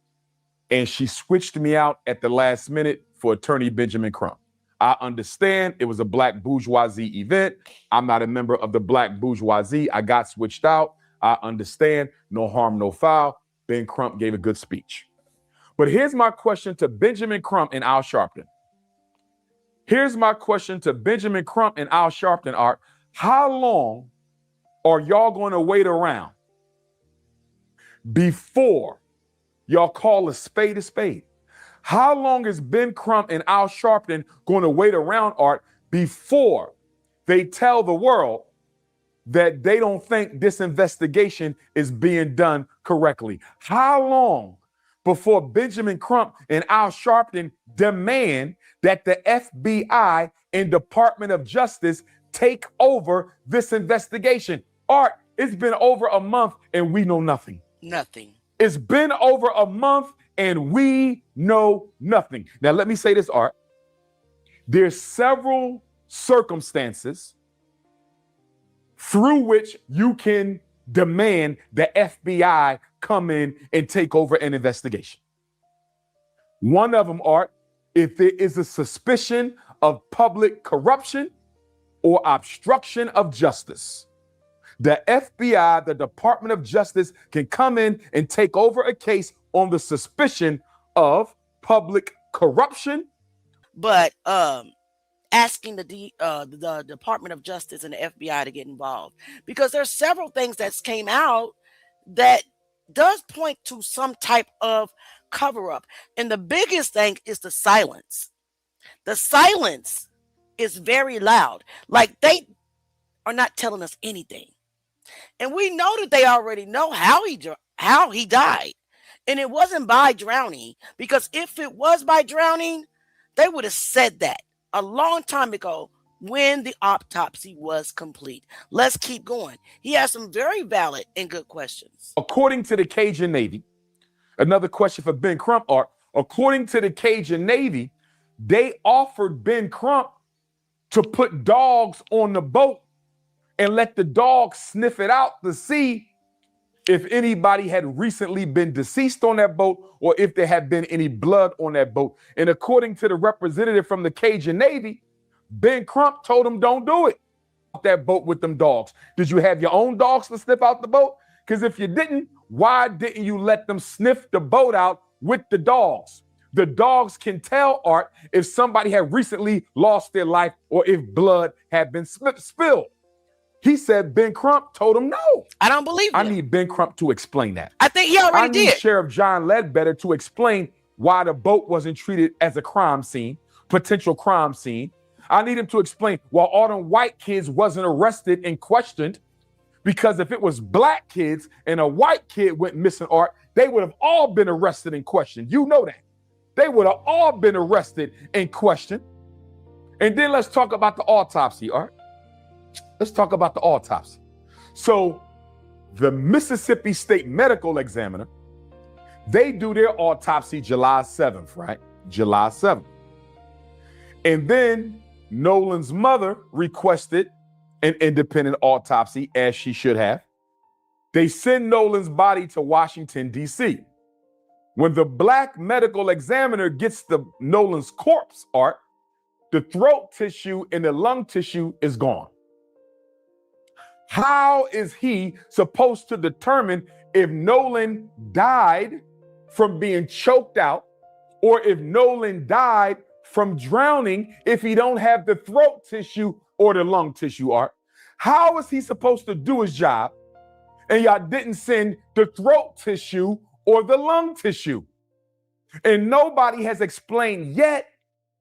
and she switched me out at the last minute for Attorney Benjamin Crump. I understand it was a Black bourgeoisie event. I'm not a member of the Black bourgeoisie. I got switched out. I understand. No harm, no foul. Ben Crump gave a good speech. But here's my question to Benjamin Crump and Al Sharpton. Art. How long are y'all going to wait around before y'all call a spade a spade? How long is Ben Crump and Al Sharpton going to wait around, Art, before they tell the world that they don't think this investigation is being done correctly. How long before Benjamin Crump and Al Sharpton demand that the FBI and Department of Justice take over this investigation? Art, it's been over a month and we know nothing. Nothing. It's been over a month and we know nothing. Now, let me say this, Art. There's several circumstances through which you can demand the FBI come in and take over an investigation. One of them, Art, if there is a suspicion of public corruption or obstruction of justice. The FBI, the Department of Justice, can come in and take over a case on the suspicion of public corruption. But asking the Department of Justice and the FBI to get involved, because there's several things that came out that does point to some type of cover-up. And the biggest thing is the silence. The silence is very loud. Like, they are not telling us anything. And we know that they already know how he died. And it wasn't by drowning, because if it was by drowning, they would have said that a long time ago when the autopsy was complete. Let's keep going. He has some very valid and good questions. According to the Cajun Navy, another question for Ben Crump, Art. According to the Cajun Navy, they offered Ben Crump to put dogs on the boat and let the dogs sniff it out to see if anybody had recently been deceased on that boat or if there had been any blood on that boat. And according to the representative from the Cajun Navy, Ben Crump told him, don't do it. That boat with them dogs. Did you have your own dogs to sniff out the boat? Because if you didn't, why didn't you let them sniff the boat out with the dogs? The dogs can tell, Art, if somebody had recently lost their life or if blood had been spilled. He said Ben Crump told him no. I don't believe that. I need Ben Crump to explain that. I think he already did. I need Sheriff John Ledbetter to explain why the boat wasn't treated as a crime scene, potential crime scene. I need him to explain why all them white kids wasn't arrested and questioned, because if it was black kids and a white kid went missing, Art, they would have all been arrested and questioned. You know that. They would have all been arrested and questioned. And then let's talk about the autopsy, Art. Let's talk about the autopsy. So the Mississippi State Medical Examiner, they do their autopsy July 7th, right? July 7th. And then Nolan's mother requested an independent autopsy, as she should have. They send Nolan's body to Washington, D.C. When the black medical examiner gets Nolan's corpse, Art, the throat tissue and the lung tissue is gone. How is he supposed to determine if Nolan died from being choked out or if Nolan died from drowning if he don't have the throat tissue or the lung tissue, Art? How is he supposed to do his job and y'all didn't send the throat tissue or the lung tissue? And nobody has explained yet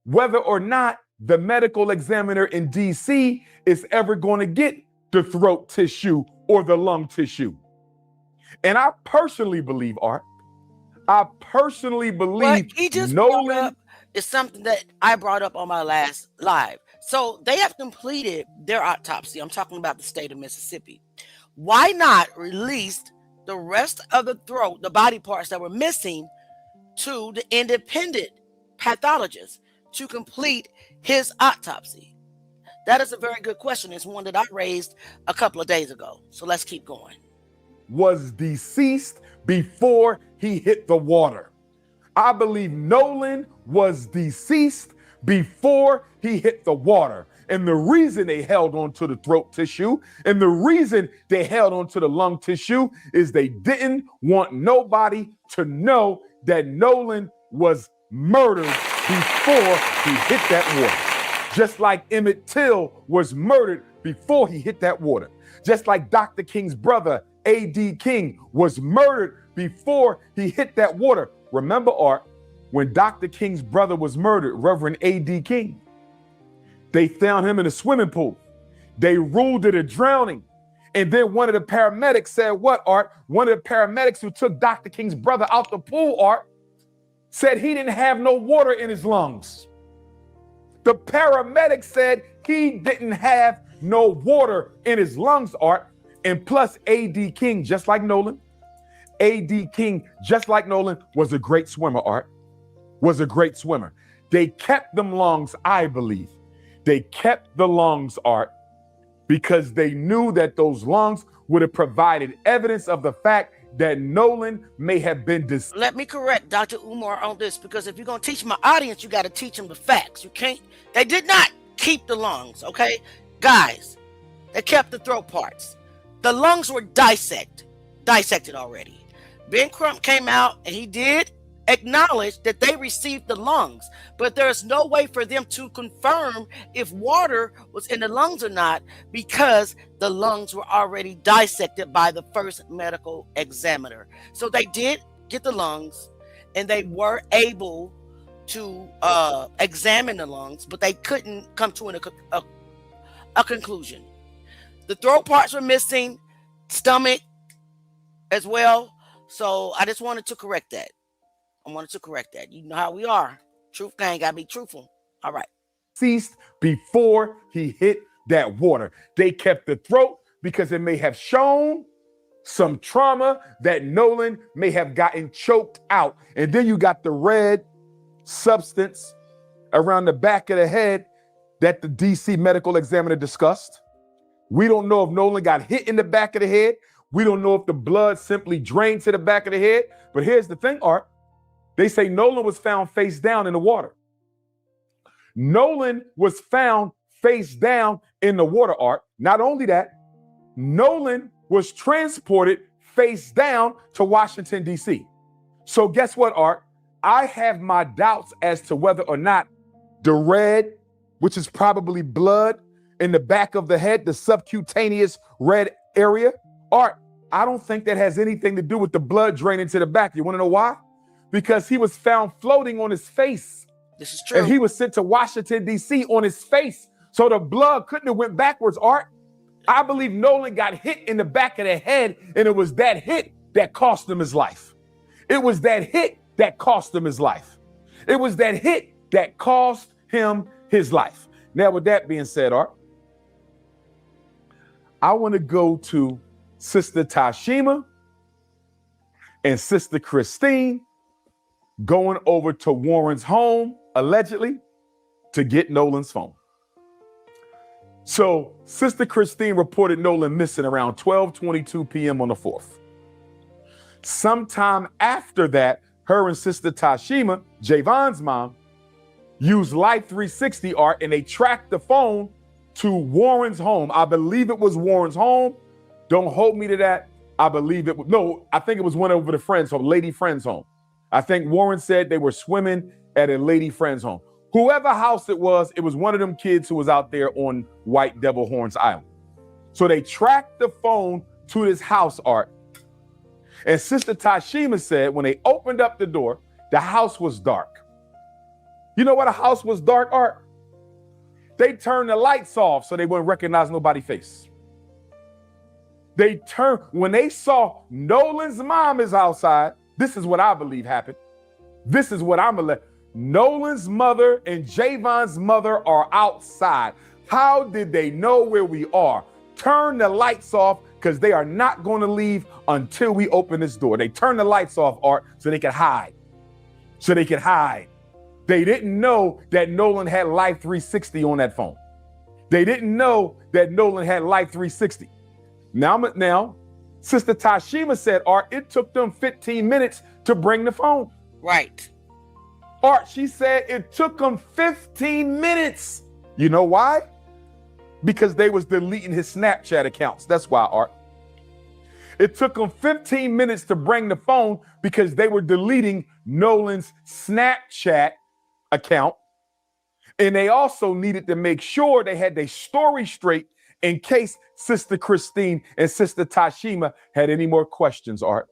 whether or not the medical examiner in D.C. is ever going to get the throat tissue or the lung tissue. And I personally believe, Art, What he just brought up is something that I brought up on my last live. So they have completed their autopsy. I'm talking about the state of Mississippi. Why not release the rest of the throat, the body parts that were missing, to the independent pathologist to complete his autopsy? That is a very good question. It's one that I raised a couple of days ago. So let's keep going. Was deceased before he hit the water. I believe Nolan was deceased before he hit the water. And the reason they held on to the throat tissue and the reason they held on to the lung tissue is they didn't want nobody to know that Nolan was murdered before he hit that water. Just like Emmett Till was murdered before he hit that water. Just like Dr. King's brother, A.D. King, was murdered before he hit that water. Remember, Art, when Dr. King's brother was murdered, Reverend A.D. King, they found him in a swimming pool. They ruled it a drowning. And then one of the paramedics said what, Art? One of the paramedics who took Dr. King's brother out the pool, Art, said he didn't have no water in his lungs. The paramedic said he didn't have no water in his lungs, Art. And plus, A.D. King, just like Nolan, A.D. King, just like Nolan, was a great swimmer, Art. Was a great swimmer. They kept them lungs, I believe. They kept the lungs, Art, because they knew that those lungs would have provided evidence of the fact that Nolan may have been Let me correct Dr. Umar on this, because if you're going to teach my audience, you got to teach them the facts. You can't. They did not keep the lungs, okay? Guys, they kept the throat parts. The lungs were dissected already. Ben Crump came out and he did acknowledge that they received the lungs, but there's no way for them to confirm if water was in the lungs or not, because the lungs were already dissected by the first medical examiner. So they did get the lungs and they were able to examine the lungs, but they couldn't come to a conclusion. The throat parts were missing, stomach as well. So I just wanted to correct that. You know how we are. Truth gang, gotta be truthful. All right. Ceased before he hit that water. They kept the throat because it may have shown some trauma that Nolan may have gotten choked out. And then you got the red substance around the back of the head that the DC medical examiner discussed. We don't know if Nolan got hit in the back of the head. We don't know if the blood simply drained to the back of the head. But here's the thing, Art. They say Nolan was found face down in the water. Nolan was found face down in the water, Art. Not only that, Nolan was transported face down to Washington, D.C. So guess what, Art? I have my doubts as to whether or not the red, which is probably blood in the back of the head, the subcutaneous red area, Art, I don't think that has anything to do with the blood draining to the back. You want to know why? Because he was found floating on his face. This is true. And he was sent to Washington, D.C. on his face. So the blood couldn't have went backwards, Art. I believe Nolan got hit in the back of the head, and it was that hit that cost him his life. It was that hit that cost him his life. It was that hit that cost him his life. Now, with that being said, Art, I want to go to Sister Tashima and Sister Christine going over to Warren's home, allegedly, to get Nolan's phone. So Sister Christine reported Nolan missing around 12:22 p.m. on the 4th. Sometime after that, her and Sister Tashima, Javon's mom, used Life 360, Art, and they tracked the phone to Warren's home. I believe it was Warren's home. Don't hold me to that. I believe it was, no, I think it was one over the friend's home, lady friend's home. I think Warren said they were swimming at a lady friend's home. Whoever house it was one of them kids who was out there on White Devil Horns Island. So they tracked the phone to this house, Art. And Sister Tashima said when they opened up the door, the house was dark. You know why the house was dark, Art? They turned the lights off so they wouldn't recognize nobody's face. When they saw Nolan's mom is outside, this is what I believe happened. This is what I'm gonna let. Nolan's mother and Javon's mother are outside. How did they know where we are? Turn the lights off because they are not going to leave until we open this door. They turned the lights off, Art, so they could hide. They didn't know that Nolan had Life 360 on that phone. They didn't know that Nolan had Life 360. Now, Sister Tashima said, Art, it took them 15 minutes to bring the phone. Right. Art, she said it took them 15 minutes. You know why? Because they was deleting his Snapchat accounts. That's why, Art. It took them 15 minutes to bring the phone because they were deleting Nolan's Snapchat account. And they also needed to make sure they had their story straight in case Sister Christine and Sister Tashima had any more questions, Art.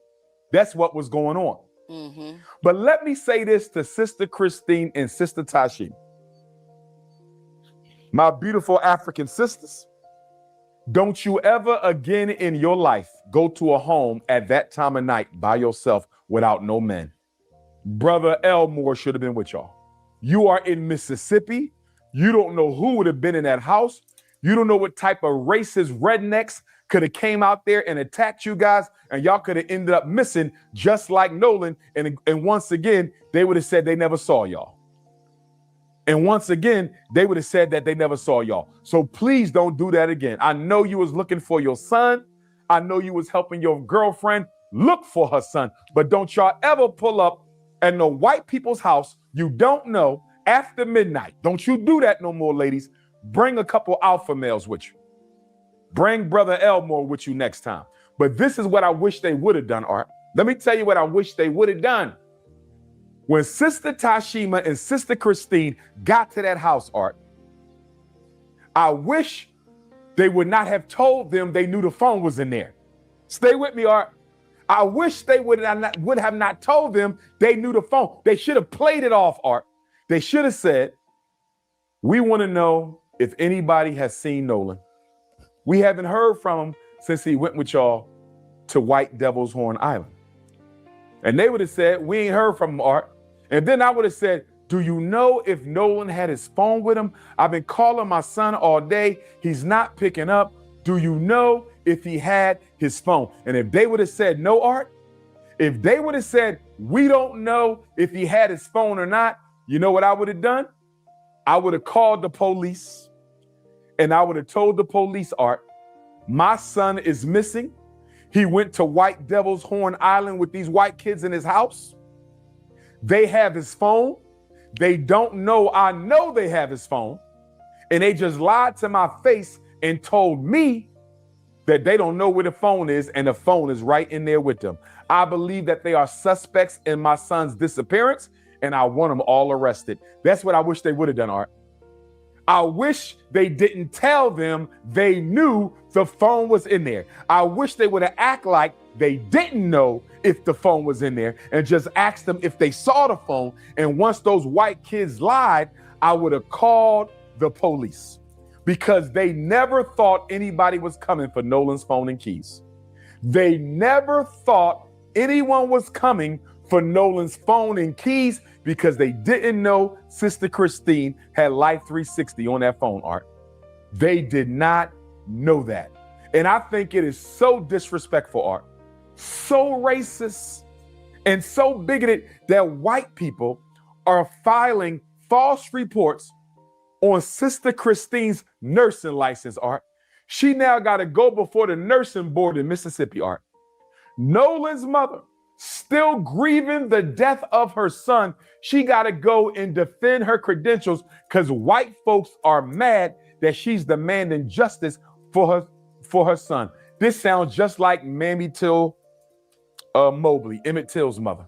That's what was going on. Mm-hmm. But let me say this to Sister Christine and Sister Tashima. My beautiful African sisters, Don't you ever again in your life go to a home at that time of night by yourself without no men. Brother Elmore should have been with y'all. You are in Mississippi. You don't know who would have been in that house. You don't know what type of racist rednecks could have came out there and attacked you guys, and y'all could have ended up missing just like Nolan. And once again, they would have said they never saw y'all. And once again, they would have said that they never saw y'all. So please don't do that again. I know you was looking for your son. I know you was helping your girlfriend look for her son. But don't y'all ever pull up at no white people's house you don't know after midnight. Don't you do that no more, ladies. Bring a couple alpha males with you. Bring Brother Elmore with you next time. But this is what I wish they would have done, Art. Let me tell you what I wish they would have done. When Sister Tashima and Sister Christine got to that house, Art, I wish they would not have told them they knew the phone was in there. Stay with me, Art. I wish they would have not told them they knew the phone. They should have played it off, Art. They should have said, we want to know if anybody has seen Nolan. We haven't heard from him since he went with y'all to White Devil's Horn Island. And they would have said, we ain't heard from him, Art. And then I would have said, do you know if Nolan had his phone with him? I've been calling my son all day. He's not picking up. Do you know if he had his phone? And if they would have said no, Art, if they would have said, we don't know if he had his phone or not, you know what I would have done? I would have called the police and I would have told the police, Art, my son is missing. He went to White Devil's Horn Island with these white kids in his house. They have his phone. They don't know I know they have his phone. And they just lied to my face and told me that they don't know where the phone is and the phone is right in there with them. I believe that they are suspects in my son's disappearance and I want them all arrested. That's what I wish they would have done, Art. I wish they didn't tell them they knew the phone was in there. I wish they would have acted like they didn't know if the phone was in there and just asked them if they saw the phone. And once those white kids lied, I would have called the police because they never thought anybody was coming for Nolan's phone and keys. They never thought anyone was coming for Nolan's phone and keys because they didn't know Sister Christine had Life 360 on that phone, Art. They did not know that. And I think it is so disrespectful, Art, so racist and so bigoted that white people are filing false reports on Sister Christine's nursing license, Art. She now got to go before the nursing board in Mississippi, Art. Nolan's mother, still grieving the death of her son, she got to go and defend her credentials because white folks are mad that she's demanding justice for her son. This sounds just like Mamie Till Mobley, Emmett Till's mother.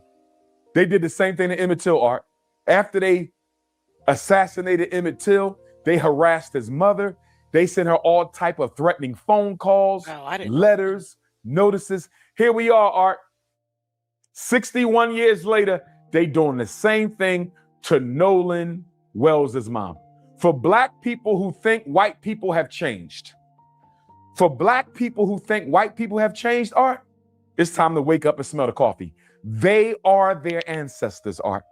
They did the same thing to Emmett Till, Art. After they assassinated Emmett Till, they harassed his mother. They sent her all type of threatening phone calls, letters, notices. Here we are, Art. 61 years later, they doing the same thing to Nolan Wells' mom. For black people who think white people have changed, for black people who think white people have changed, Art, it's time to wake up and smell the coffee. They are their ancestors, Art.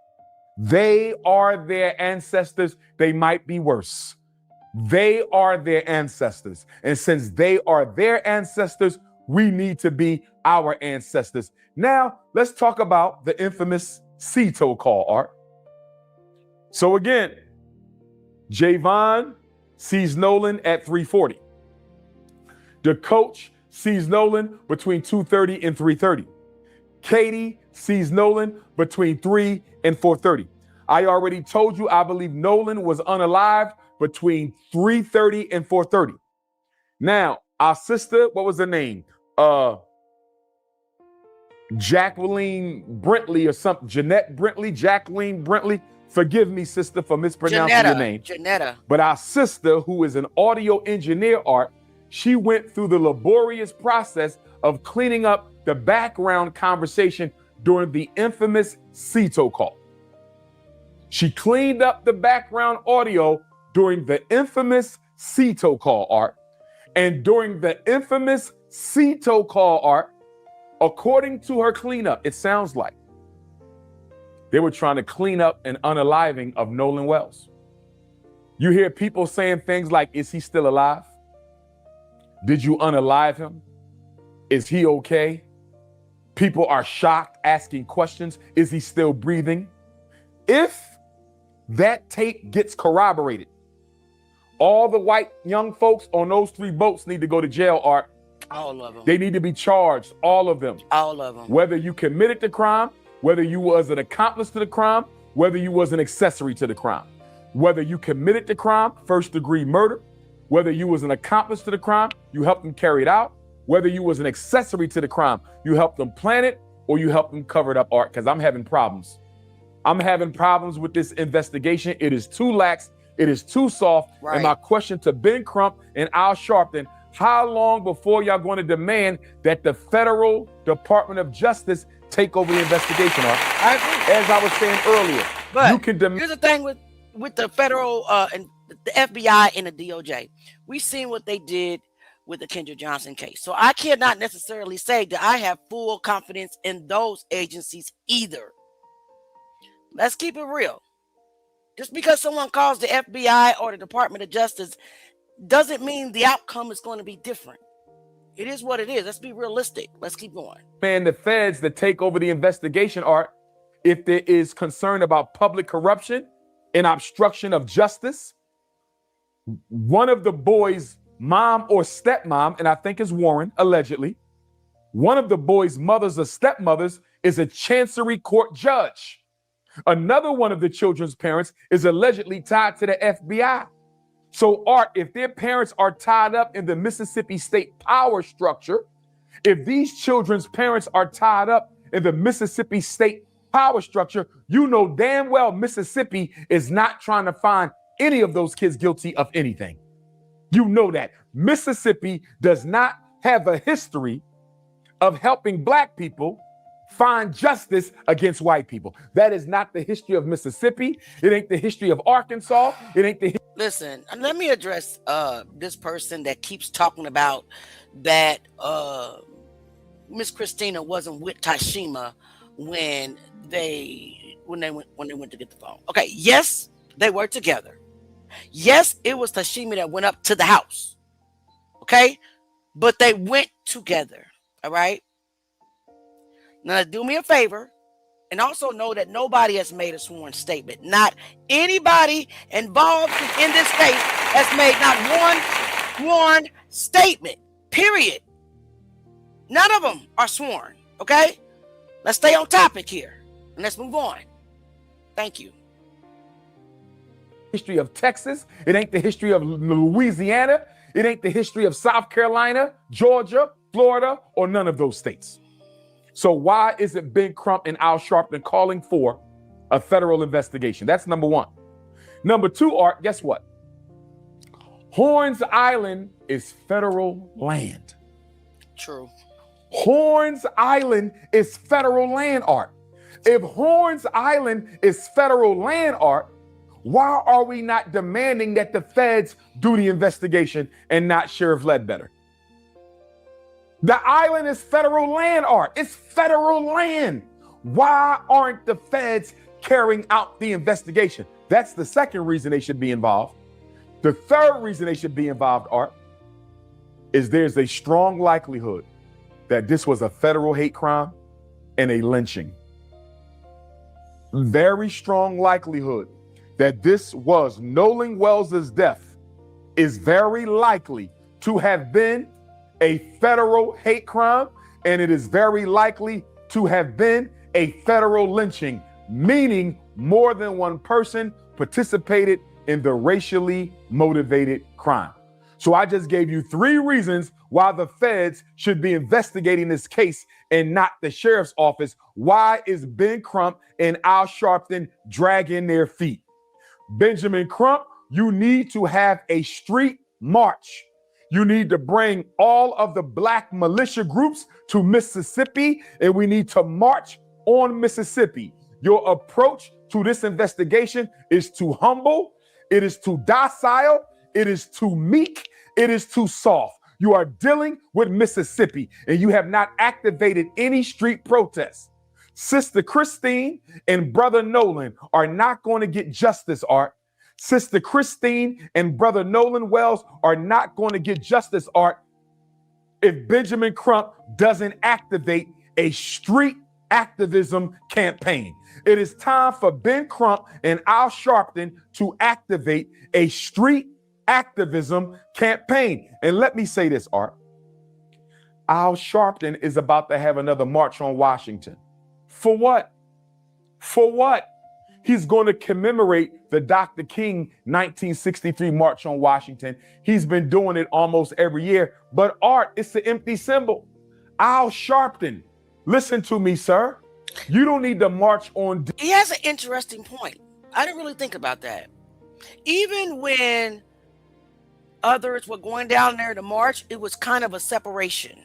They are their ancestors. They might be worse. They are their ancestors. And since they are their ancestors, we need to be our ancestors. Now, let's talk about the infamous CETO call, Art. So again, Javon sees Nolan at 3:40. The coach sees Nolan between 2:30 and 3:30. Katie sees Nolan between 3 and 4:30. I already told you I believe Nolan was unalived between 3:30 and 4:30. Now, our sister, what was her name? Jacqueline Brentley or something. Jeanette Brentley, Jacqueline Brentley. Forgive me, sister, for mispronouncing your name. Janetta. But our sister, who is an audio engineer, Art, she went through the laborious process of cleaning up the background conversation during the infamous CETO call. She cleaned up the background audio during the infamous CETO call, Art. And during the infamous CETO call, Art, according to her cleanup, it sounds like they were trying to clean up an unaliving of Nolan Wells. You hear people saying things like, is he still alive? Did you unalive him? Is he okay? People are shocked, asking questions. Is he still breathing? If that tape gets corroborated, all the white young folks on those 3 boats need to go to jail, Art. All of them. They need to be charged, all of them. All of them. Whether you committed the crime, whether you was an accomplice to the crime, whether you was an accessory to the crime. Whether you committed the crime, first-degree murder, whether you was an accomplice to the crime, you helped them carry it out, whether you was an accessory to the crime, you helped them plan it, or you helped them cover it up, Art, because I'm having problems. I'm having problems with this investigation. It is too lax. It is too soft. Right. And my question to Ben Crump and Al Sharpton, how long before y'all going to demand that the federal Department of Justice take over the investigation, Art? I agree. As I was saying earlier, But you can here's the thing with the federal and the FBI and the DOJ. We've seen what they did with the Kendra Johnson case. So I cannot necessarily say that I have full confidence in those agencies either. Let's keep it real. Just because someone calls the FBI or the Department of Justice doesn't mean the outcome is going to be different. It is what it is. Let's be realistic. Let's keep going. Man, the feds that take over the investigation, Art, if there is concern about public corruption and obstruction of justice, one of the boys' mom or stepmom, and I think it's Warren, allegedly, one of the boys' mothers or stepmothers is a chancery court judge. Another one of the children's parents is allegedly tied to the FBI. So, Art, if their parents are tied up in the Mississippi state power structure, if these children's parents are tied up in the Mississippi state power structure, you know damn well Mississippi is not trying to find any of those kids guilty of anything. You know that. Mississippi does not have a history of helping Black people find justice against white people. That is not the history of Mississippi. It ain't the history of Arkansas. It ain't the Listen, let me address this person that keeps talking about that Miss Christina wasn't with Tashima when they went to get the phone. Okay, yes, they were together. Yes, it was Tashima that went up to the house. Okay, but they went together. All right. Now, do me a favor and also know that nobody has made a sworn statement. Not anybody involved in this case has made not one sworn statement, period. None of them are sworn, okay? Let's stay on topic here and let's move on. Thank you. history of Texas. It ain't the history of Louisiana. It ain't the history of South Carolina, Georgia, Florida, or none of those states. So why isn't Ben Crump and Al Sharpton calling for a federal investigation? That's number one. Number two, Art, guess what? Horns Island is federal land. True. Horns Island is federal land, Art. If Horns Island is federal land, Art, why are we not demanding that the feds do the investigation and not Sheriff Ledbetter? The island is federal land, Art. It's federal land. Why aren't the feds carrying out the investigation? That's the second reason they should be involved. The third reason they should be involved, Art, is there's a strong likelihood that this was a federal hate crime and a lynching. Very strong likelihood that this was Nolan Wells' death is very likely to have been a federal hate crime, and it is very likely to have been a federal lynching, meaning more than one person participated in the racially motivated crime. So I just gave you 3 reasons why the feds should be investigating this case and not the sheriff's office. Why is Ben Crump and Al Sharpton dragging their feet? Benjamin Crump, you need to have a street march. You need to bring all of the black militia groups to Mississippi, and we need to march on Mississippi. Your approach to this investigation is too humble, it is too docile, it is too meek, it is too soft. You are dealing with Mississippi, and you have not activated any street protests. Sister Christine and Brother Nolan are not going to get justice, Art. Sister Christine and Brother Nolan Wells are not going to get justice, Art, if Benjamin Crump doesn't activate a street activism campaign. It is time for Ben Crump and Al Sharpton to activate a street activism campaign. And let me say this, Art. Al Sharpton is about to have another march on Washington. For what? For what? He's going to commemorate the Dr. King 1963 March on Washington. He's been doing it almost every year. But Art, it's an empty symbol. Al Sharpton, listen to me, sir. You don't need to march on. He has an interesting point. I didn't really think about that. Even when others were going down there to march, it was kind of a separation,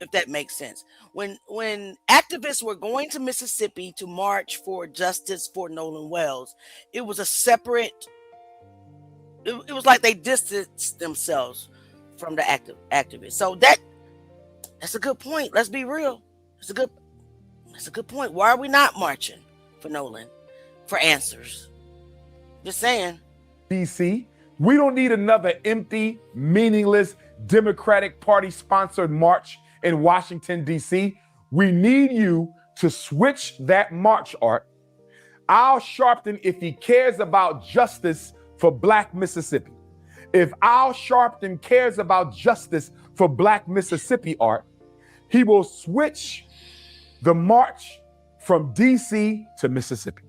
if that makes sense. When activists were going to Mississippi to march for justice for Nolan Wells, it was a separate, it was like they distanced themselves from the activists. So that's a good point. Let's be real. That's a good point. Why are we not marching for Nolan for answers? Just saying. DC, we don't need another empty, meaningless Democratic Party sponsored march in Washington, D.C. We need you to switch that march, Art. Al Sharpton, if he cares about justice for Black Mississippi, if Al Sharpton cares about justice for Black Mississippi, Art, he will switch the march from D.C. to Mississippi.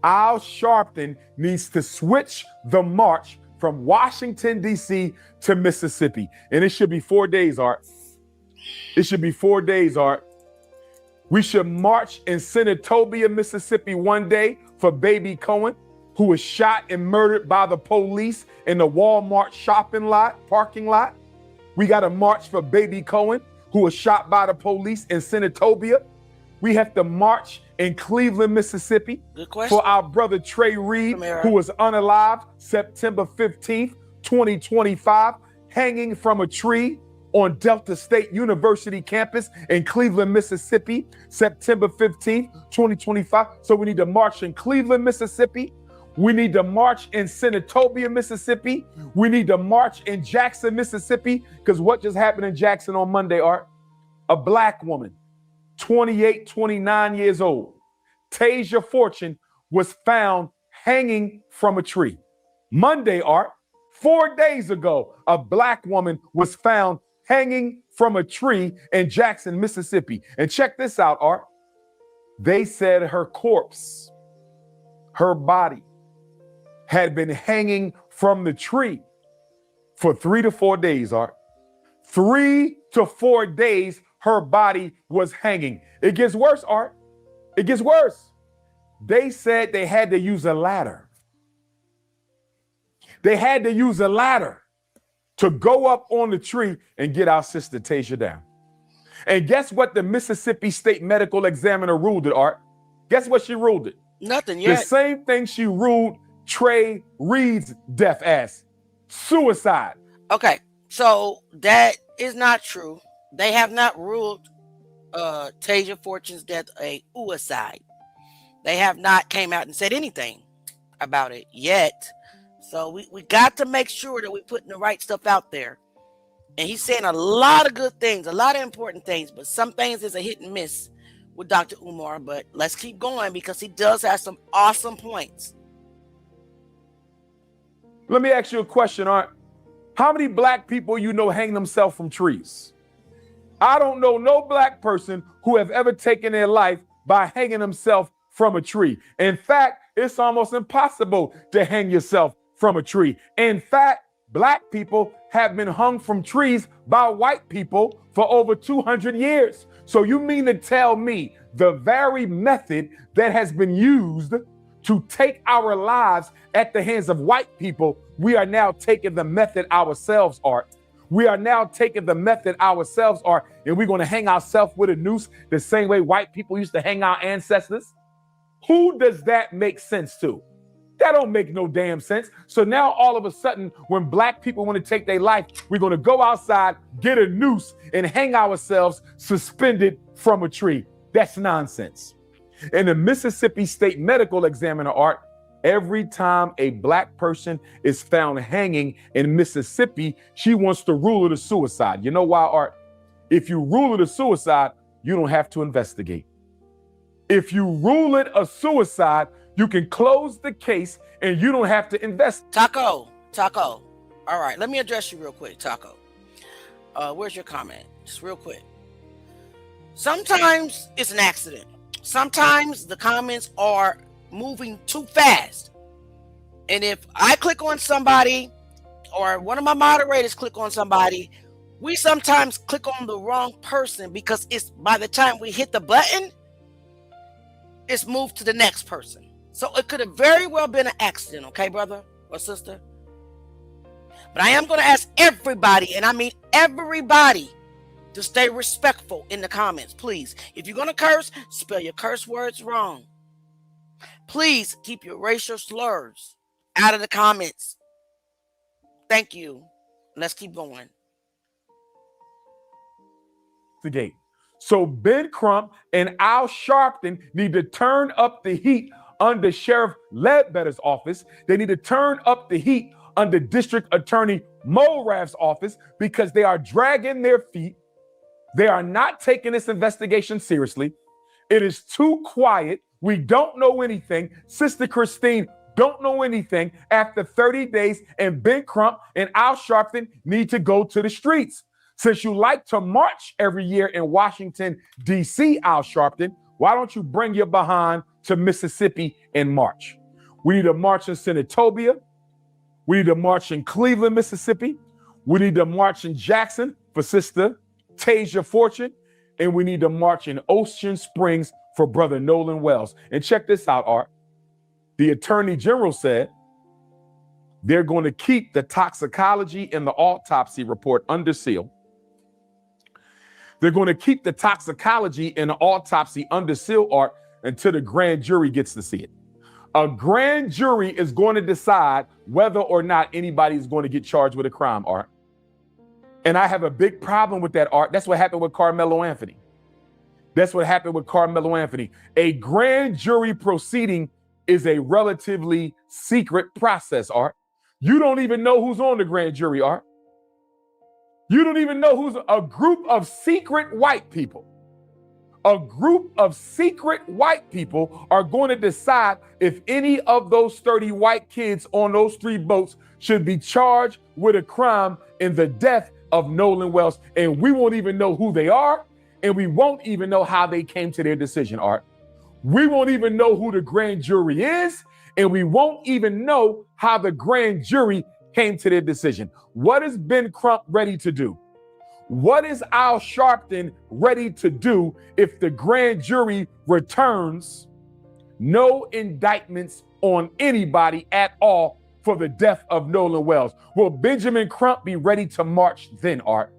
Al Sharpton needs to switch the march from Washington, D.C. to Mississippi. And it should be 4 days, Art. It should be 4 days, Art. We should march in Senatobia, Mississippi one day for baby Cohen, who was shot and murdered by the police in the Walmart parking lot. We got to march for baby Cohen, who was shot by the police in Senatobia. We have to march in Cleveland, Mississippi for our brother Trey Reed, who was unalived September 15th, 2025, hanging from a tree on Delta State University campus in Cleveland, Mississippi, September 15th, 2025. So we need to march in Cleveland, Mississippi. We need to march in Senatobia, Mississippi. We need to march in Jackson, Mississippi, because what just happened in Jackson on Monday, Art? A Black woman, 28, 29 years old, Tasia Fortune, was found hanging from a tree. Monday, Art, 4 days ago, a Black woman was found hanging from a tree in Jackson, Mississippi. And check this out, Art. They said her corpse, her body, had been hanging from the tree for 3 to 4 days, Art. 3 to 4 days, her body was hanging. It gets worse, Art. It gets worse. They said they had to use a ladder. They had to use a ladder to go up on the tree and get our sister Tasia down. And guess what the Mississippi State Medical Examiner ruled it, Art? Guess what she ruled it? Nothing yet. The same thing she ruled Trey Reed's death as: suicide. Okay, so that is not true. They have not ruled Tasia Fortune's death a suicide. They have not came out and said anything about it yet. So we got to make sure that we're putting the right stuff out there. And he's saying a lot of good things, a lot of important things, but some things is a hit and miss with Dr. Umar. But let's keep going because he does have some awesome points. Let me ask you a question, Art. How many Black people you know hang themselves from trees? I don't know no Black person who have ever taken their life by hanging themselves from a tree. In fact, it's almost impossible to hang yourself from a tree. In fact, Black people have been hung from trees by white people for over 200 years. So you mean to tell me the very method that has been used to take our lives at the hands of white people, we are now taking the method ourselves, Art. We are now taking the method ourselves, Art, and we're going to hang ourselves with a noose the same way white people used to hang our ancestors? Who does that make sense to? That don't make no damn sense. So now all of a sudden, when black people want to take their life, we're going to go outside, get a noose, and hang ourselves suspended from a tree. That's nonsense. In the Mississippi State Medical Examiner, Art, every time a black person is found hanging in Mississippi, she wants to rule it a suicide. You know why, Art? If you rule it a suicide, you don't have to investigate. If you rule it a suicide, you can close the case and you don't have to invest. Taco. All right, let me address you real quick, Taco. Where's your comment? Just real quick. Sometimes it's an accident. Sometimes the comments are moving too fast. And if I click on somebody or one of my moderators click on somebody, we sometimes click on the wrong person because it's by the time we hit the button, it's moved to the next person. So it could have very well been an accident, okay, brother or sister? But I am going to ask everybody, and I mean everybody, to stay respectful in the comments, please. If you're going to curse, spell your curse words wrong. Please keep your racial slurs out of the comments. Thank you. Let's keep going. The gate. So Ben Crump and Al Sharpton need to turn up the heat under Sheriff Ledbetter's office. They need to turn up the heat under District Attorney Moraf's office because they are dragging their feet. They are not taking this investigation seriously. It is too quiet. We don't know anything. Sister Christine don't know anything after 30 days, and Ben Crump and Al Sharpton need to go to the streets. Since you like to march every year in Washington, D.C., Al Sharpton, why don't you bring your behind to Mississippi and march? We need to march in Senatobia. We need to march in Cleveland, Mississippi. We need to march in Jackson for Sister Tasia Fortune. And we need to march in Ocean Springs for Brother Nolan Wells. And check this out, Art. The Attorney General said they're going to keep the toxicology and the autopsy report under seal. They're going to keep the toxicology and the autopsy under seal, Art, until the grand jury gets to see it. A grand jury is going to decide whether or not anybody is going to get charged with a crime, Art. And I have a big problem with that, Art. That's what happened with Carmelo Anthony. That's what happened with Carmelo Anthony. A grand jury proceeding is a relatively secret process, Art. You don't even know who's on the grand jury, Art. You don't even know who's a group of secret white people. A group of secret white people are going to decide if any of those 30 white kids on those 3 boats should be charged with a crime in the death of Nolan Wells. And we won't even know who they are, and we won't even know how they came to their decision, Art. We won't even know who the grand jury is, and we won't even know how the grand jury came to their decision. What is Ben Crump ready to do? What is Al Sharpton ready to do if the grand jury returns no indictments on anybody at all for the death of Nolan Wells? Will Benjamin Crump be ready to march then, Art?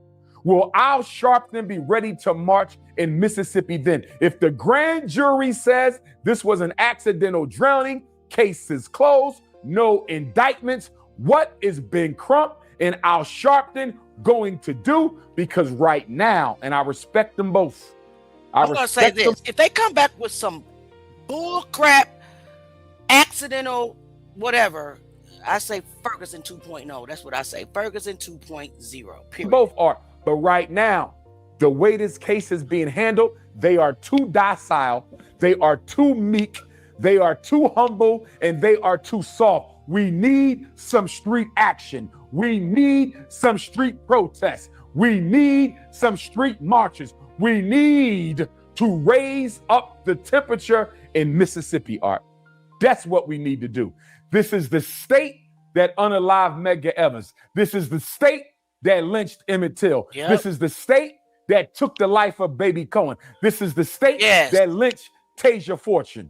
Will Al Sharpton be ready to march in Mississippi then? If the grand jury says this was an accidental drowning, case is closed, no indictments, what is Ben Crump and Al Sharpton going to do? Because right now, and I respect them both. I'm going to say this. If they come back with some bull crap, accidental, whatever, I say Ferguson 2.0. That's what I say. Ferguson 2.0. Period. Both are. But right now, the way this case is being handled, they are too docile. They are too meek. They are too humble, and they are too soft. We need some street action. We need some street protests. We need some street marches. We need to raise up the temperature in Mississippi, Art. That's what we need to do. This is the state that unalived Medgar Evers. This is the state that lynched Emmett Till. Yep. This is the state that took the life of Baby Cohen. This is the state that lynched Tasia Fortune.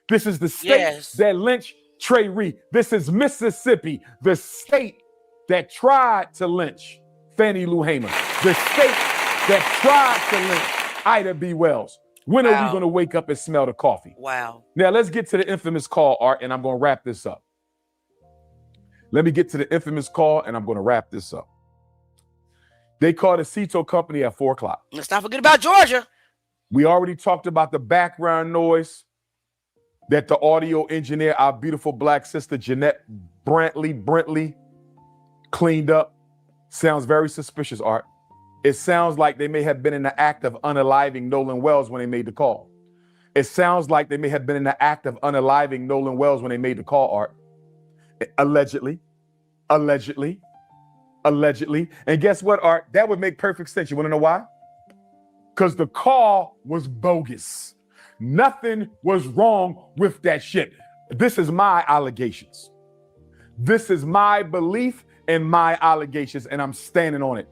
This is the state that lynched Trey Reed. This is Mississippi, the state that tried to lynch Fannie Lou Hamer, the state that tried to lynch Ida B. Wells. When are we going to wake up and smell the coffee? Wow. Now let's get to the infamous call, Art, and I'm going to wrap this up. Let me get to the infamous call, and I'm going to wrap this up. They called the Cito company at 4 o'clock. Let's not forget about Georgia. We already talked about the background noise that the audio engineer, our beautiful black sister, Jeanette Brentley, cleaned up. Sounds very suspicious, Art. It sounds like they may have been in the act of unaliving Nolan Wells when they made the call. It sounds like they may have been in the act of unaliving Nolan Wells when they made the call, Art. Allegedly. And guess what, Art? That would make perfect sense. You want to know why? Because the call was bogus. Nothing was wrong with that shit. This is my allegations. This is my belief and my allegations, and I'm standing on it.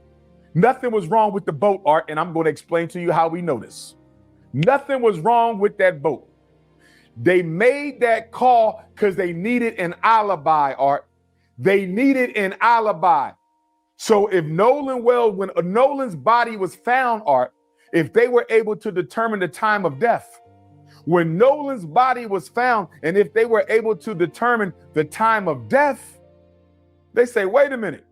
Nothing was wrong with the boat, Art, and I'm going to explain to you how we know this. Nothing was wrong with that boat. They made that call because they needed an alibi, Art. They needed an alibi. So if Nolan Wells, when Nolan's body was found, Art, if they were able to determine the time of death, when Nolan's body was found, and if they were able to determine the time of death, they say, wait a minute.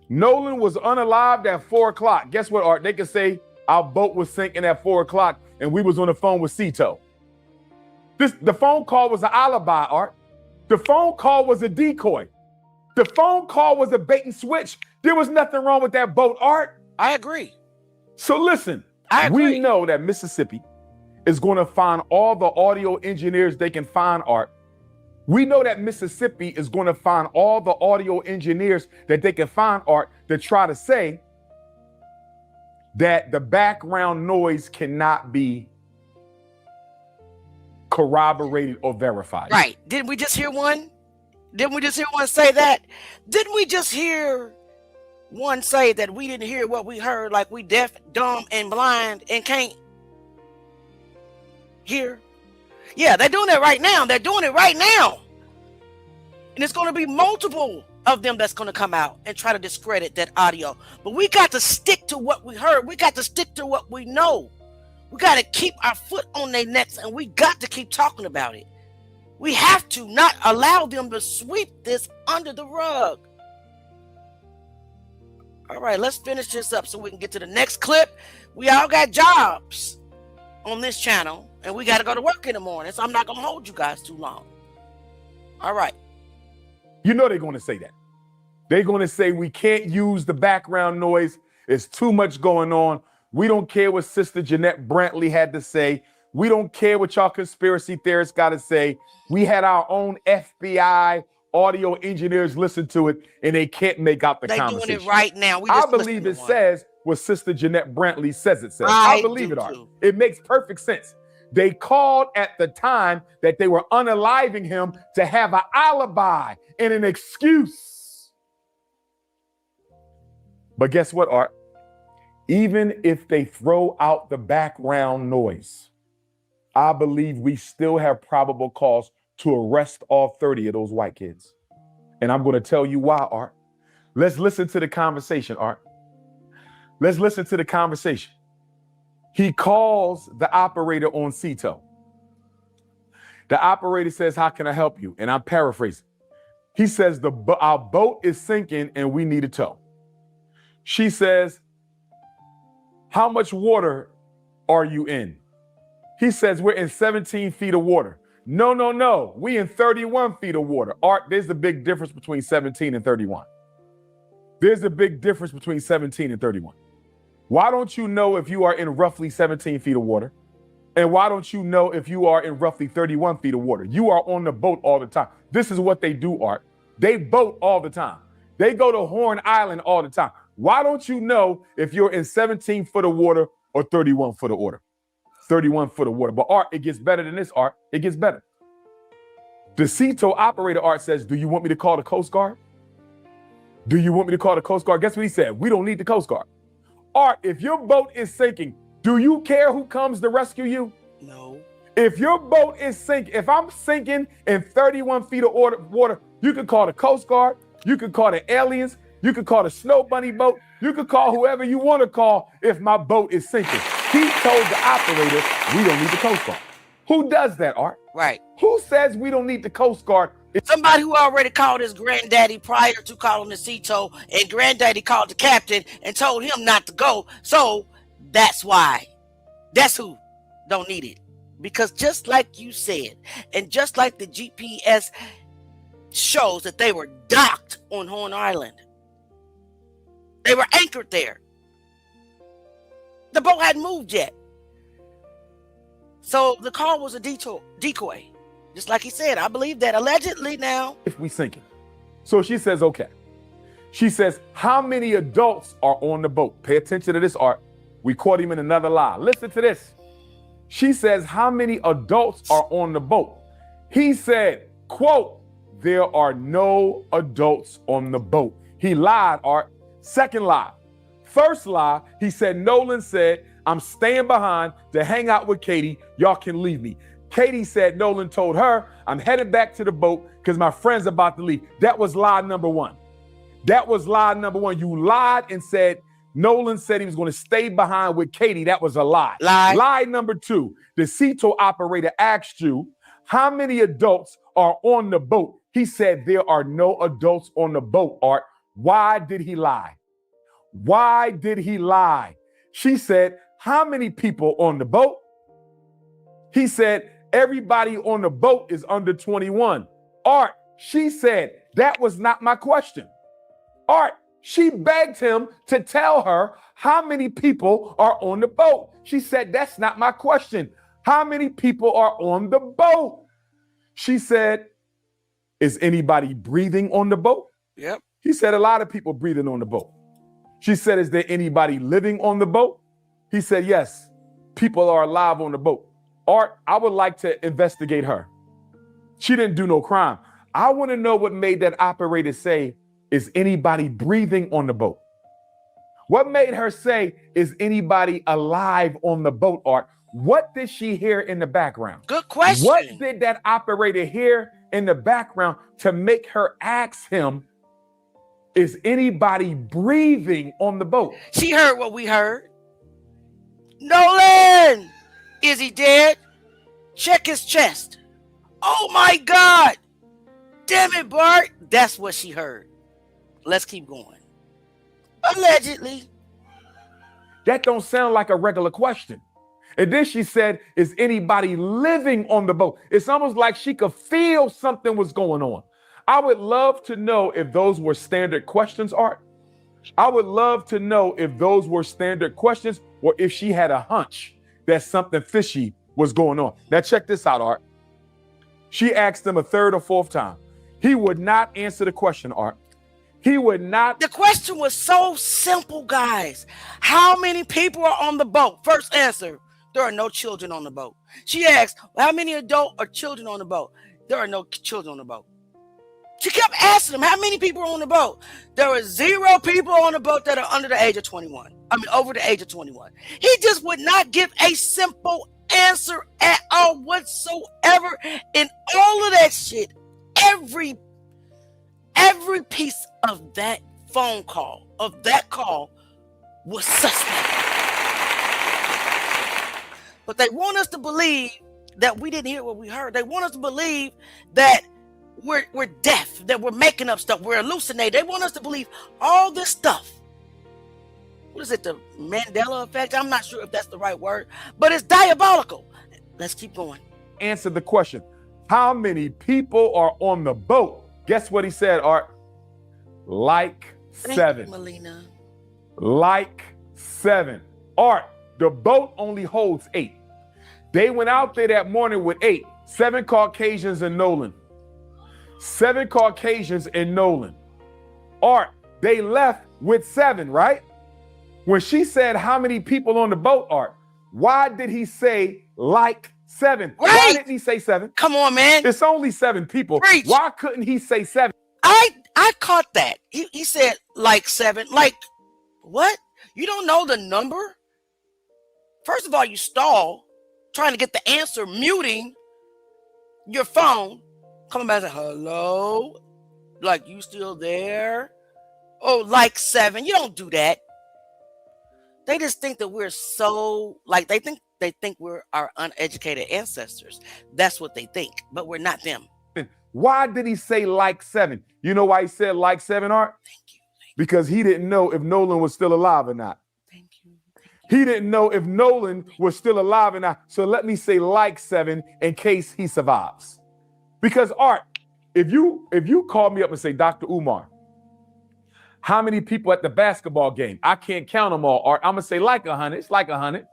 Nolan was unalived at 4 o'clock. Guess what, Art? They could say our boat was sinking at 4 o'clock and we was on the phone with Cito. The phone call was an alibi, Art. The phone call was a decoy. The phone call was a bait and switch. There was nothing wrong with that boat, Art. I agree. So listen, we know that Mississippi is going to find all the audio engineers they can find, Art. We know that Mississippi is going to find all the audio engineers that they can find, Art, to try to say that the background noise cannot be corroborated or verified. Right. Didn't we just hear one? Didn't we just hear one say that? Didn't we just hear one say that we didn't hear what we heard, like we deaf, dumb, and blind and can't hear? Yeah, they're doing that right now. They're doing it right now. And it's going to be multiple of them that's going to come out and try to discredit that audio. But we got to stick to what we heard. We got to stick to what we know. We got to keep our foot on their necks, and we got to keep talking about it. We have to not allow them to sweep this under the rug. All right, let's finish this up so we can get to the next clip. We all got jobs on this channel, and we got to go to work in the morning, so I'm not going to hold you guys too long. All right. You know they're going to say that. They're going to say we can't use the background noise. There's too much going on. We don't care what Sister Jeanette Brantley had to say. We don't care what y'all conspiracy theorists got to say. We had our own FBI audio engineers listen to it, and they can't make out the conversation. They're doing it right now. I believe it says what Sister Jeanette Brantley says it says. I believe it, Art. It makes perfect sense. They called at the time that they were unaliving him to have an alibi and an excuse. But guess what, Art? Even if they throw out the background noise, I believe we still have probable cause to arrest all 30 of those white kids. And I'm going to tell you why, Art. Let's listen to the conversation, Art. Let's listen to the conversation. He calls the operator on Cito. The operator says, how can I help you? And I'm paraphrasing. He says, our boat is sinking and we need a tow. She says, how much water are you in? He says, we're in 17 feet of water. No. We in 31 feet of water. Art, there's a big difference between 17 and 31. There's a big difference between 17 and 31. Why don't you know if you are in roughly 17 feet of water? And why don't you know if you are in roughly 31 feet of water? You are on the boat all the time. This is what they do, Art. They boat all the time. They go to Horn Island all the time. Why don't you know if you're in 17 foot of water or 31 foot of water? 31 foot of water. But Art, it gets better than this, Art. It gets better. The Cito operator, Art, says, do you want me to call the Coast Guard? Do you want me to call the Coast Guard? Guess what he said? We don't need the Coast Guard. Art, if your boat is sinking, do you care who comes to rescue you? No. If your boat is sinking, if I'm sinking in 31 feet of water, you can call the Coast Guard. You can call the aliens. You can call the Snow Bunny boat. You can call whoever you want to call if my boat is sinking. He told the operator, we don't need the Coast Guard. Who does that, Art? Right. Who says we don't need the Coast Guard Somebody who already called his granddaddy prior to calling the CTO, and granddaddy called the captain and told him not to go. So that's why. That's who don't need it. Because just like you said, and just like the GPS shows that they were docked on Horn Island. They were anchored there. The boat hadn't moved yet. So the call was a decoy. Just like he said, I believe that allegedly now. If we sinking. So she says, okay. She says, how many adults are on the boat? Pay attention to this, Art. We caught him in another lie. Listen to this. She says, how many adults are on the boat? He said, quote, there are no adults on the boat. He lied, Art. Second lie. First lie, he said, Nolan said, I'm staying behind to hang out with Katie. Y'all can leave me. Katie said Nolan told her, I'm headed back to the boat because my friend's about to leave. That was lie number one. That was lie number one. You lied and said Nolan said he was going to stay behind with Katie. That was a lie. Lie number two. The CTO operator asked you, how many adults are on the boat? He said there are no adults on the boat, Art. Why did he lie? Why did he lie? She said, how many people on the boat? He said, everybody on the boat is under 21. Art, she said, that was not my question. Art, she begged him to tell her how many people are on the boat. She said, that's not my question. How many people are on the boat? She said, is anybody breathing on the boat? Yep. He said, a lot of people breathing on the boat. She said, is there anybody living on the boat? He said, yes, people are alive on the boat. Art, I would like to investigate her. She didn't do no crime. I want to know what made that operator say, is anybody breathing on the boat? What made her say, is anybody alive on the boat, Art? What did she hear in the background? Good question. What did that operator hear in the background to make her ask him, is anybody breathing on the boat? She heard what we heard. Nolan! Is he dead? Check his chest. Oh my God! Damn it, Bart! That's what she heard. Let's keep going. Allegedly. That don't sound like a regular question. And then she said, is anybody living on the boat? It's almost like she could feel something was going on. I would love to know if those were standard questions, Art. I would love to know if those were standard questions or if she had a hunch that something fishy was going on. Now check this out, Art. She asked him a third or fourth time. He would not answer the question, Art. He would not. The question was so simple, guys. How many people are on the boat? First answer, there are no children on the boat. She asked, how many adult or children on the boat? There are no children on the boat. She kept asking him, how many people are on the boat? There were 0 people on the boat that are under the age of 21. I mean, over the age of 21. He just would not give a simple answer at all whatsoever. And all of that shit, every piece of that phone call, of that call, was suspect. But they want us to believe that we didn't hear what we heard. They want us to believe that we're deaf, that we're making up stuff, we're hallucinating. They want us to believe all this stuff. What is it, the Mandela effect? I'm not sure if that's the right word, but it's diabolical. Let's keep going. Answer the question. How many people are on the boat? Guess what he said, Art? Like 7. Thank you, Melina. Like 7. Art, the boat only holds 8. They went out there that morning with 8. 7 Caucasians and Nolan. 7 Caucasians and Nolan. Art, they left with 7, right? When she said how many people on the boat, Art, why did he say like 7? Right. Why didn't he say 7? Come on, man. It's only 7 people. Preach. Why couldn't he say 7? I caught that. He said like 7. Like, what? You don't know the number? First of all, you stall trying to get the answer, muting your phone, coming back and say, hello? Like, you still there? Oh, like 7. You don't do that. They just think that we're so, like, they think we're our uneducated ancestors. That's what they think, but we're not them. Why did he say like 7? You know why he said like 7, Art? Because he didn't know if Nolan was still alive or not. He didn't know if Nolan was still alive or not. So let me say like 7 in case he survives. Because Art, if you call me up and say, Dr. Umar, how many people at the basketball game? I can't count them all, Art. I'm going to say like 100. It's like 100.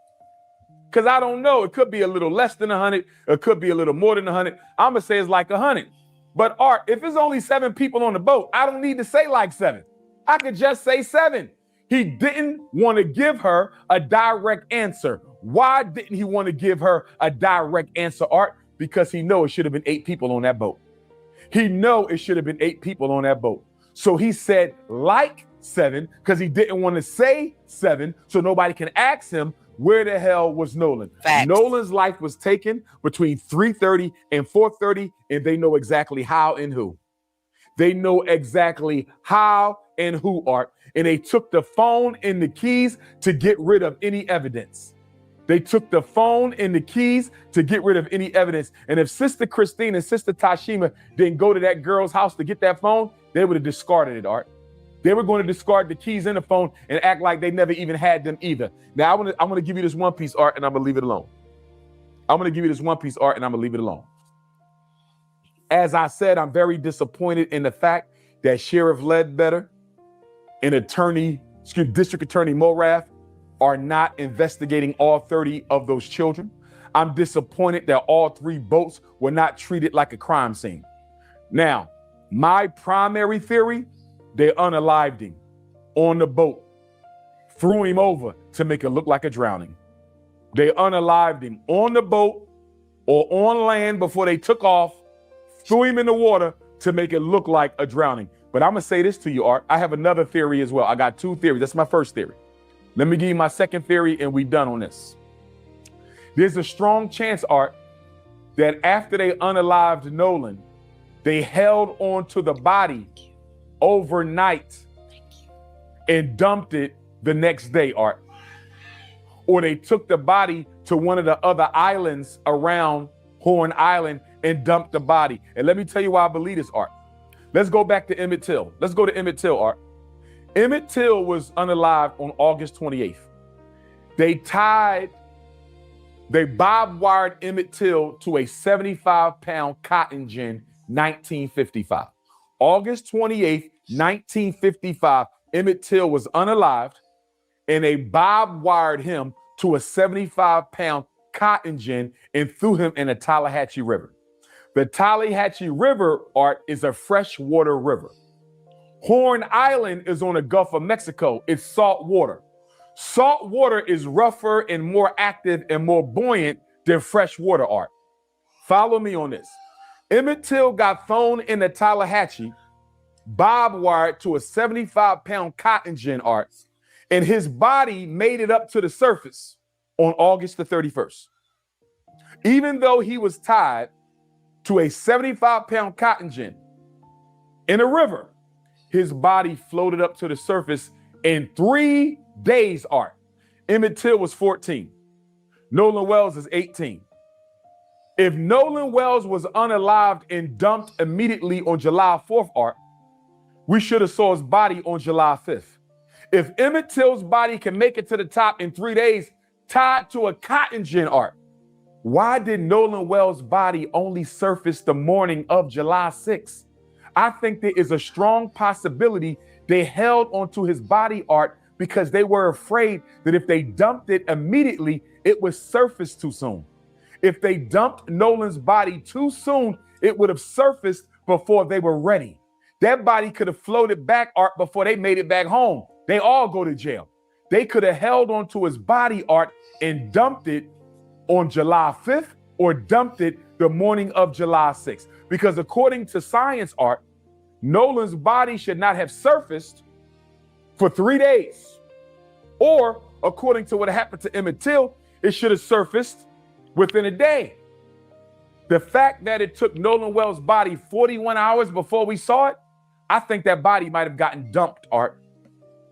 Because I don't know. It could be a little less than 100. It could be a little more than 100. I'm going to say it's like 100. But Art, if it's only 7 people on the boat, I don't need to say like 7. I could just say 7. He didn't want to give her a direct answer. Why didn't he want to give her a direct answer, Art? Because he knows it should have been 8 people on that boat. He knows it should have been 8 people on that boat. So he said like 7 because he didn't want to say 7 so nobody can ask him where the hell was Nolan. Facts. Nolan's life was taken between 3:30 and 4:30, and they know exactly how and who. They know exactly how and who, Art. And they took the phone and the keys to get rid of any evidence. They took the phone and the keys to get rid of any evidence. And if Sister Christine and Sister Tashima didn't go to that girl's house to get that phone, they would have discarded it, Art. They were going to discard the keys in the phone and act like they never even had them either. Now, I'm going to give you this one piece, Art, and I'm going to leave it alone. I'm going to give you this one piece, Art, and I'm going to leave it alone. As I said, I'm very disappointed in the fact that Sheriff Ledbetter and District Attorney Morath are not investigating all 30 of those children. I'm disappointed that all 3 boats were not treated like a crime scene. Now, my primary theory, they unalived him on the boat, threw him over to make it look like a drowning. They unalived him on the boat or on land before they took off, threw him in the water to make it look like a drowning. But I'm going to say this to you, Art. I have another theory as well. I got 2 theories. That's my first theory. Let me give you my second theory and we're done on this. There's a strong chance, Art, that after they unalived Nolan, they held on to the body overnight and dumped it the next day, Art. Or they took the body to one of the other islands around Horn Island and dumped the body. And let me tell you why I believe this, Art. Let's go back to Emmett Till. Let's go to Emmett Till, Art. Emmett Till was unalived on August 28th. They bob-wired Emmett Till to a 75-pound cotton gin, 1955. August 28th, 1955, Emmett Till was unalived, and they bob-wired him to a 75-pound cotton gin and threw him in the Tallahatchie River. The Tallahatchie River, Art, is a freshwater river. Horn Island is on the Gulf of Mexico. It's salt water. Salt water is rougher and more active and more buoyant than fresh water, Art. Follow me on this. Emmett Till got thrown in the Tallahatchie, bob-wired to a 75-pound cotton gin, Art, and his body made it up to the surface on August the 31st. Even though he was tied to a 75-pound cotton gin in a river, his body floated up to the surface in 3 days, Art. Emmett Till was 14. Nolan Wells is 18. If Nolan Wells was unalived and dumped immediately on July 4th, Art, we should have saw his body on July 5th. If Emmett Till's body can make it to the top in 3 days, tied to a cotton gin, Art, why did Nolan Wells' body only surface the morning of July 6th? I think there is a strong possibility they held onto his body, Art, because they were afraid that if they dumped it immediately, it would surface too soon. If they dumped Nolan's body too soon, it would have surfaced before they were ready. That body could have floated back, Art, before they made it back home. They all go to jail. They could have held onto his body, Art, and dumped it on July 5th or dumped it the morning of July 6th. Because according to science, Art, Nolan's body should not have surfaced for 3 days. Or, according to what happened to Emmett Till, it should have surfaced within a day. The fact that it took Nolan Wells' body 41 hours before we saw it, I think that body might have gotten dumped, Art.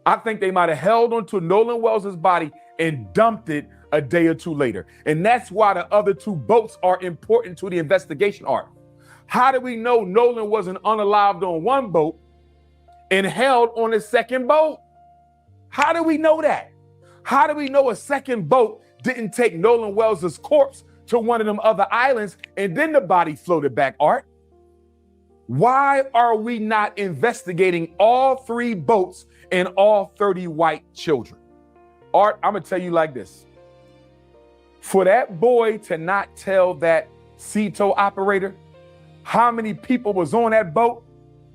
I think they might have held onto Nolan Wells' body and dumped it a day or two later. And that's why the other 2 boats are important to the investigation, Art. How do we know Nolan wasn't unalived on one boat and held on the second boat? How do we know that? How do we know a second boat didn't take Nolan Wells' corpse to one of them other islands and then the body floated back, Art? Why are we not investigating all 3 boats and all 30 white children? Art, I'm gonna tell you like this. For that boy to not tell that CETO operator how many people was on that boat,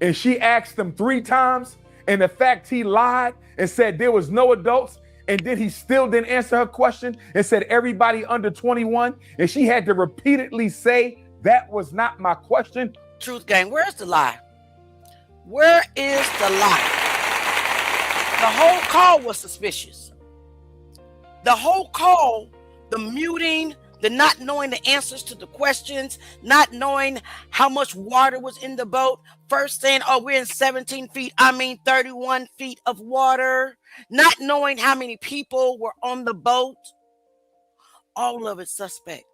and she asked him 3 times, and the fact he lied and said there was no adults, and then he still didn't answer her question and said everybody under 21, and she had to repeatedly say that was not my question. Truth gang, where's the lie? Where is the lie? The whole call was suspicious. The whole call, the muting, the not knowing the answers to the questions, not knowing how much water was in the boat, first saying, oh, we're in 17 feet, 31 feet of water, not knowing how many people were on the boat. All of it suspect.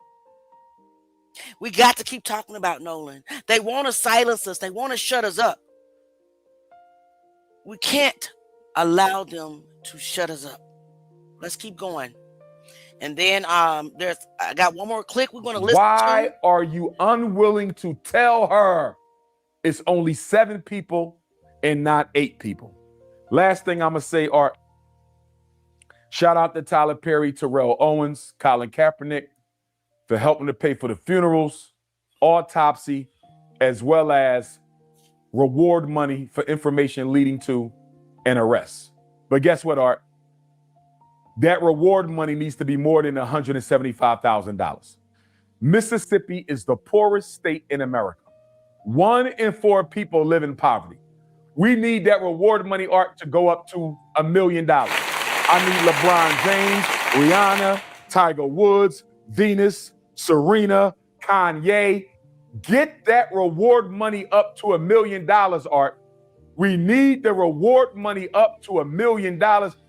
We got to keep talking about Nolan. They want to silence us. They want to shut us up. We can't allow them to shut us up. Let's keep going. And then I got one more clip we're going to listen to. Why are you unwilling to tell her it's only 7 people and not 8 people? Last thing I'm going to say, Art, shout out to Tyler Perry, Terrell Owens, Colin Kaepernick for helping to pay for the funerals, autopsy, as well as reward money for information leading to an arrest. But guess what, Art? That reward money needs to be more than $175,000. Mississippi is the poorest state in America. 1 in 4 people live in poverty. We need that reward money, Art, to go up to $1 million. I need LeBron James, Rihanna, Tiger Woods, Venus, Serena, Kanye. Get that reward money up to $1 million, Art. We need the reward money up to $1 million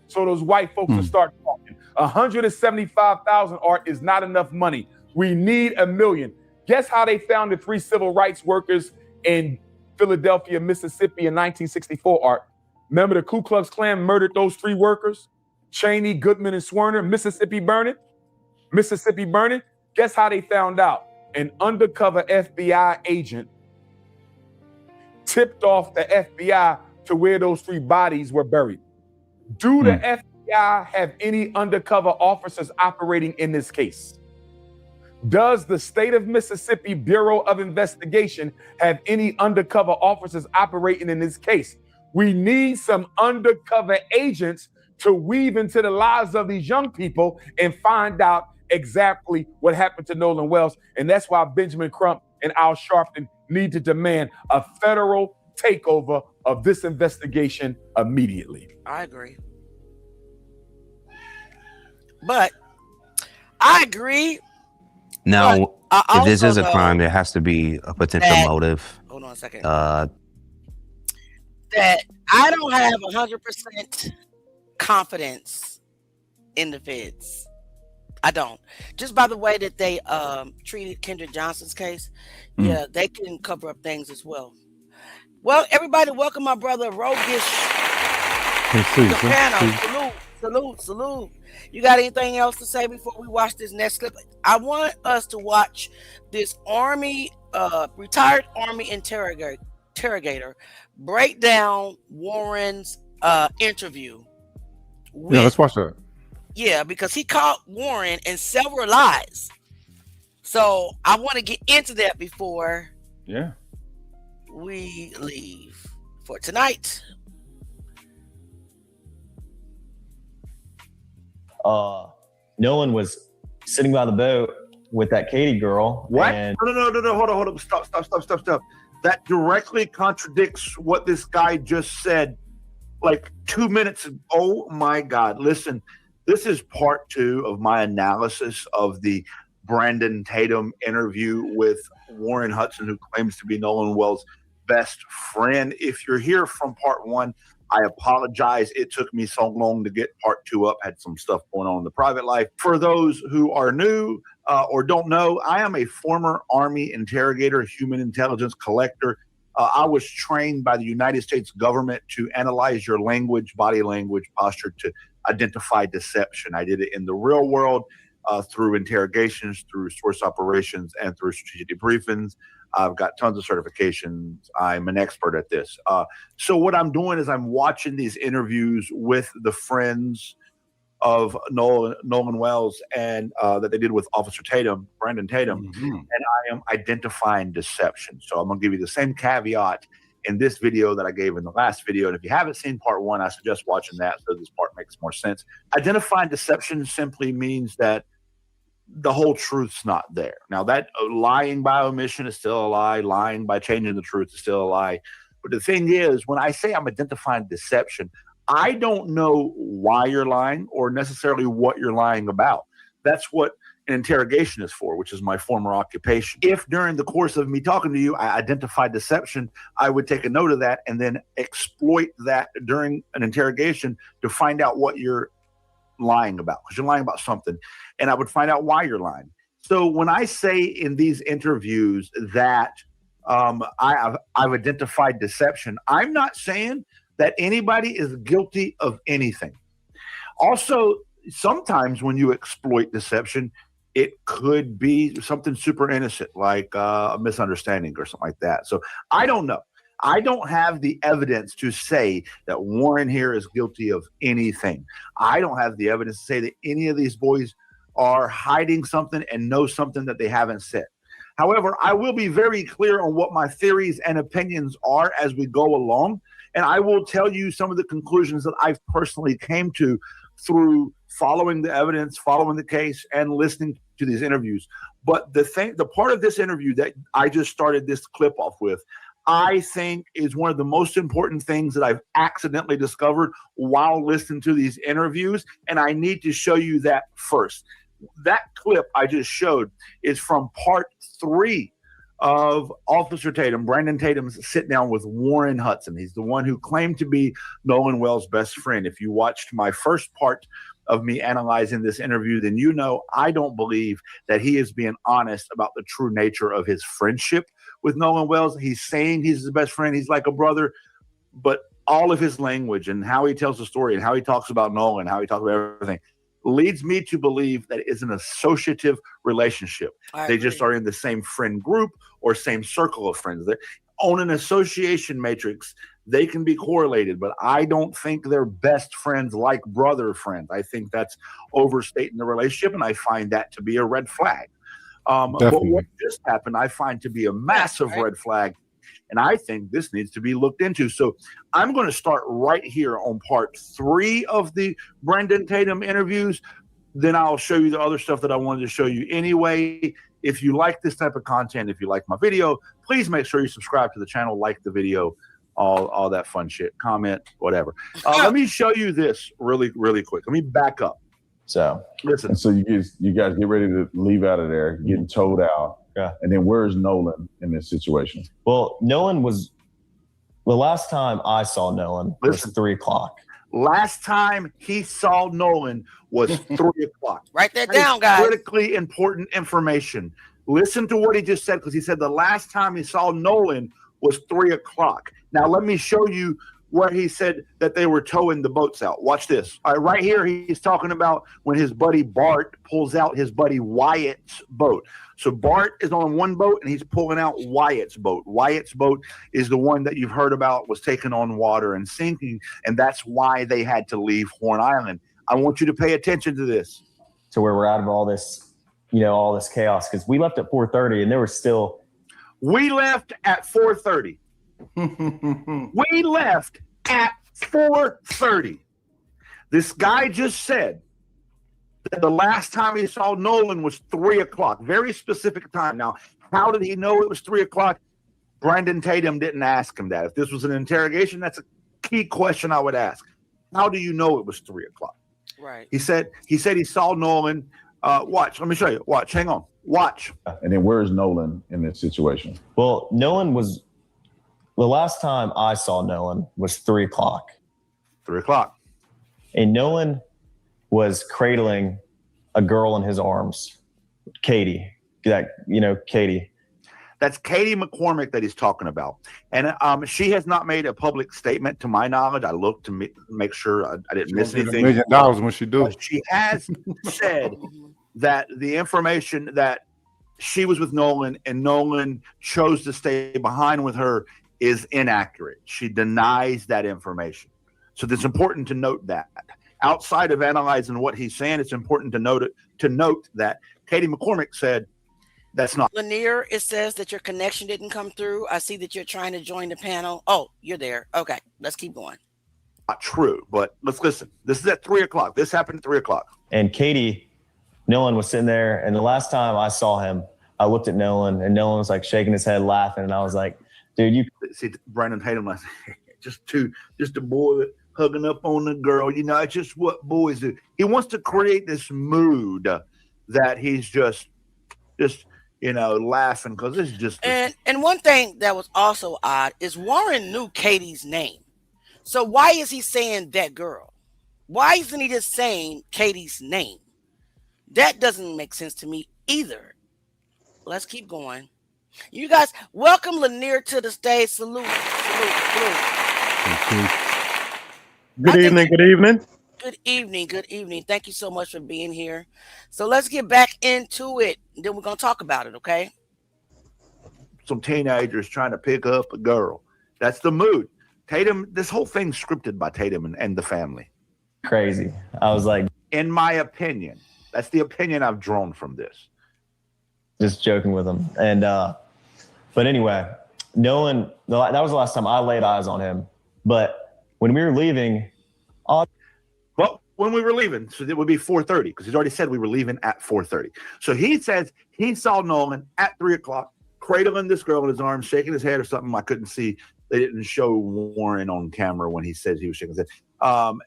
so those white folks will start talking. $175,000, Art, is not enough money. We need $1 million. Guess how they found the 3 civil rights workers in Philadelphia, Mississippi in 1964, Art? Remember the Ku Klux Klan murdered those 3 workers? Cheney, Goodman, and Swerner, Mississippi burning. Guess how they found out? An undercover FBI agent tipped off the FBI to where those 3 bodies were buried. Do the FBI have any undercover officers operating in this case? Does the state of Mississippi Bureau of Investigation have any undercover officers operating in this case? We need some undercover agents to weave into the lives of these young people and find out exactly what happened to Nolan Wells. And that's why Benjamin Crump and Al Sharpton need to demand a federal takeover of this investigation immediately. I agree. But I agree. Now, if this is a crime, there has to be a potential motive. Hold on a second. That I don't have 100% confidence in the feds. I don't. Just by the way that they treated Kendrick Johnson's case, yeah, they can cover up things as well. Well, everybody, welcome my brother Rogish to the panel. Salute. You got anything else to say before we watch this next clip? I want us to watch this retired Army interrogator break down Warren's interview. Yeah, let's watch that. Yeah, because he caught Warren in several lies. So I want to get into that before we leave for tonight. Nolan was sitting by the boat with that Katie girl. What? And No, hold on. Stop. That directly contradicts what this guy just said like 2 minutes. Oh my God. Listen, this is part 2 of my analysis of the Brandon Tatum interview with Warren Hudson, who claims to be Nolan Wells' best friend. If you're here from part 1, I apologize. It took me so long to get part 2 up. Had some stuff going on in the private life. For those who are new or don't know, I am a former Army interrogator, human intelligence collector. I was trained by the United States government to analyze your language, body language, posture to identify deception. I did it in the real world through interrogations, through source operations, and through strategic debriefings. I've got tons of certifications. I'm an expert at this. So what I'm doing is I'm watching these interviews with the friends of Nolan Wells and that they did with Officer Tatum, Brandon Tatum, and I am identifying deception. So I'm going to give you the same caveat in this video that I gave in the last video. And if you haven't seen part 1, I suggest watching that so this part makes more sense. Identifying deception simply means that the whole truth's not there. Now, that lying by omission is still a lie. Lying by changing the truth is still a lie. But the thing is, when I say I'm identifying deception, I don't know why you're lying or necessarily what you're lying about. That's what an interrogation is for, which is my former occupation. If during the course of me talking to you, I identified deception, I would take a note of that and then exploit that during an interrogation to find out what you're lying about, because you're lying about something, and I would find out why you're lying. So when I say in these interviews that I've identified deception, I'm not saying that anybody is guilty of anything. Also, sometimes when you exploit deception, it could be something super innocent, like a misunderstanding or something like that. So I don't know. I don't have the evidence to say that Warren here is guilty of anything. I don't have the evidence to say that any of these boys are hiding something and know something that they haven't said. However, I will be very clear on what my theories and opinions are as we go along. And I will tell you some of the conclusions that I've personally came to through following the evidence, following the case, and listening to these interviews. But the part of this interview that I just started this clip off with, I think is one of the most important things that I've accidentally discovered while listening to these interviews. And I need to show you that first. That clip I just showed is from part 3 of Officer Tatum, Brandon Tatum's sit down with Warren Hudson. He's the one who claimed to be Nolan Wells' best friend. If you watched my first part of me analyzing this interview, then you know I don't believe that he is being honest about the true nature of his friendship with Nolan Wells. He's saying he's his best friend, he's like a brother, but all of his language and how he tells the story and how he talks about Nolan, how he talks about everything, leads me to believe that it is an associative relationship. They just are in the same friend group or same circle of friends. They're on an association matrix. They can be correlated, but I don't think they're best friends like brother friends. I think that's overstating the relationship, and I find that to be a red flag. But what just happened, I find to be a massive red flag, and I think this needs to be looked into. So I'm going to start right here on part 3 of the Brandon Tatum interviews. Then I'll show you the other stuff that I wanted to show you anyway. If you like this type of content, if you like my video, please make sure you subscribe to the channel, like the video, all that fun shit, comment, whatever. Let me show you this really, really quick. Let me back up. So listen. And so you guys get ready to leave out of there, getting towed out. Yeah. And then where's Nolan in this situation? Well, Nolan was, the last time I saw Nolan was 3 o'clock. Last time he saw Nolan was 3 o'clock. Write that down, guys. Critically important information. Listen to what he just said, because he said the last time he saw Nolan was 3 o'clock. Now, let me show you where he said that they were towing the boats out. Watch this. All right, right here, he's talking about when his buddy Bart pulls out his buddy Wyatt's boat. So Bart is on one boat, and he's pulling out Wyatt's boat. Wyatt's boat is the one that you've heard about was taking on water and sinking, and that's why they had to leave Horn Island. I want you to pay attention to this. To where we're out of all this, all this chaos, because we left at 4:30, and there was still. We left at 4:30. We left at 4:30. This guy just said that the last time he saw Nolan was 3 o'clock. Very specific time. Now, how did he know it was 3 o'clock? Brandon Tatum didn't ask him that. If this was an interrogation, that's a key question I would ask. How do you know it was 3 o'clock? Right. He said he saw Nolan. Watch. Let me show you. Watch. Hang on. Watch. And then where's Nolan in this situation? Well, Nolan was, The last time I saw Nolan was 3 o'clock. 3 o'clock. And Nolan was cradling a girl in his arms. Katie. Katie. That's Katie McCormick that he's talking about. And she has not made a public statement to my knowledge. I looked to make sure I didn't miss anything. $1 million when she do. She has said that the information that she was with Nolan and Nolan chose to stay behind with her is inaccurate. She denies that information. So it's important to note that. Outside of analyzing what he's saying, it's important to note that Katie McCormick said that's not. Lanier, it says that your connection didn't come through. I see that you're trying to join the panel. Oh, you're there. Okay, let's keep going. Not true, but let's listen. This is at 3 o'clock. This happened at 3 o'clock. And Katie, Nolan was sitting there, and the last time I saw him, I looked at Nolan, and Nolan was like shaking his head, laughing, and I was like, "Dude, you see Brandon Tatum, like, just a boy hugging up on the girl. It's just what boys do." He wants to create this mood that he's just laughing because this is just. And one thing that was also odd is Warren knew Katie's name, so why is he saying that girl? Why isn't he just saying Katie's name? That doesn't make sense to me either. Let's keep going. You guys, welcome Lanier to the stage. Salute. Good evening. Good evening. Thank you so much for being here. So let's get back into it. Then we're going to talk about it, okay? Some teenagers trying to pick up a girl. That's the mood. Tatum, this whole thing's scripted by Tatum and the family. Crazy. I was like, in my opinion, that's the opinion I've drawn from this. Just joking with him. And, but anyway, Nolan, that was the last time I laid eyes on him. But when we were leaving, when we were leaving, so it would be 4:30 because he's already said we were leaving at 4:30. So he says he saw Nolan at 3 o'clock, cradling this girl in his arms, shaking his head or something. I couldn't see. They didn't show Warren on camera when he said he was shaking his head.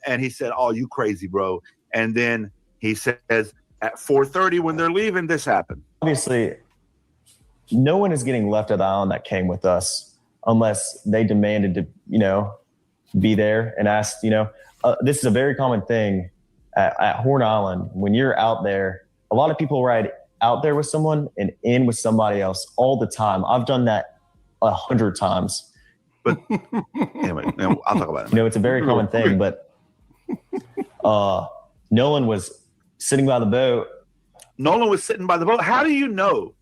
And he said, "Oh, you crazy, bro." And then he says at 4:30 when they're leaving, this happened. Obviously, no one is getting left of the island that came with us unless they demanded to, be there and asked, this is a very common thing at Horn Island. When you're out there, a lot of people ride out there with someone and in with somebody else all the time. I've done that 100 times. But anyway, I'll talk about it. It's a very common thing, but Nolan was sitting by the boat. Nolan was sitting by the boat. How do you know,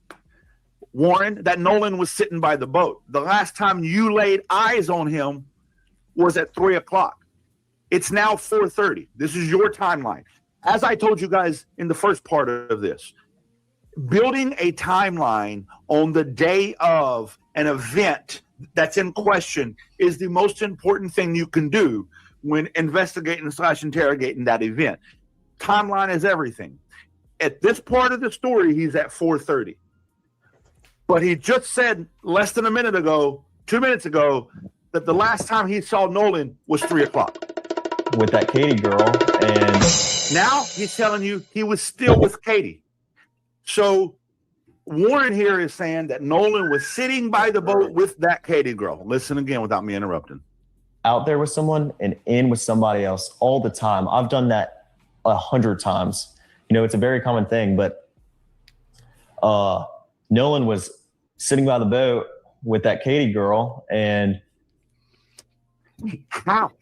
Warren, that Nolan was sitting by the boat? The last time you laid eyes on him was at 3 o'clock. It's now 4:30. This is your timeline. As I told you guys in the first part of this, building a timeline on the day of an event that's in question is the most important thing you can do when investigating / interrogating that event. Timeline is everything. At this part of the story, he's at 4:30. But he just said less than 2 minutes ago, that the last time he saw Nolan was 3 o'clock. With that Katie girl. And now he's telling you he was still with Katie. So Warren here is saying that Nolan was sitting by the boat with that Katie girl. Listen again without me interrupting. Out there with someone and in with somebody else all the time. I've done that 100 times. It's a very common thing, but Nolan was sitting by the boat with that Katie girl. And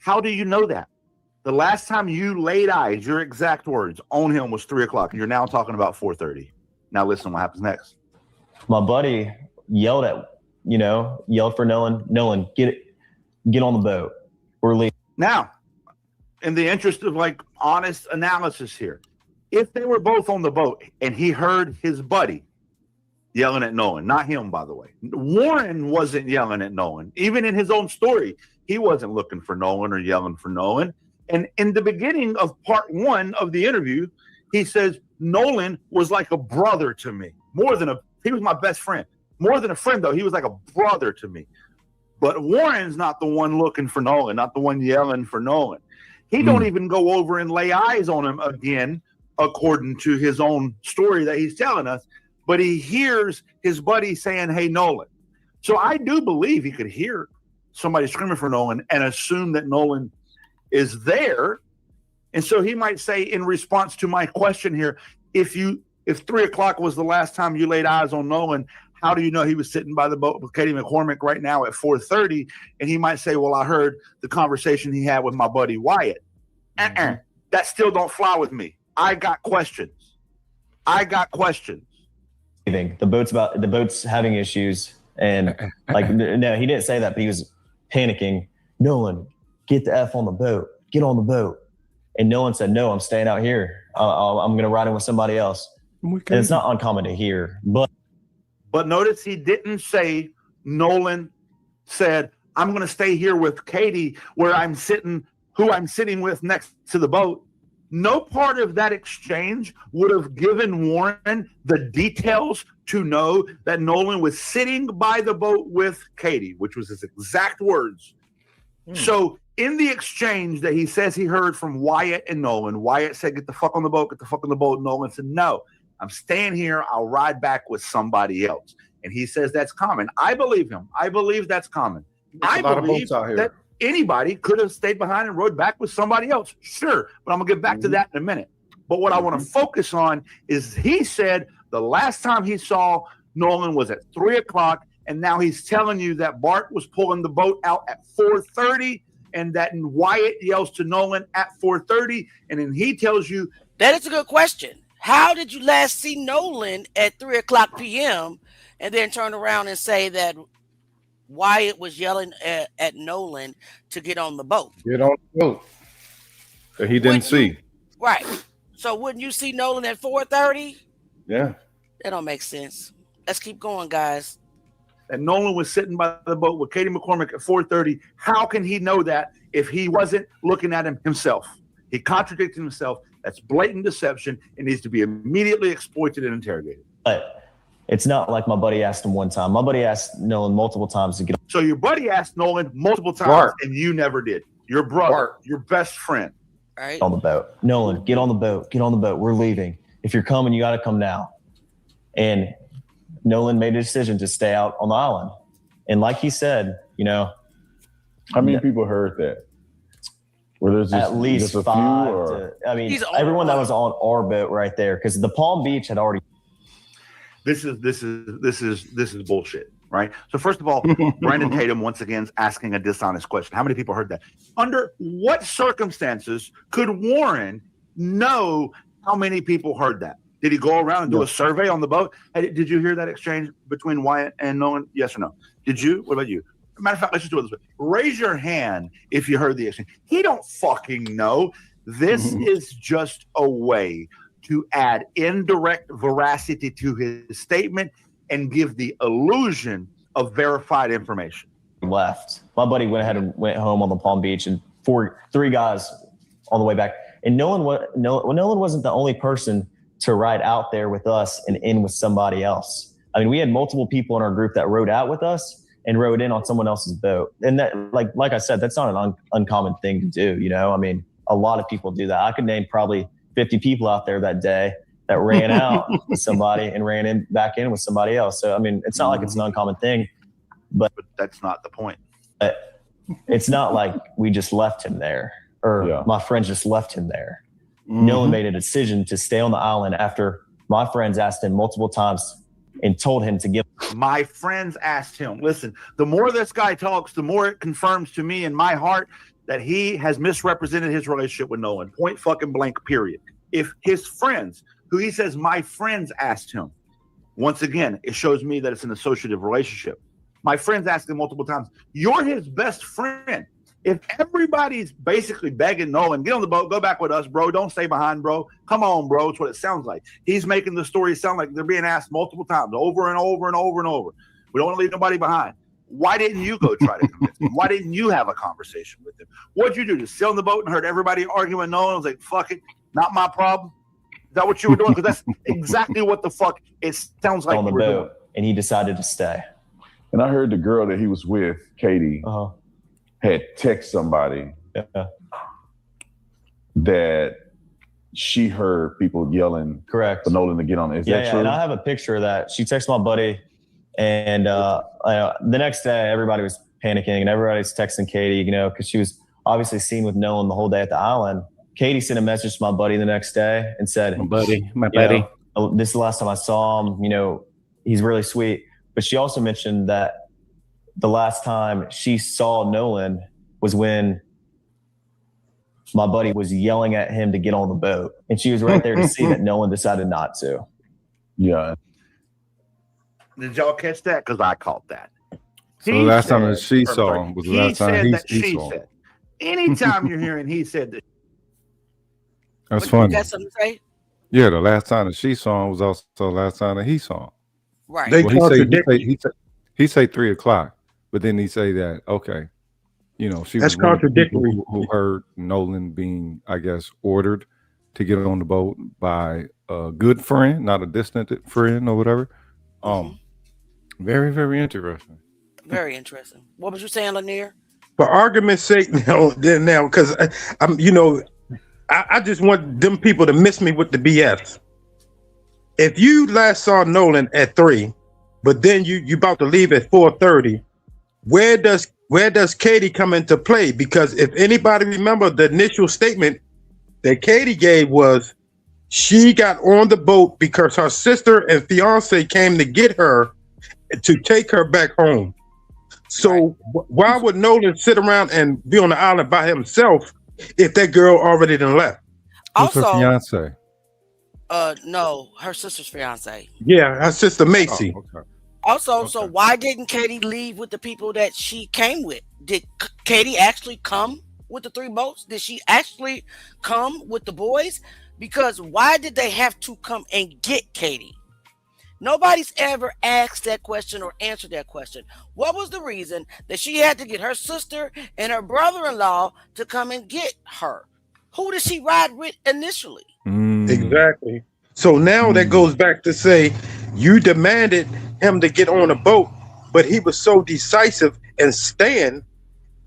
how do you know that? The last time you laid eyes, your exact words on him was 3 o'clock. You're now talking about 4:30. Now listen, what happens next? My buddy yelled for Nolan, get on the boat. We're leaving. Now, in the interest of honest analysis here, if they were both on the boat and he heard his buddy yelling at Nolan, not him, by the way. Warren wasn't yelling at Nolan. Even in his own story, he wasn't looking for Nolan or yelling for Nolan. And in the beginning of part 1 of the interview, he says, Nolan was like a brother to me. He was my best friend. More than a friend, though. He was like a brother to me. But Warren's not the one looking for Nolan, not the one yelling for Nolan. He don't even go over and lay eyes on him again, according to his own story that he's telling us. But he hears his buddy saying, "Hey, Nolan." So I do believe he could hear somebody screaming for Nolan and assume that Nolan is there. And so he might say, in response to my question here, if 3 o'clock was the last time you laid eyes on Nolan, how do you know he was sitting by the boat with Katie McCormick right now at 4:30? And he might say, well, I heard the conversation he had with my buddy Wyatt. That still don't fly with me. I got questions. The boat's having issues, and like no, he didn't say that, but he was panicking. Nolan, get the F on the boat. Get on the boat. And Nolan said, no, I'm staying out here. I'm going to ride in with somebody else. And it's not uncommon to hear, but notice he didn't say Nolan said, I'm going to stay here with Katie who I'm sitting with next to the boat. No part of that exchange would have given Warren the details to know that Nolan was sitting by the boat with Katie, which was his exact words. So in the exchange that he says he heard from Wyatt and Nolan, Wyatt said, get the fuck on the boat, get the fuck on the boat. Nolan said, no, I'm staying here. I'll ride back with somebody else. And he says that's common. I believe him. I believe that's common. I believe that anybody could have stayed behind and rode back with somebody else. Sure. But I'm going to get back to that in a minute. But what I want to focus on is he said the last time he saw Nolan was at 3 o'clock. And now he's telling you that Bart was pulling the boat out at 4:30 and that Wyatt yells to Nolan at 4:30. And then he tells you. That is a good question. How did you last see Nolan at 3 o'clock p.m. and then turn around and say that Wyatt was yelling at Nolan to get on the boat? Get on the boat. That he didn't see. Right. So wouldn't you see Nolan at 4:30? Yeah. That don't make sense. Let's keep going, guys. And Nolan was sitting by the boat with Katie McCormick at 4:30. How can he know that if he wasn't looking at him himself? He contradicted himself. That's blatant deception. It needs to be immediately exploited and interrogated. But it's not like my buddy asked him one time. My buddy asked Nolan multiple times to get. So your buddy asked Nolan multiple times, and you never did. Your brother, your best friend. Right. On the boat. Nolan, get on the boat. Get on the boat. We're leaving. If you're coming, you got to come now. And Nolan made a decision to stay out on the island. And like he said, how many people heard that? Were there just, at least just a 5 few, or? Everyone that was on our boat right there, because the Palm Beach had already. This is bullshit, right? So first of all, Brandon Tatum once again is asking a dishonest question. How many people heard that? Under what circumstances could Warren know how many people heard that? Did he go around and do a survey on the boat? Hey, did you hear that exchange between Wyatt and Nolan? Yes or no? Did you? What about you? Matter of fact, let's just do it this way. Raise your hand if you heard the exchange. He don't fucking know. This is just a way to add indirect veracity to his statement and give the illusion of verified information. Left. My buddy went ahead and went home on the Palm Beach, and 3 guys on the way back. And Nolan wasn't the only person to ride out there with us and in with somebody else. I mean, we had multiple people in our group that rode out with us and rode in on someone else's boat. And that, like I said, that's not an uncommon thing to do. I mean, a lot of people do that. I could name probably 50 people out there that day that ran out with somebody and ran back in with somebody else. So, I mean, it's not like it's an uncommon thing, but that's not the point. It's not like we just left him there, or my friends just left him there. Nolan made a decision to stay on the island after my friends asked him multiple times and told him to give. My friends asked him, listen, the more this guy talks, the more it confirms to me in my heart that he has misrepresented his relationship with Nolan. Point fucking blank, period. If his friends, who he says my friends asked him, once again, it shows me that it's an associative relationship. My friends asked him multiple times, you're his best friend. If everybody's basically begging Nolan, get on the boat, go back with us, bro. Don't stay behind, bro. Come on, bro. It's what it sounds like. He's making the story sound like they're being asked multiple times, over and over and over and over. We don't want to leave nobody behind. Why didn't you go try to convince him? Why didn't you have a conversation with him? What'd you do? Just sit on the boat and heard everybody arguing with Nolan? I was like, fuck it, not my problem. Is that what you were doing? Because that's exactly what the fuck it sounds like on the you were boat, doing. and he decided to stay. And I heard the girl that he was with, Katie, had text somebody that she heard people yelling correct for Nolan to get on. Is that true? And I have a picture of that. She texted my buddy, and the next day everybody was panicking, and everybody's texting Katie, you know, because she was obviously seen with Nolan the whole day at the island. Katie sent a message to my buddy the next day and said, my buddy. This is the last time I saw him. You know, he's really sweet. But she also mentioned that the last time she saw Nolan was when my buddy was yelling at him to get on the boat. And she was right there to see that Nolan decided not to. Yeah. Did y'all catch that? Because I caught that. So the last time that she saw him was the last time he saw him. Anytime you're hearing he said that. That's funny. You got something to say? Yeah, the last time that she saw him was also the last time that he saw him. Right. He say 3 o'clock, but then he say that, okay, you know, she That's was one of the people contradictory. who heard Nolan being, I guess, ordered to get on the boat by a good friend, not a distant friend or whatever. Very, very interesting. Very interesting. What was you saying, Lanier? For argument's sake, now, because I'm, you know, I just want them people to miss me with the BS. If you last saw Nolan at 3, but then you about to leave at 4:30, where does Katie come into play? Because if anybody remember the initial statement that Katie gave was she got on the boat because her sister and fiance came to get her to take her back home. So why would Nolan sit around and be on the island by himself if that girl already done left? Who's her fiance? No, her sister's fiance. Yeah, her sister Macy. Oh, okay. Also, so why didn't Katie leave with the people that she came with? Did Katie actually come with the 3 boats? Did she actually come with the boys? Because why did they have to come and get Katie? Nobody's ever asked that question or answered that question. What was the reason that she had to get her sister and her brother-in-law to come and get her? Who did she ride with initially? Exactly. So now that goes back to say you demanded him to get on a boat, but he was so decisive and staying.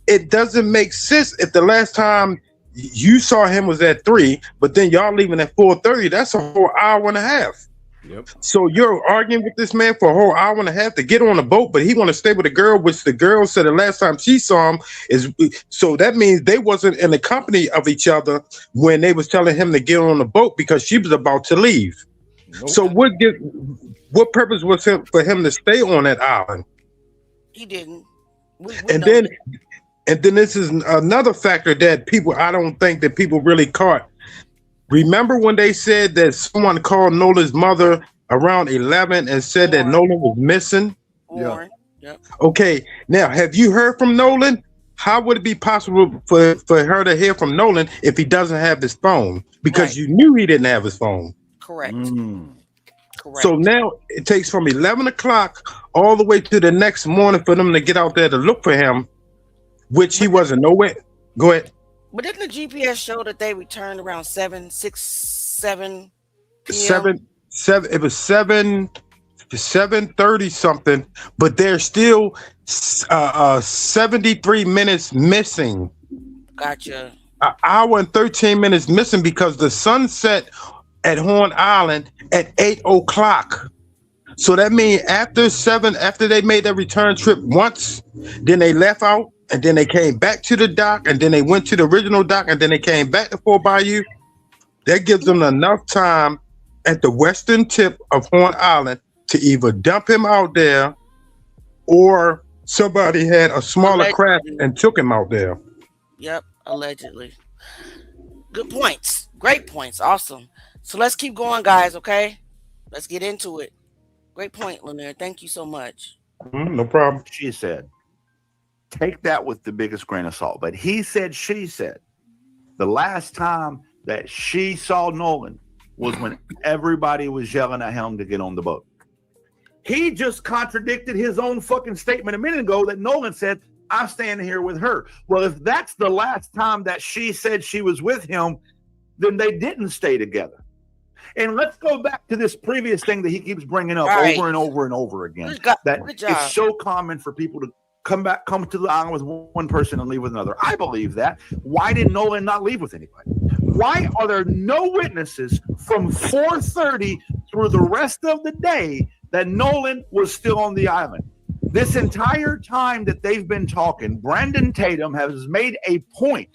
It doesn't make sense if the last time you saw him was at 3, but then y'all leaving at 4:30. That's a whole hour and a half. Yep. So you're arguing with this man for a whole hour and a half to get on a boat, but he want to stay with a girl, which the girl said the last time she saw him is. So that means they wasn't in the company of each other when they was telling him to get on the boat because she was about to leave. Nope. So what purpose was for him to stay on that island? He didn't. And then this is another factor that I don't think that people really caught. Remember when they said that someone called Nolan's mother around 11 and said that Nolan was missing? Yeah. Yep. Okay. Now, have you heard from Nolan? How would it be possible for her to hear from Nolan if he doesn't have his phone? Because you knew he didn't have his phone. Correct. Correct. So now it takes from 11 o'clock all the way to the next morning for them to get out there to look for him, which he wasn't nowhere. Go ahead. But didn't the GPS show that they returned around 7 p.m.? It was 7:30 something, but there's still 73 minutes missing. Gotcha. An hour and 13 minutes missing because the sun set at Horn Island at 8 o'clock. So that means after they made their return trip once, then they left out. And then they came back to the dock, and then they went to the original dock, and then they came back to Fort Bayou. That gives them enough time at the western tip of Horn Island to either dump him out there or somebody had a smaller craft and took him out there. Yep, allegedly. Good points. Great points. Awesome. So let's keep going, guys, okay? Let's get into it. Great point, Lanier. Thank you so much. No problem. She said. Take that with the biggest grain of salt. But he said, she said, the last time that she saw Nolan was when everybody was yelling at him to get on the boat. He just contradicted his own fucking statement a minute ago that Nolan said, I'm standing here with her. Well, if that's the last time that she said she was with him, then they didn't stay together. And let's go back to this previous thing that he keeps bringing up over and over and over again. It's so common for people to come to the island with one person and leave with another. I believe that. Why did Nolan not leave with anybody? Why are there no witnesses from 4:30 through the rest of the day that Nolan was still on the island? This entire time that they've been talking, Brandon Tatum has made a point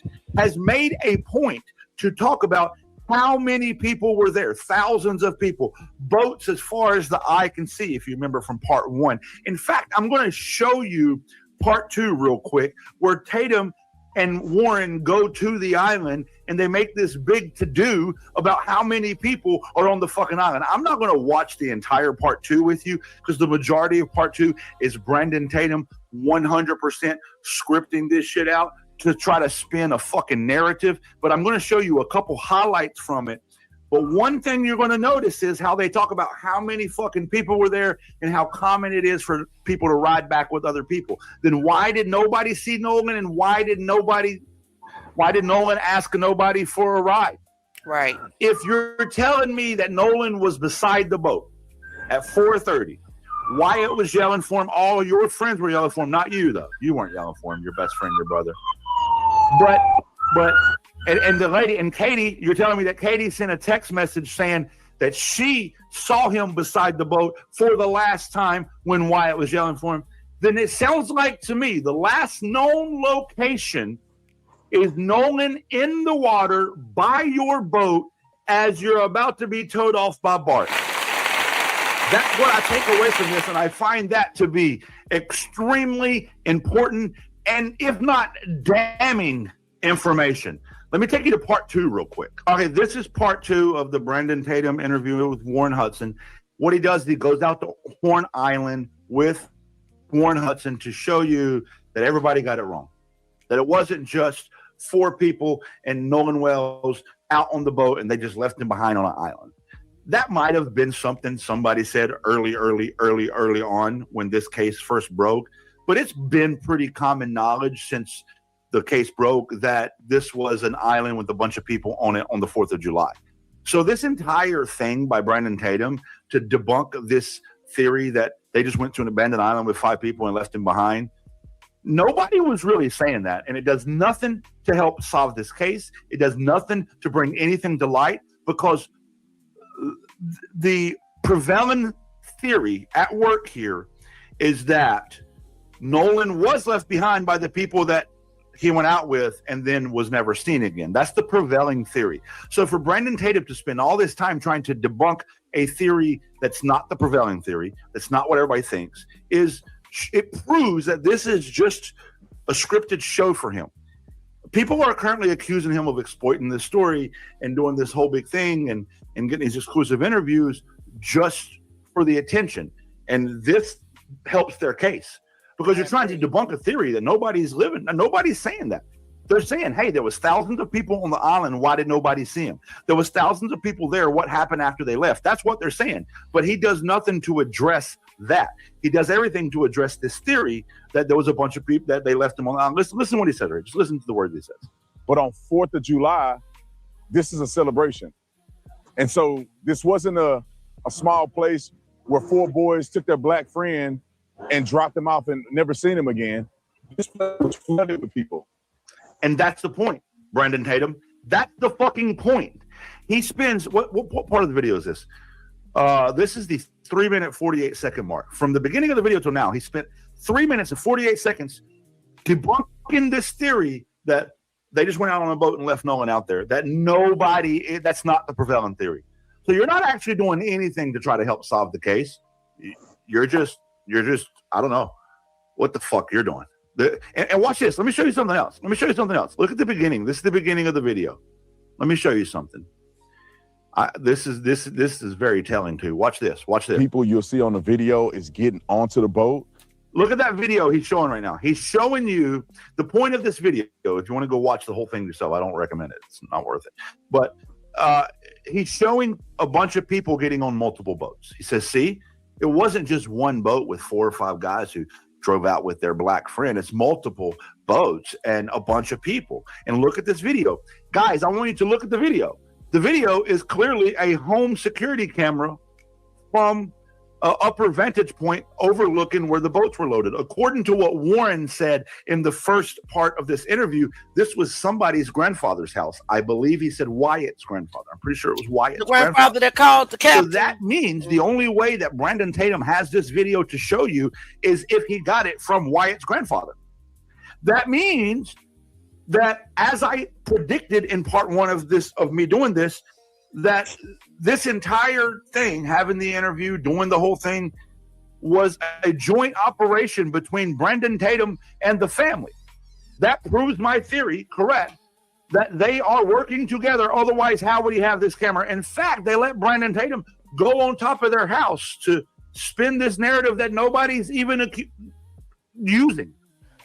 to talk about how many people were there. Thousands of people, boats as far as the eye can see, if you remember from part 1. In fact, I'm going to show you part 2 real quick, where Tatum and Warren go to the island and they make this big to-do about how many people are on the fucking island. I'm not going to watch the entire part 2 with you, because the majority of part 2 is Brandon Tatum 100% scripting this shit out to try to spin a fucking narrative. But I'm going to show you a couple highlights from it. But one thing you're going to notice is how they talk about how many fucking people were there and how common it is for people to ride back with other people. Then why did nobody see Nolan, and why did Nolan ask nobody for a ride? Right. If you're telling me that Nolan was beside the boat at 4:30, Wyatt was yelling for him, all your friends were yelling for him, not you though. You weren't yelling for him, your best friend, your brother. But And the lady, and Katie, you're telling me that Katie sent a text message saying that she saw him beside the boat for the last time when Wyatt was yelling for him. Then it sounds like to me the last known location is Nolan in the water by your boat as you're about to be towed off by Bart. That's what I take away from this, and I find that to be extremely important and, if not damning, information. Let me take you to part 2 real quick. Okay, this is part 2 of the Brandon Tatum interview with Warren Hudson. What he does, he goes out to Horn Island with Warren Hudson to show you that everybody got it wrong. That it wasn't just 4 people and Nolan Wells out on the boat and they just left him behind on an island. That might have been something somebody said early on when this case first broke. But it's been pretty common knowledge since the case broke that this was an island with a bunch of people on it on the 4th of July. So this entire thing by Brandon Tatum to debunk this theory that they just went to an abandoned island with 5 people and left him behind, nobody was really saying that. And it does nothing to help solve this case. It does nothing to bring anything to light, because the prevailing theory at work here is that Nolan was left behind by the people that he went out with and then was never seen again. That's the prevailing theory. So for Brandon Tatum to spend all this time trying to debunk a theory that's not the prevailing theory, that's not what everybody thinks, it proves that this is just a scripted show for him. People are currently accusing him of exploiting this story and doing this whole big thing and getting these exclusive interviews just for the attention. And this helps their case. Because you're trying to debunk a theory that nobody's saying that. They're saying, hey, there was thousands of people on the island. Why did nobody see them? There was thousands of people there. What happened after they left? That's what they're saying. But he does nothing to address that. He does everything to address this theory that there was a bunch of people that they left him on the island. Listen to what he said, Rich. Just listen to the words he says. But on 4th of July, this is a celebration. And so this wasn't a small place where 4 boys took their black friend and dropped him off and never seen him again. This place was flooded with people. And that's the point, Brandon Tatum. That's the fucking point. He spends, what part of the video is this? This is the 3-minute, 48-second mark. From the beginning of the video till now, he spent 3 minutes and 48 seconds debunking this theory that they just went out on a boat and left Nolan out there. That's not the prevailing theory. So you're not actually doing anything to try to help solve the case. You're just, I don't know what the fuck you're doing. And watch this. Let me show you something else. Look at the beginning. This is the beginning of the video. Let me show you something. This is very telling too. Watch this. People you'll see on the video is getting onto the boat. Look at that video he's showing right now. He's showing you the point of this video. If you want to go watch the whole thing yourself, I don't recommend it. It's not worth it. But he's showing a bunch of people getting on multiple boats. He says, see, it wasn't just one boat with 4 or 5 guys who drove out with their black friend. It's multiple boats and a bunch of people. And look at this video. Guys, I want you to look at the video. The video is clearly a home security camera from upper vantage point overlooking where the boats were loaded. According to what Warren said in the first part of this interview, this was somebody's grandfather's house. I believe he said Wyatt's grandfather. I'm pretty sure it was Wyatt's The grandfather that called the captain. So that means the only way that Brandon Tatum has this video to show you is if he got it from Wyatt's grandfather. That means that, as I predicted in part one of me doing this, that this entire thing, having the interview, doing the whole thing, was a joint operation between Brandon Tatum and the family. That proves my theory correct, that they are working together. Otherwise, how would he have this camera? In fact, they let Brandon Tatum go on top of their house to spin this narrative that nobody's even using.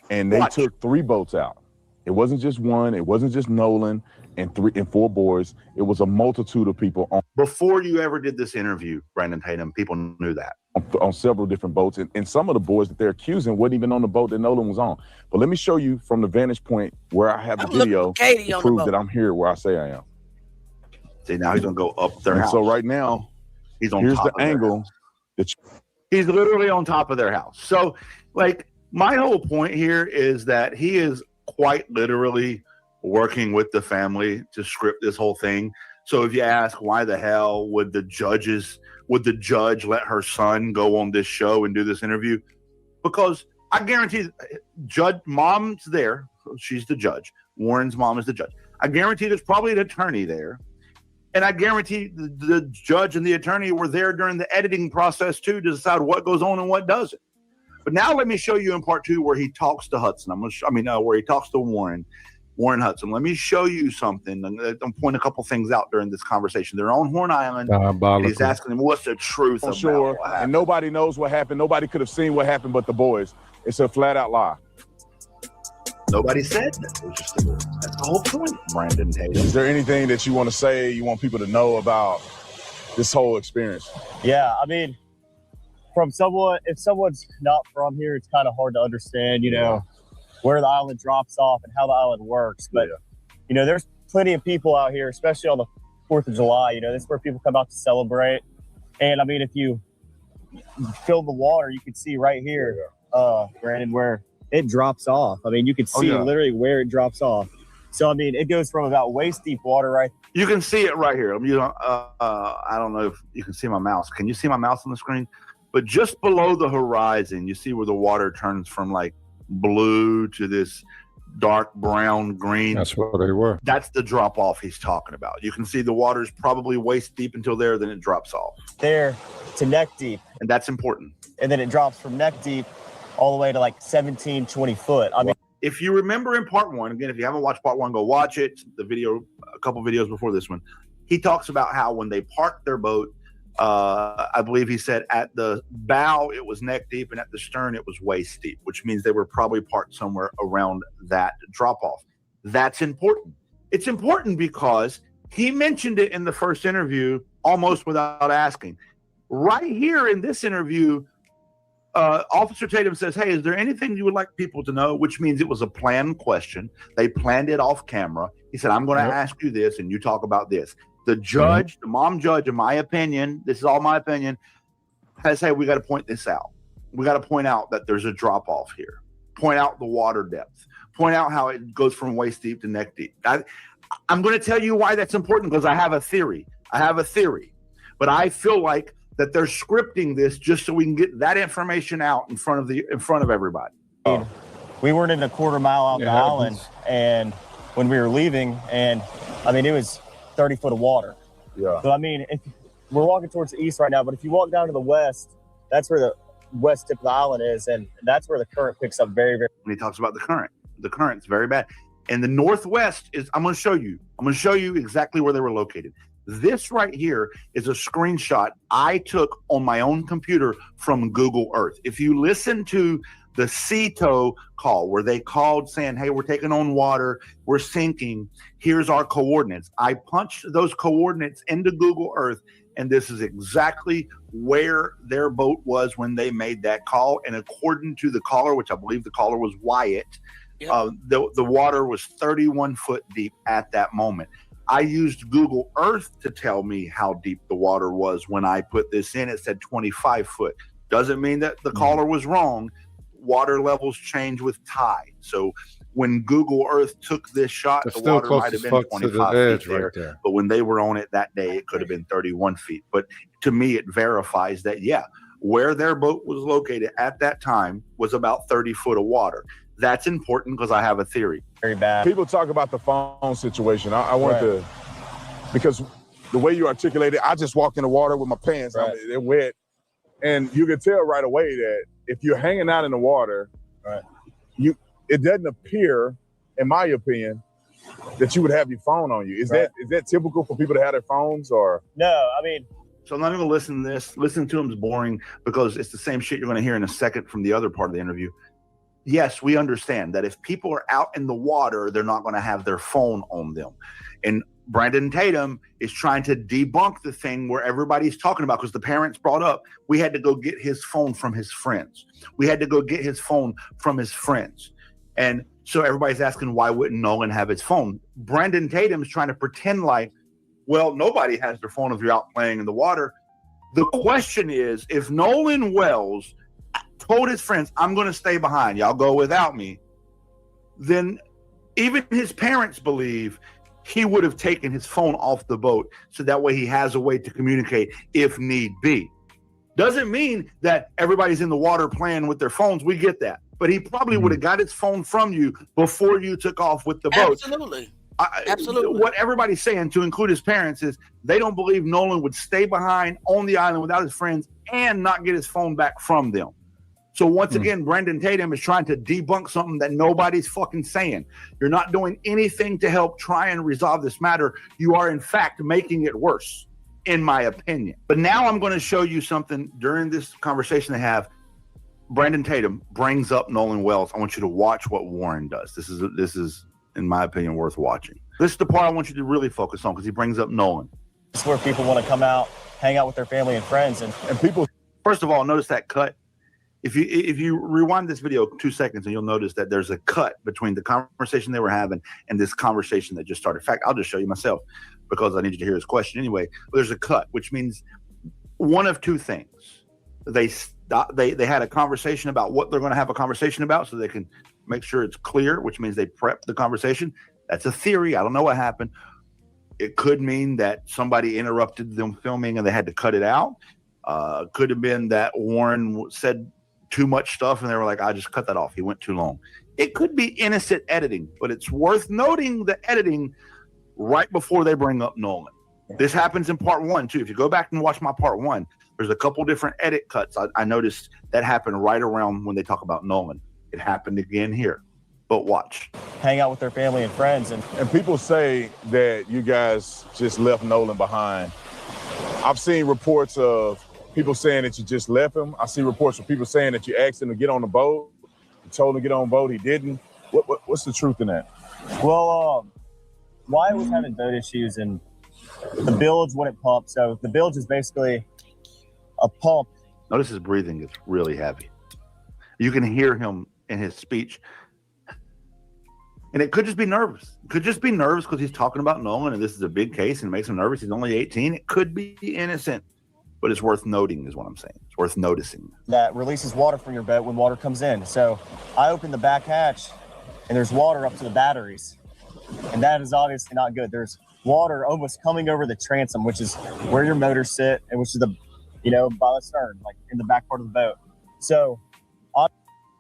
And they took 3 boats out. It wasn't just one. It wasn't just Nolan and 4 boys. It was a multitude of people before you ever did this interview, Brandon Tatum. People knew that on several different boats, and some of the boys that they're accusing wasn't even on the boat that Nolan was on. But let me show you from the vantage point where I have the video to prove that I'm here where I say I am. See, now he's gonna go up their house. So right now, he's on. Here's top the of angle. He's literally on top of their house. So, like, my whole point here is that he is quite literally working with the family to script this whole thing. So if you ask why the hell would the judge let her son go on this show and do this interview? Because I guarantee mom's there. She's the judge. Warren's mom is the judge. I guarantee there's probably an attorney there. And I guarantee the judge and the attorney were there during the editing process too to decide what goes on and what doesn't. But now let me show you in part 2 where he talks to Hudson. Where he talks to Warren Hudson. Let me show you something. I'm pointing a couple things out during this conversation. They're on Horn Island. He's asking them, what's the truth about sure. And nobody knows what happened. Nobody could have seen what happened but the boys. It's a flat out lie. Nobody said that. That's the whole point, Brandon Tatum. Is there anything that you want to say, you want people to know about this whole experience? Yeah, I mean, if someone's not from here, it's kind of hard to understand, where the island drops off and how the island works. But, there's plenty of people out here, especially on the 4th of July, this is where people come out to celebrate. And I mean, if you fill the water, you can see right here, Brandon, where it drops off. I mean, you can see literally where it drops off. So, I mean, it goes from about waist deep water, right? You can see it right here. I don't know if you can see my mouse. Can you see my mouse on the screen? But just below the horizon, you see where the water turns from like blue to this dark brown green. That's what they were. That's the drop off he's talking about. You can see the water's probably waist deep until there, then it drops off. There to neck deep. And that's important. And then it drops from neck deep all the way to like 17, 20 foot. I mean, if you remember in part 1, again, if you haven't watched part 1, go watch it. The video, a couple videos before this one, he talks about how when they parked their boat, I believe he said at the bow it was neck deep and at the stern it was waist deep, which means they were probably parked somewhere around that drop off. That's important. It's important because he mentioned it in the first interview almost without asking. Right here in this interview, Officer Tatum says, hey, is there anything you would like people to know? Which means it was a planned question. They planned it off camera. He said, I'm going to ask you this and you talk about this. The judge, the mom judge, in my opinion, this is all my opinion, has said, we got to point this out. We got to point out that there's a drop off here. Point out the water depth. Point out how it goes from waist deep to neck deep. I'm going to tell you why that's important because I have a theory. But I feel like that they're scripting this just so we can get that information out in front of everybody. We weren't in a quarter mile out the island, and when we were leaving, and I mean, it was 30 foot of water. Yeah. So I mean, if we're walking towards the east right now, but if you walk down to the west, that's where the west tip of the island is, and that's where the current picks up very, very. When he talks about the current's very bad. And the northwest is, I'm going to show you exactly where they were located. This right here is a screenshot I took on my own computer from Google Earth. If you listen to the CETO call where they called saying, hey, we're taking on water, we're sinking, here's our coordinates. I punched those coordinates into Google Earth, and this is exactly where their boat was when they made that call. And according to the caller, which I believe the caller was Wyatt, the water was 31 foot deep at that moment. I used Google Earth to tell me how deep the water was. When I put this in, it said 25 foot. Doesn't mean that the caller was wrong. Water levels change with tide. So when Google Earth took this shot, It's the still water close might as have been fuck to the 25 edge feet there, right there. but when they were on it that day, it could have been 31 feet. But to me, it verifies that, yeah, where their boat was located at that time was about 30 foot of water. That's important because I have a theory. Very bad. People talk about the phone situation. I want to, because the way you articulate it, I just walked in the water with my pants. I mean, they're wet. And you can tell right away that if you're hanging out in the water, it doesn't appear, in my opinion, that you would have your phone on you. Is that typical for people to have their phones, or? No, I mean, so I'm not even gonna listen to this. Listening to him is boring because it's the same shit you're gonna hear in a second from the other part of the interview. Yes, we understand that if people are out in the water, they're not gonna have their phone on them. And Brandon Tatum is trying to debunk the thing where everybody's talking about, because the parents brought up, we had to go get his phone from his friends. We had to go get his phone from his friends. And so everybody's asking, why wouldn't Nolan have his phone? Brandon Tatum is trying to pretend like, well, nobody has their phone if you're out playing in the water. The question is, if Nolan Wells told his friends, I'm going to stay behind, y'all go without me, then even his parents believe he would have taken his phone off the boat so that way he has a way to communicate if need be. Doesn't mean that everybody's in the water playing with their phones. We get that. But he probably would have got his phone from you before you took off with the boat. Absolutely. Absolutely. What everybody's saying, to include his parents, is they don't believe Nolan would stay behind on the island without his friends and not get his phone back from them. So once again, Brandon Tatum is trying to debunk something that nobody's fucking saying. You're not doing anything to help try and resolve this matter. You are, in fact, making it worse, in my opinion. But now I'm going to show you something during this conversation they have. Brandon Tatum brings up Nolan Wells. I want you to watch what Warren does. This is, in my opinion, worth watching. This is the part I want you to really focus on, because he brings up Nolan. It's where people want to come out, hang out with their family and friends, and people. First of all, notice that cut. If you rewind this video 2 seconds, and you'll notice that there's a cut between the conversation they were having and this conversation that just started. In fact, I'll just show you myself because I need you to hear his question anyway. But there's a cut, which means one of two things. They had a conversation about what they're going to have a conversation about, so they can make sure it's clear, which means they prep the conversation. That's a theory. I don't know what happened. It could mean that somebody interrupted them filming and they had to cut it out. Could have been that Warren said too much stuff and they were like, I just cut that off. He went too long. It could be innocent editing, but it's worth noting the editing right before they bring up Nolan. This happens in part 1 too. If you go back and watch my part 1, there's a couple different edit cuts. I noticed that happened right around when they talk about Nolan. It happened again here, but watch. Hang out with their family and friends. And people say that you guys just left Nolan behind. I've seen reports of people saying that you just left him. I see reports of people saying that you asked him to get on the boat. You told him to get on the boat. He didn't. What's the truth in that? Well, Wyatt was having boat issues and the bilge wouldn't pump. So the bilge is basically a pump. Notice his breathing is really heavy. You can hear him in his speech. And it could just be nervous. It could just be nervous because he's talking about Nolan and this is a big case and it makes him nervous. He's only 18. It could be innocent, but it's worth noting is what I'm saying. It's worth noticing. That releases water from your boat when water comes in. So I opened the back hatch and there's water up to the batteries. And that is obviously not good. There's water almost coming over the transom, which is where your motors sit and which is the, by the stern, like in the back part of the boat. So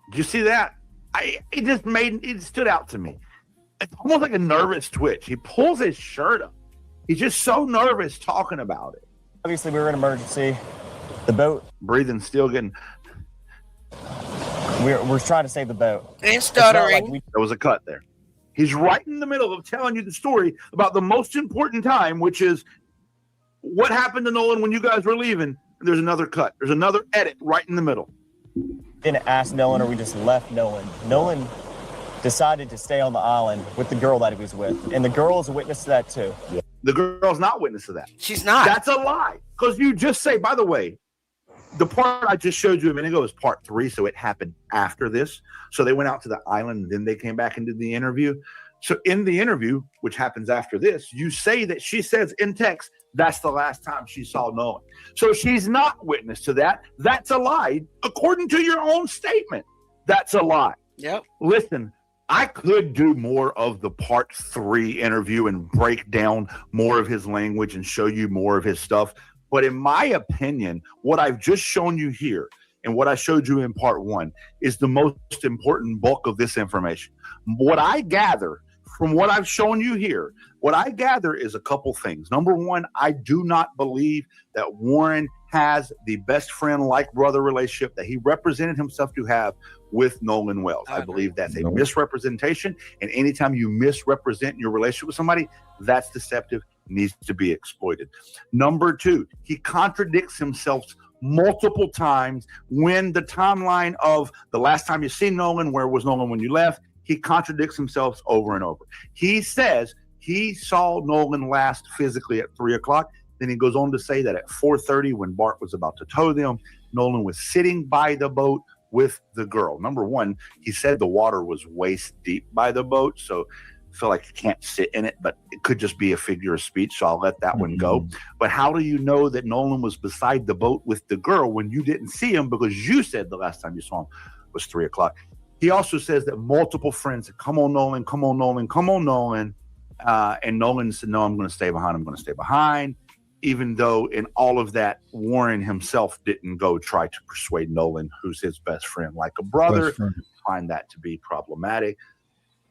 did you see that? It stood out to me. It's almost like a nervous twitch. He pulls his shirt up. He's just so nervous talking about it. Obviously, we were in an emergency. The boat. Breathing, still getting. We're trying to save the boat. And stuttering. There was a cut there. He's right in the middle of telling you the story about the most important time, which is what happened to Nolan when you guys were leaving. There's another cut. There's another edit right in the middle. Didn't ask Nolan, or we just left Nolan. Nolan decided to stay on the island with the girl that he was with. And the girl is a witness to that too. Yeah. The girl's not witness to that. She's not. That's a lie. Because you just say, by the way, the part I just showed you a minute ago is part 3, so it happened after this. So they went out to the island and then they came back and did the interview. So in the interview, which happens after this, you say that she says in text, that's the last time she saw Nolan. So she's not witness to that. That's a lie. According to your own statement, that's a lie. Yep. Listen, I could do more of the part 3 interview and break down more of his language and show you more of his stuff. But in my opinion, what I've just shown you here and what I showed you in part 1 is the most important bulk of this information. What I gather from what I've shown you here, what I gather is a couple things. Number one, I do not believe that Warren has the best friend like brother relationship that he represented himself to have with Nolan Wells. I believe that's a misrepresentation. And anytime you misrepresent your relationship with somebody, that's deceptive, needs to be exploited. Number two, he contradicts himself multiple times when the timeline of the last time you see Nolan, where was Nolan when you left, he contradicts himself over and over. He says he saw Nolan last physically at 3 o'clock. Then he goes on to say that at 4:30, when Bart was about to tow them, Nolan was sitting by the boat with the girl. Number one, he said the water was waist deep by the boat, so I feel like you can't sit in it, but it could just be a figure of speech, so I'll let that one go. But how do you know that Nolan was beside the boat with the girl when you didn't see him because you said the last time you saw him was 3 o'clock? He also says that multiple friends said, come on, Nolan, come on, Nolan, come on, Nolan. And Nolan said, no, I'm going to stay behind. I'm going to stay behind. Even though in all of that, Warren himself didn't go try to persuade Nolan, who's his best friend, like a brother. Find that to be problematic.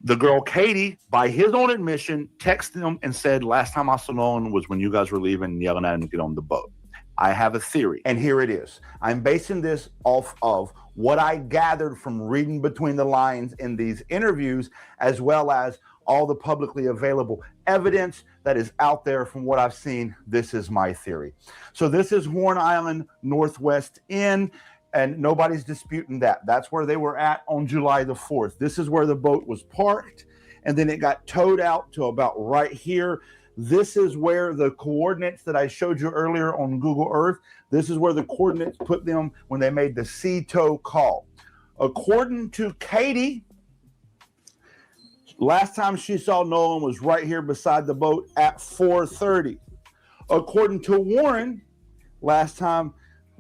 The girl, Katie, by his own admission, texted him and said, last time I saw Nolan was when you guys were leaving and yelling at him to get on the boat. I have a theory, and here it is. I'm basing this off of what I gathered from reading between the lines in these interviews, as well as all the publicly available evidence that is out there from what I've seen. This is my theory. So this is Horn Island Northwest Inn, and nobody's disputing that. That's where they were at on July the 4th. This is where the boat was parked, and then it got towed out to about right here. This is where the coordinates that I showed you earlier on Google Earth, this is where the coordinates put them when they made the sea tow call. According to Katie, last time she saw Nolan was right here beside the boat at 4:30. According to Warren, last time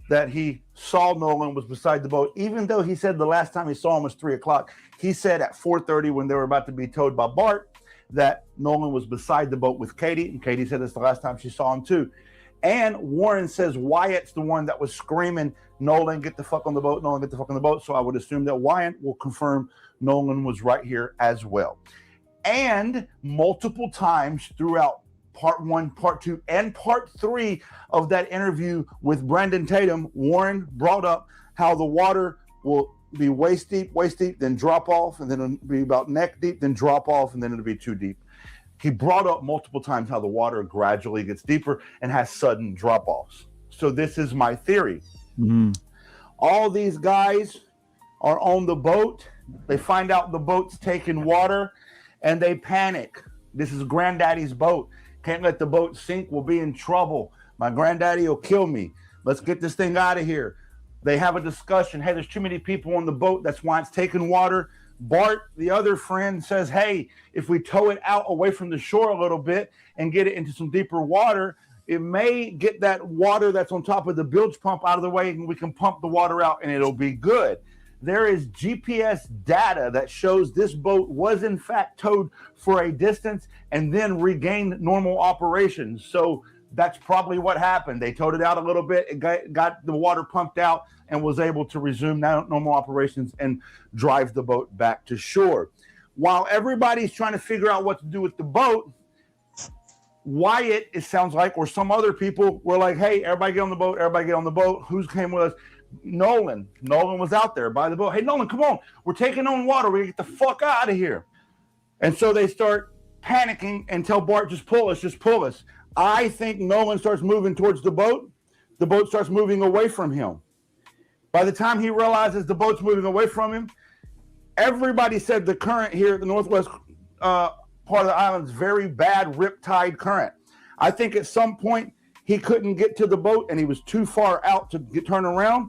that he saw Nolan was beside the boat, even though he said the last time he saw him was 3 o'clock, he said at 4:30 when they were about to be towed by Bart, that Nolan was beside the boat with Katie, and Katie said it's the last time she saw him too. And Warren says Wyatt's the one that was screaming, Nolan, get the fuck on the boat, Nolan, get the fuck on the boat. So I would assume that Wyatt will confirm Nolan was right here as well. And multiple times throughout part 1, part 2, and part 3 of that interview with Brandon Tatum, Warren brought up how the water will be waist deep, then drop off, and then it'll be about neck deep, then drop off, and then it'll be too deep. He brought up multiple times how the water gradually gets deeper and has sudden drop-offs. So this is my theory. All these guys are on the boat. They find out the boat's taking water, and they panic. This is Granddaddy's boat. Can't let the boat sink. We'll be in trouble. My granddaddy will kill me. Let's get this thing out of here. They have a discussion. Hey, there's too many people on the boat. That's why it's taking water. Bart, the other friend, says, hey, if we tow it out away from the shore a little bit and get it into some deeper water, it may get that water that's on top of the bilge pump out of the way, and we can pump the water out and it'll be good. There is GPS data that shows this boat was in fact towed for a distance and then regained normal operations. So that's probably what happened. They towed it out a little bit, it got the water pumped out, and was able to resume normal operations and drive the boat back to shore. While everybody's trying to figure out what to do with the boat, Wyatt, it sounds like, or some other people were like, hey, everybody get on the boat, everybody get on the boat. Who's came with us? Nolan. Nolan was out there by the boat. Hey, Nolan, come on. We're taking on water. We get the fuck out of here. And so they start panicking and tell Bart, just pull us, just pull us. I think Nolan starts moving towards the boat starts moving away from him. By the time he realizes the boat's moving away from him, everybody said the current here at the northwest part of the island is very bad riptide current. I think at some point he couldn't get to the boat and he was too far out to turn around.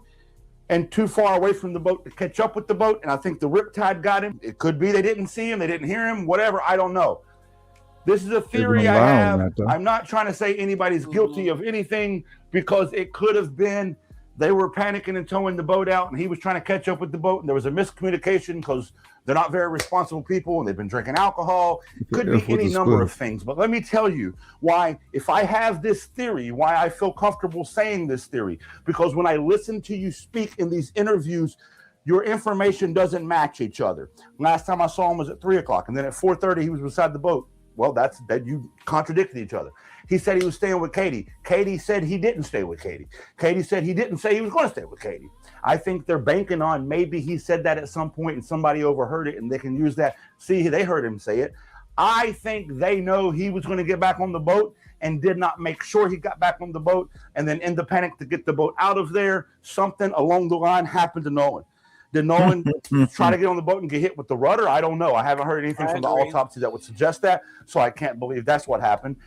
and too far away from the boat to catch up with the boat. And I think the riptide got him. It could be they didn't see him, they didn't hear him, whatever. I don't know. This is a theory I have. I'm not trying to say anybody's guilty of anything, because it could have been they were panicking and towing the boat out, and he was trying to catch up with the boat, and there was a miscommunication because they're not very responsible people and they've been drinking alcohol. It could be any number of things. But let me tell you why, if I have this theory, why I feel comfortable saying this theory. Because when I listen to you speak in these interviews, your information doesn't match each other. Last time I saw him was at 3 o'clock, and then at 4:30 he was beside the boat. Well, that you contradicted each other. He said he was staying with Katie. Katie said he didn't stay with Katie. Katie said he didn't say he was going to stay with Katie. I think they're banking on maybe he said that at some point and somebody overheard it and they can use that. See, they heard him say it. I think they know he was going to get back on the boat and did not make sure he got back on the boat. And then in the panic to get the boat out of there, something along the line happened to Nolan. Did Nolan try to get on the boat and get hit with the rudder? I don't know. I haven't heard anything from the autopsy that would suggest that, so I can't believe that's what happened.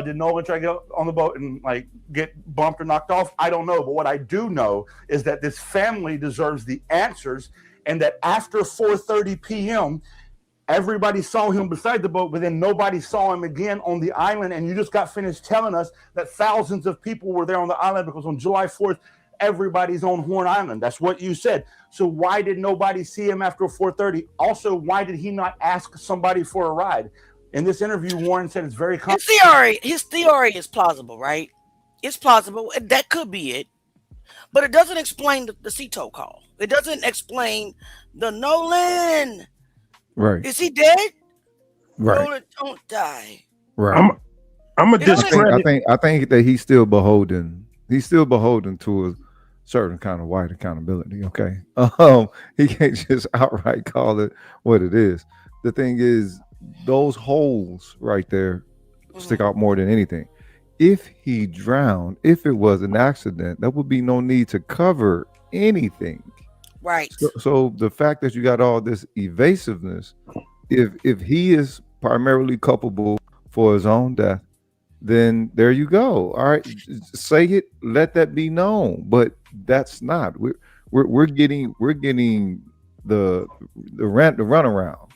Did Nolan try to get on the boat and like get bumped or knocked off? I don't know. But what I do know is that this family deserves the answers, and that after 4:30 p.m., everybody saw him beside the boat, but then nobody saw him again on the island. And you just got finished telling us that thousands of people were there on the island because on July 4th, everybody's on Horn Island. That's what you said. So why did nobody see him after 4:30? Also, why did he not ask somebody for a ride? In this interview, Warren said it's very his theory is plausible, right? It's plausible. That could be it. But it doesn't explain the Cito call. It doesn't explain the Nolan. Right. Is he dead? Right. Nolan, don't die. Right. I'm a discredit. I think that he's still beholden. He's still beholden to a certain kind of white accountability. Okay. He can't just outright call it what it is. The thing is, those holes right there stick out more than anything. If he drowned, if it was an accident, there would be no need to cover anything. Right. So the fact that you got all this evasiveness, if he is primarily culpable for his own death, then there you go. All right, say it, let that be known. But that's not. We're getting the runaround.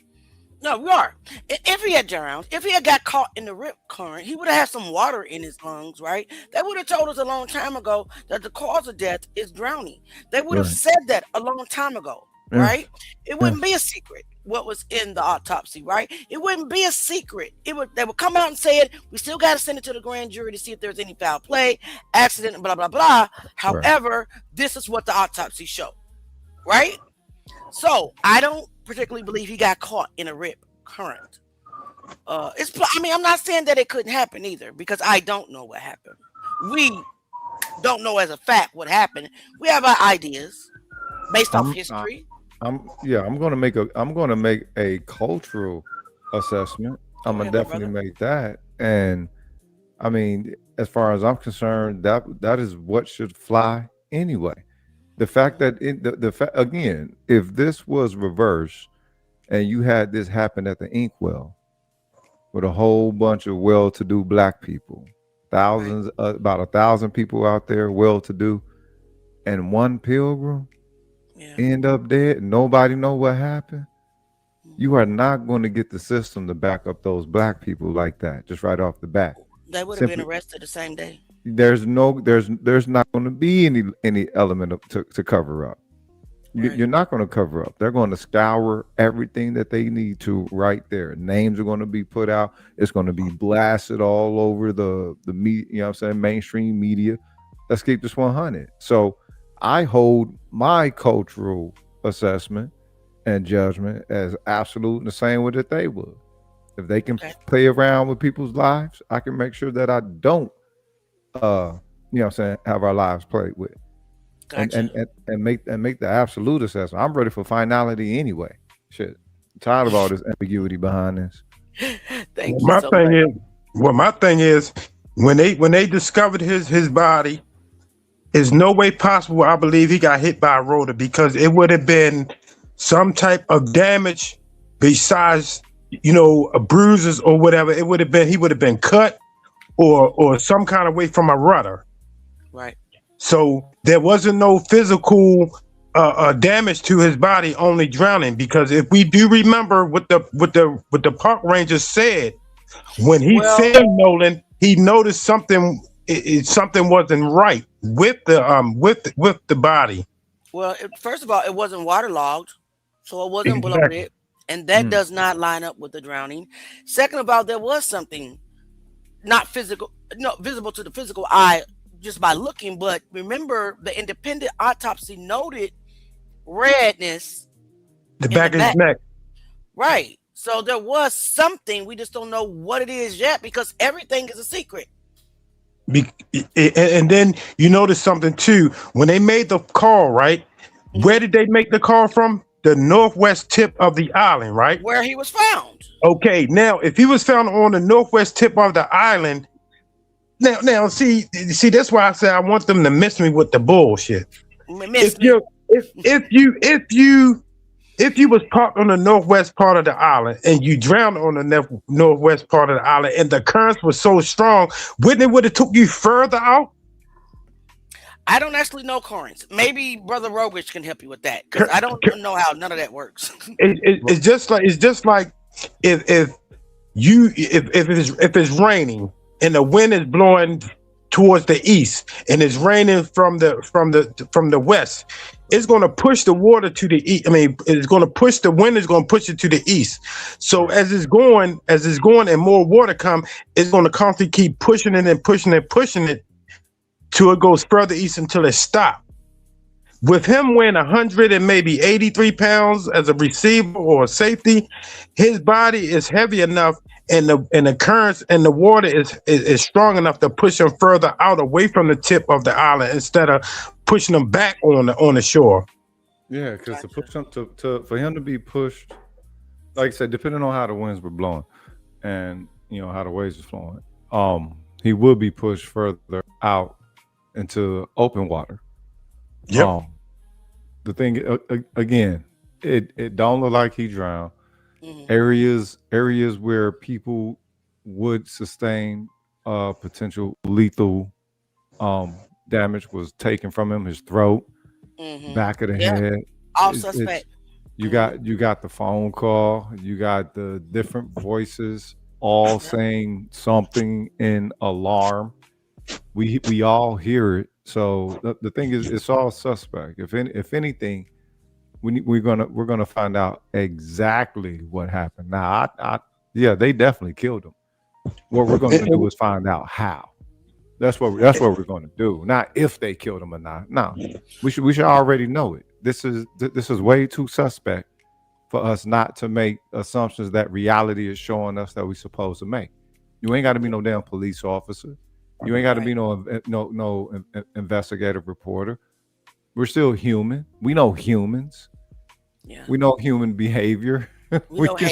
No, we are. If he had drowned, if he had got caught in the rip current, he would have had some water in his lungs, right? They would have told us a long time ago that the cause of death is drowning. They would have said that a long time ago, right? It wouldn't be a secret what was in the autopsy, right? It wouldn't be a secret. They would come out and say it. We still got to send it to the grand jury to see if there's any foul play, accident, blah, blah, blah. However, this is what the autopsy showed, right? So I don't particularly believe he got caught in a rip current. I'm not saying that it couldn't happen either, because I don't know what happened. We don't know as a fact what happened. We have our ideas based off history. I'm gonna make a cultural assessment. I'm gonna definitely make that. And I mean, as far as I'm concerned, that is what should fly anyway. The fact that again, if this was reversed and you had this happen at the inkwell with a whole bunch of well-to-do black people, thousands, about 1,000 people out there well-to-do, and one pilgrim end up dead, nobody know what happened, you are not going to get the system to back up those black people like that just right off the bat. They would have been arrested the same day. There's not going to be any element to cover up. You're not going to cover up. They're going to scour everything that they need to right there. Names are going to be put out. It's going to be blasted all over the media, you know what I'm saying, mainstream media. Let's keep this 100. So I hold my cultural assessment and judgment as absolute in the same way that they would. If they can play around with people's lives, I can make sure that I don't you know what I'm saying, have our lives played with. Gotcha. And make the absolute assessment. I'm ready for finality anyway. Shit. I'm tired of all this ambiguity behind this. Thank my you so thing much. my thing is when they discovered his body, there's no way possible I believe he got hit by a rotor, because it would have been some type of damage besides, a bruises or whatever. He would have been cut or some kind of way from a rudder. Right. So there wasn't no physical damage to his body, only drowning. Because if we do remember what the park ranger said, when he found Nolan, he noticed something. Something wasn't right with the body. Well, first of all, it wasn't waterlogged, so it wasn't bloated, and that does not line up with the drowning. Second of all, there was something not visible to the physical eye just by looking, but remember the independent autopsy noted redness The back of his neck. Right. So there was something, we just don't know what it is yet because everything is a secret. And then you notice something too. When they made the call, right? Where did they make the call from? The northwest tip of the island, right? Where he was found. Okay, now if he was found on the northwest tip of the island, now see, that's why I say I want them to miss me with the bullshit. If you was parked on the northwest part of the island and you drowned on the northwest part of the island and the currents were so strong, wouldn't it would have took you further out? I don't actually know currents. Maybe Brother Rogich can help you with that because I don't know how none of that works. It's just like if it's raining and the wind is blowing towards the east and it's raining from the west, it's going to push the water to the east. I mean, it's going to push the wind is going to push it to the east. So as it's going and more water come, it's going to constantly keep pushing it and pushing it till it goes further east until it stops. With him weighing 100 and maybe 83 pounds as a receiver or a safety, his body is heavy enough and the currents and the water is strong enough to push him further out away from the tip of the island instead of pushing him back on the shore. Yeah, because to push him for him to be pushed, like I said, depending on how the winds were blowing and how the waves were flowing, he would be pushed further out into open water. Yep. The thing again, it don't look like he drowned. Areas where people would sustain potential lethal damage was taken from him, his throat, back of the head. All suspect. You got the phone call, you got the different voices all saying something in alarm. We all hear it. So the thing is, it's all suspect. If anything, we're gonna find out exactly what happened. Now, yeah, they definitely killed him. What we're gonna do is find out how. That's what we're gonna do. Not if they killed him or not. No, we should already know it. This is way too suspect for us not to make assumptions that reality is showing us that we're supposed to make. You ain't got to be no damn police officer. You ain't got to be no investigative reporter. We're still human. We know humans. Yeah. We know human behavior. We can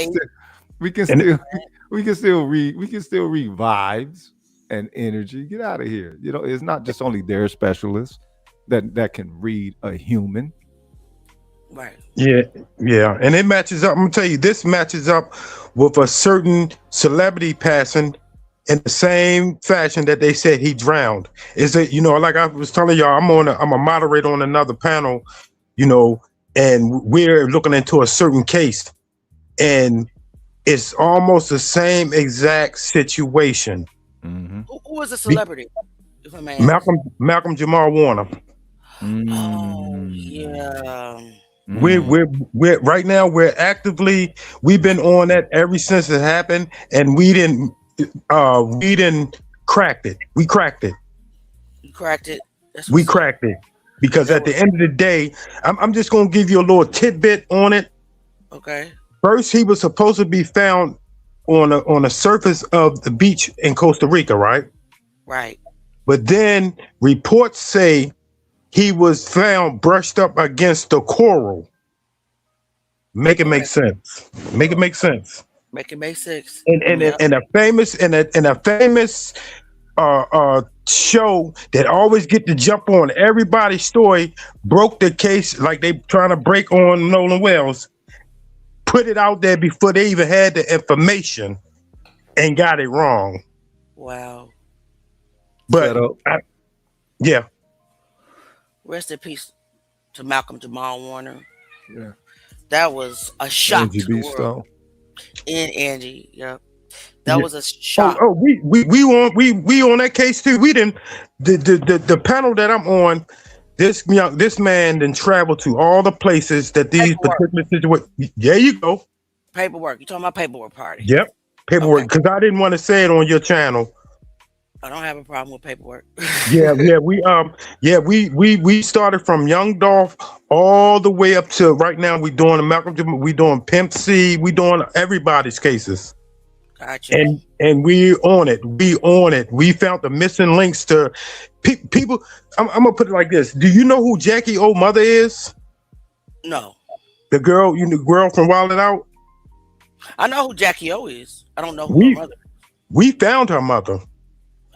still read vibes and energy. Get out of here. It's not just only their specialists that can read a human. Right. Yeah. And it matches up. I'm gonna tell you, this matches up with a certain celebrity passing in the same fashion that they said he drowned. Is that, like I was telling y'all, I'm a moderator on another panel, and we're looking into a certain case, and it's almost the same exact situation. Who was the celebrity? If I may ask? Malcolm Jamal Warner. Oh yeah. We're right now we've been on that ever since it happened, and we didn't cracked it. We cracked it. You cracked it. We cracked it because at the end of the day, I'm just gonna give you a little tidbit on it. Okay. First, he was supposed to be found on the surface of the beach in Costa Rica, right? Right. But then reports say he was found brushed up against the coral. Make it make sense. Make it make sense. Make it make sense. And a famous show that always get to jump on everybody's story broke the case like they trying to break on Nolan Wells. Put it out there before they even had the information and got it wrong. Wow. But yeah. Rest in peace to Malcolm Jamal Warner. Yeah. That was a shock Angie to the B. world. Stone. And Angie, yeah. That was a Oh, shock. we on that case too. We didn't the panel that I'm on. This man then traveled to all the places that these particular situations. There you go. Paperwork. You talking about paperwork party? Yep, paperwork. Because I didn't want to say it on your channel. I don't have a problem with paperwork. We started from Young Dolph all the way up to right now. We doing the Malcolm. We doing Pimp C. We doing everybody's cases. Gotcha. And we on it. We found the missing links to people. I'm gonna put it like this. Do you know who Jackie O mother is? No. The girl, the girl from Wild 'N Out. I know who Jackie O is. I don't know who her mother. We found her mother.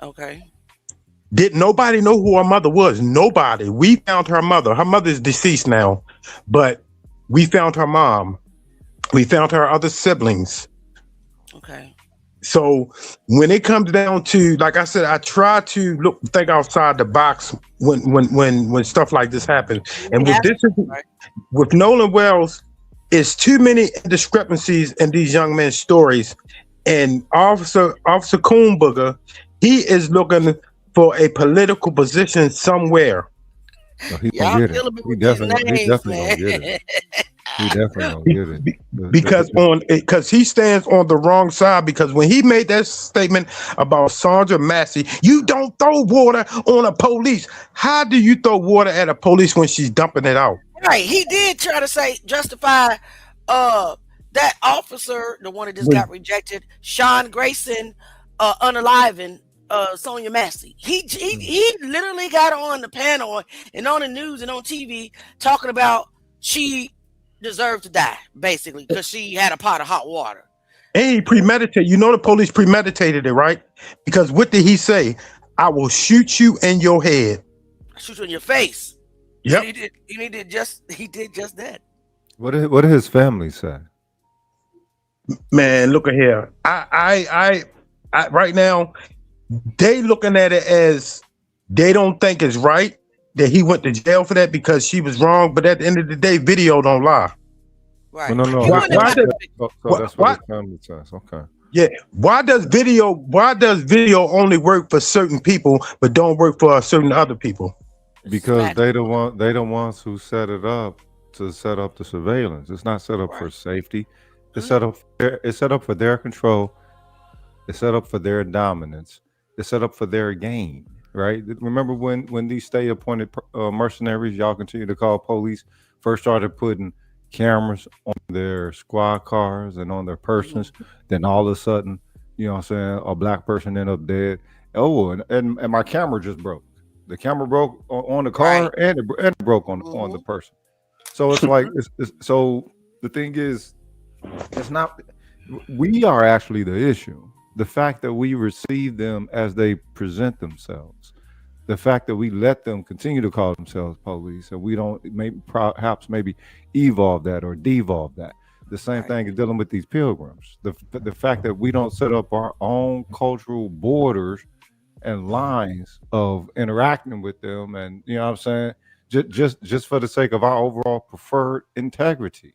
Okay. Did nobody know who her mother was? Nobody. We found her mother. Her mother is deceased now, but we found her mom. We found her other siblings. Okay. So when it comes down to, like I said, I try to think outside the box when stuff like this happens. And with Nolan Wells, it's too many discrepancies in these young men's stories. And Officer Coonbooger, he is looking for a political position somewhere. No, he gonna get it. He definitely gonna get it. He definitely gonna get it. Because he stands on the wrong side. Because when he made that statement about Sandra Massey, you don't throw water on a police. How do you throw water at a police when she's dumping it out? Right. He did try to justify that officer, the one that just got rejected, Sean Grayson, unaliving Sonia Massey. He literally got on the panel and on the news and on TV talking about she deserved to die, basically, because she had a pot of hot water. And he premeditated. You know the police premeditated it, right? Because what did he say? I will shoot you in your head. Shoot you in your face. Yep. He did just that. What did his family say? Man, look at here. I right now, they looking at it as they don't think it's right that he went to jail for that because she was wrong. But at the end of the day, video don't lie. Right. Well, no. That's what his family says. Okay. Yeah. Why does video only work for certain people but don't work for certain other people? Because they the ones who set it up to set up the surveillance. It's not set up for safety. It's set up for their control. It's set up for their dominance. It's set up for their gain. Right? Remember when these state-appointed mercenaries, y'all continue to call police, first started putting cameras on their squad cars and on their persons, then all of a sudden, you know what I'm saying, a black person ended up dead. Oh, and my camera just broke. The camera broke on the car and it broke on the person. So it's like so the thing is, it's not, we are actually the issue. The fact that we receive them as they present themselves, the fact that we let them continue to call themselves police, and we don't perhaps evolve that or devolve that. The same thing is dealing with these pilgrims. The fact that we don't set up our own cultural borders and lines of interacting with them, and you know what I'm saying, just for the sake of our overall preferred integrity.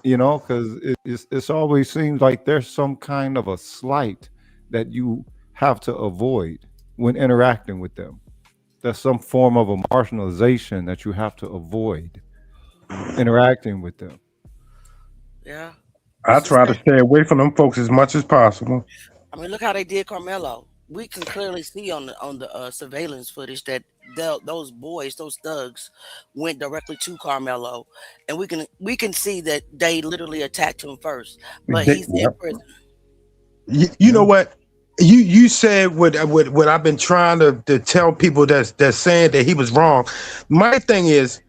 You know, because it's always seems like there's some kind of a slight that you have to avoid when interacting with them. There's some form of a marginalization that you have to avoid interacting with them. Yeah. I try to stay away from them folks as much as possible. I mean, look how they did Carmelo. We can clearly see on the surveillance footage that those boys, those thugs, went directly to Carmelo, and we can see that they literally attacked him first. But he's in prison. You know what? You said what I've been trying to tell people that's saying that he was wrong. My thing is,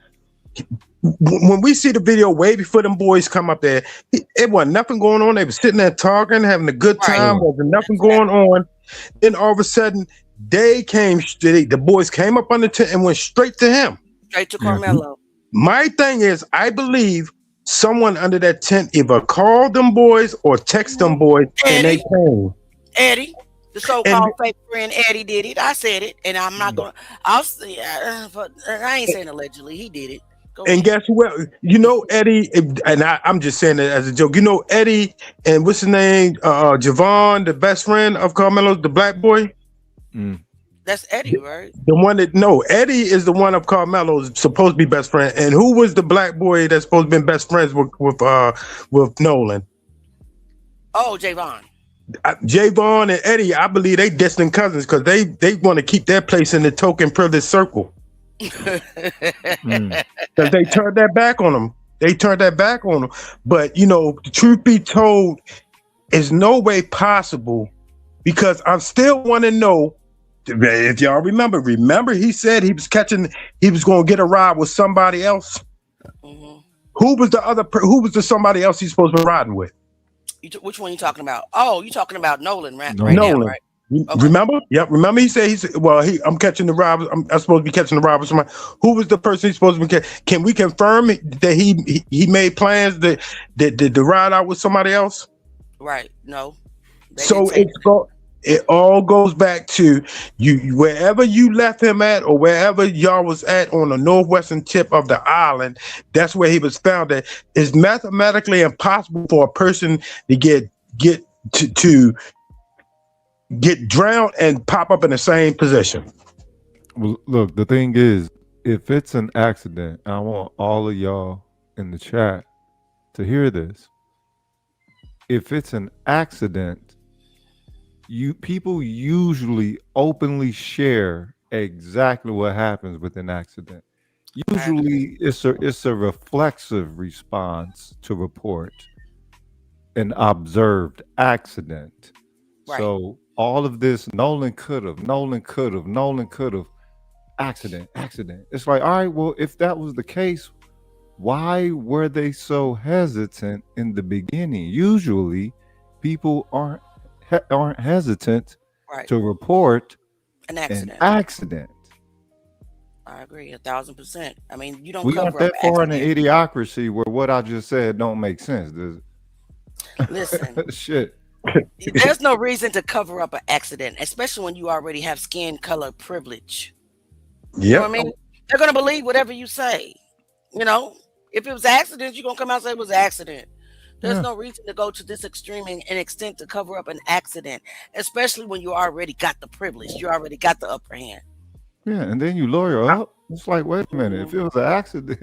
when we see the video way before them boys come up there, it wasn't nothing going on. They were sitting there talking, having a good time. Wasn't nothing going on. Then all of a sudden, the boys came up on the tent and went straight to him. Straight to Carmelo. My thing is, I believe someone under that tent either called them boys or text them boys, and they came. Eddie, the so-called fake friend Eddie did it. I said it, and I'm not gonna. I ain't saying allegedly. He did it. And guess what? You know, Eddie, and I'm just saying it as a joke. You know, Eddie and what's his name? Javon, the best friend of Carmelo, the black boy. That's Eddie, right? The one that Eddie is the one of Carmelo's supposed to be best friend. And who was the black boy that's supposed to be best friends with Nolan? Oh, Javon. Javon and Eddie, I believe they distant cousins because they want to keep their place in the token privileged circle. Because they turned that back on them. But the truth be told, is no way possible, because I still want to know if y'all remember he said he was going to get a ride with somebody else. Who was the somebody else he's supposed to be riding with? Which one are you talking about? Oh, you're talking about Nolan, right? Nolan. Now, right? Okay. Remember? Yep. Remember he said I'm catching the ride. I'm supposed to be catching the ride with somebody. Who was the person he's supposed to be catching? Can we confirm that he made plans to ride out with somebody else? Right. No. So it all goes back to you wherever you left him at, or wherever y'all was at on the northwestern tip of the island. That's where he was found. That it's mathematically impossible for a person to get drowned and pop up in the same position. Well, look, the thing is, if it's an accident, I want all of y'all in the chat to hear this. If it's an accident, people usually openly share exactly what happens with an accident. Usually it's a reflexive response to report an observed accident. Right. So all of this, Nolan could have, accident. It's like, all right, well, if that was the case, why were they so hesitant in the beginning? Usually people aren't hesitant to report an accident. I agree 1,000%. I mean, you don't. We got that far in the idiocracy where what I just said don't make sense, does it? Listen, shit. There's no reason to cover up an accident, especially when you already have skin color privilege. You know what I mean? They're gonna believe whatever you say. If it was an accident, you're gonna come out and say it was an accident. There's no reason to go to this extreme and extent to cover up an accident, especially when you already got the privilege. You already got the upper hand. Yeah, and then you lawyer up. It's like, wait a minute. If it was an accident,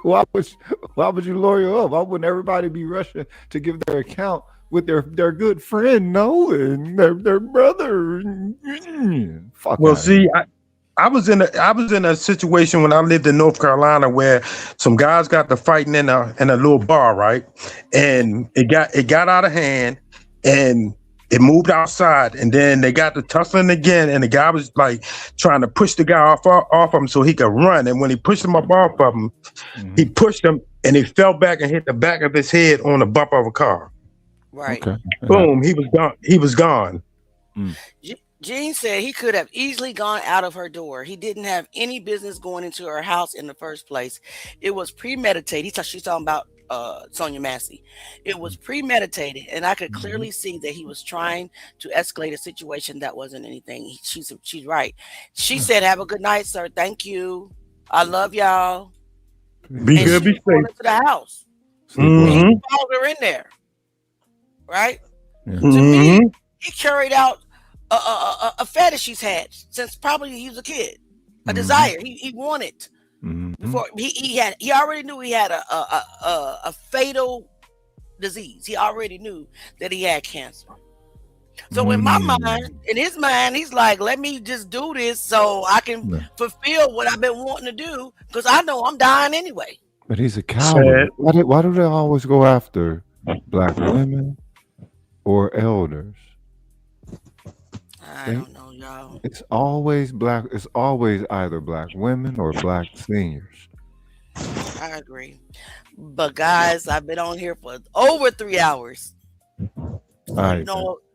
why would you lawyer up? Why wouldn't everybody be rushing to give their account with their good friend Nolan, their brother? Fuck. Well, see, I was in a situation when I lived in North Carolina where some guys got to fighting in a little bar, right? And it got out of hand, and it moved outside, and then they got to tussling again, and the guy was like trying to push the guy off him so he could run. And when he pushed him up off of him, he pushed him, and he fell back and hit the back of his head on the bumper of a car. Right. Okay. Boom. He was gone. Gene said he could have easily gone out of her door. He didn't have any business going into her house in the first place. It was premeditated. She's talking about Sonia Massey. It was premeditated, and I could clearly see that he was trying to escalate a situation that wasn't anything. She's right. She said, "Have a good night, sir. Thank you. I love y'all. Be good, be safe." Into the house. And he followed her in there. Right? Yeah. To me, he carried out a fetish he's had since probably he was a kid, a desire he wanted. Before he already knew he had a fatal disease. He already knew that he had cancer. So in my mind, in his mind, he's like, let me just do this so I can fulfill what I've been wanting to do, because I know I'm dying anyway. But he's a coward. Why do they always go after black women or elders? I don't know, y'all. It's always black. It's always either black women or black seniors. I agree. But guys, I've been on here for over 3 hours. Right.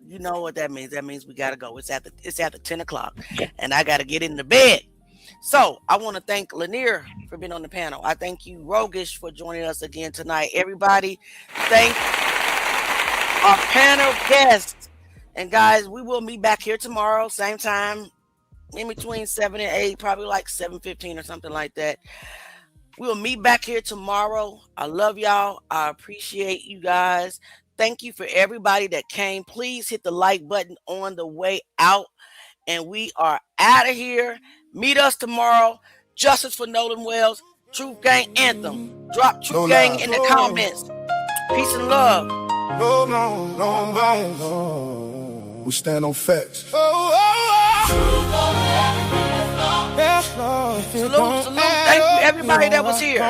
You know what that means. That means we gotta go. It's after 10 o'clock, and I gotta get into bed. So I want to thank Lanier for being on the panel. I thank you, Rogish, for joining us again tonight. Everybody, thank our panel guests. And guys, we will be back here tomorrow, same time, in between 7 and 8, probably like 7:15 or something like that. We'll meet back here tomorrow. I love y'all. I appreciate you guys. Thank you for everybody that came. Please hit the like button on the way out. And we are out of here. Meet us tomorrow. Justice for Nolan Wells. Truth Gang Anthem. Drop Truth Gang in the comments. Peace and love. We stand on facts. Salute. Thank you, everybody that was here.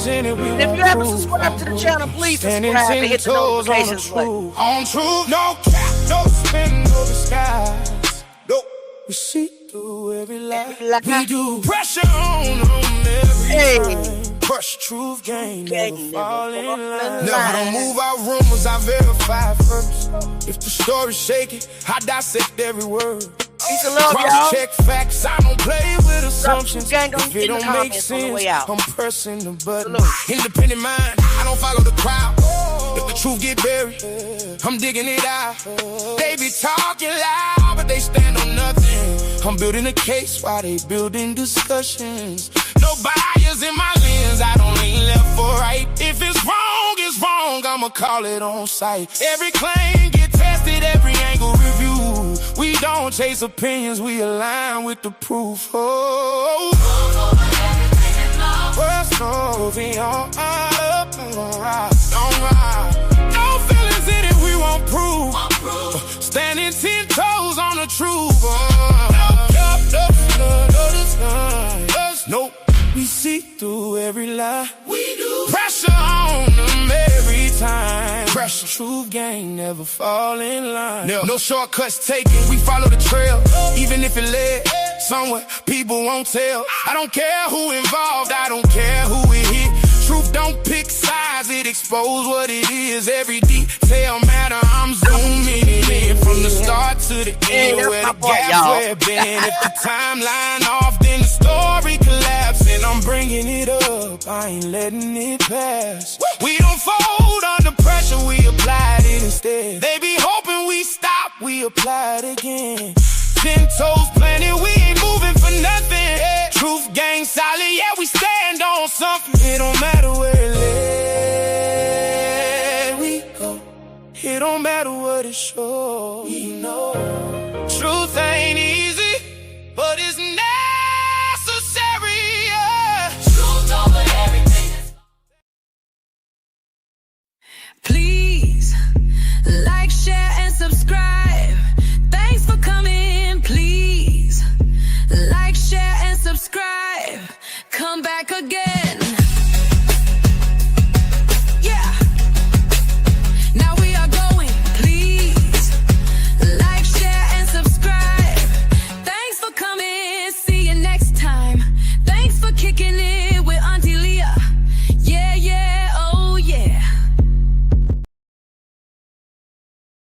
And if you haven't subscribed to the channel, please subscribe and hit the notifications button. On truth, no cap, no spin, no disguise. No, we see through every lie. We do pressure on them every time. Crush Truth Gang, never fall in line. No, I don't move out rumors, I verify first. If the story's shaky, I dissect every word. Peace and love, y'all. Check facts, I don't play with assumptions. If it don't make sense, I'm pressing the button. Independent mind, I don't follow the crowd. If the truth get buried, I'm digging it out. They be talking loud, but they stand on nothing. I'm building a case while they building discussions. No bias in my lens, I don't lean left or right. If it's wrong, I'ma call it on sight. Every claim get tested, every angle reviewed. We don't chase opinions, we align with the proof. Oh, what's moving on up, don't ride. No feelings in it, we won't prove. Standing 10 toes on the truth. Nope, we see through every lie. We do. Pressure on them every time. Pressure. Truth Gang, never fall in line. No shortcuts taken, we follow the trail. Even if it led somewhere people won't tell. I don't care who involved, I don't care who it hit. Truth don't pick sides, it expose what it is. Every detail matter, I'm zooming in from the start to the end. Where the gaps where been. If the timeline off, then the story collapsing. I'm bringing it up, I ain't letting it pass. We don't fold under pressure, we applied it instead. They be hoping we stop, we apply it again. 10 toes planted, we ain't moving for nothing. Truth Gang solid, yeah, we stand on something. It don't matter where it led, we go. It don't matter what it shows, we know. Truth ain't easy, but it's necessary. Truth over everything. Please like, share, and subscribe. Thanks for coming. Please like, share, and subscribe. Come back again.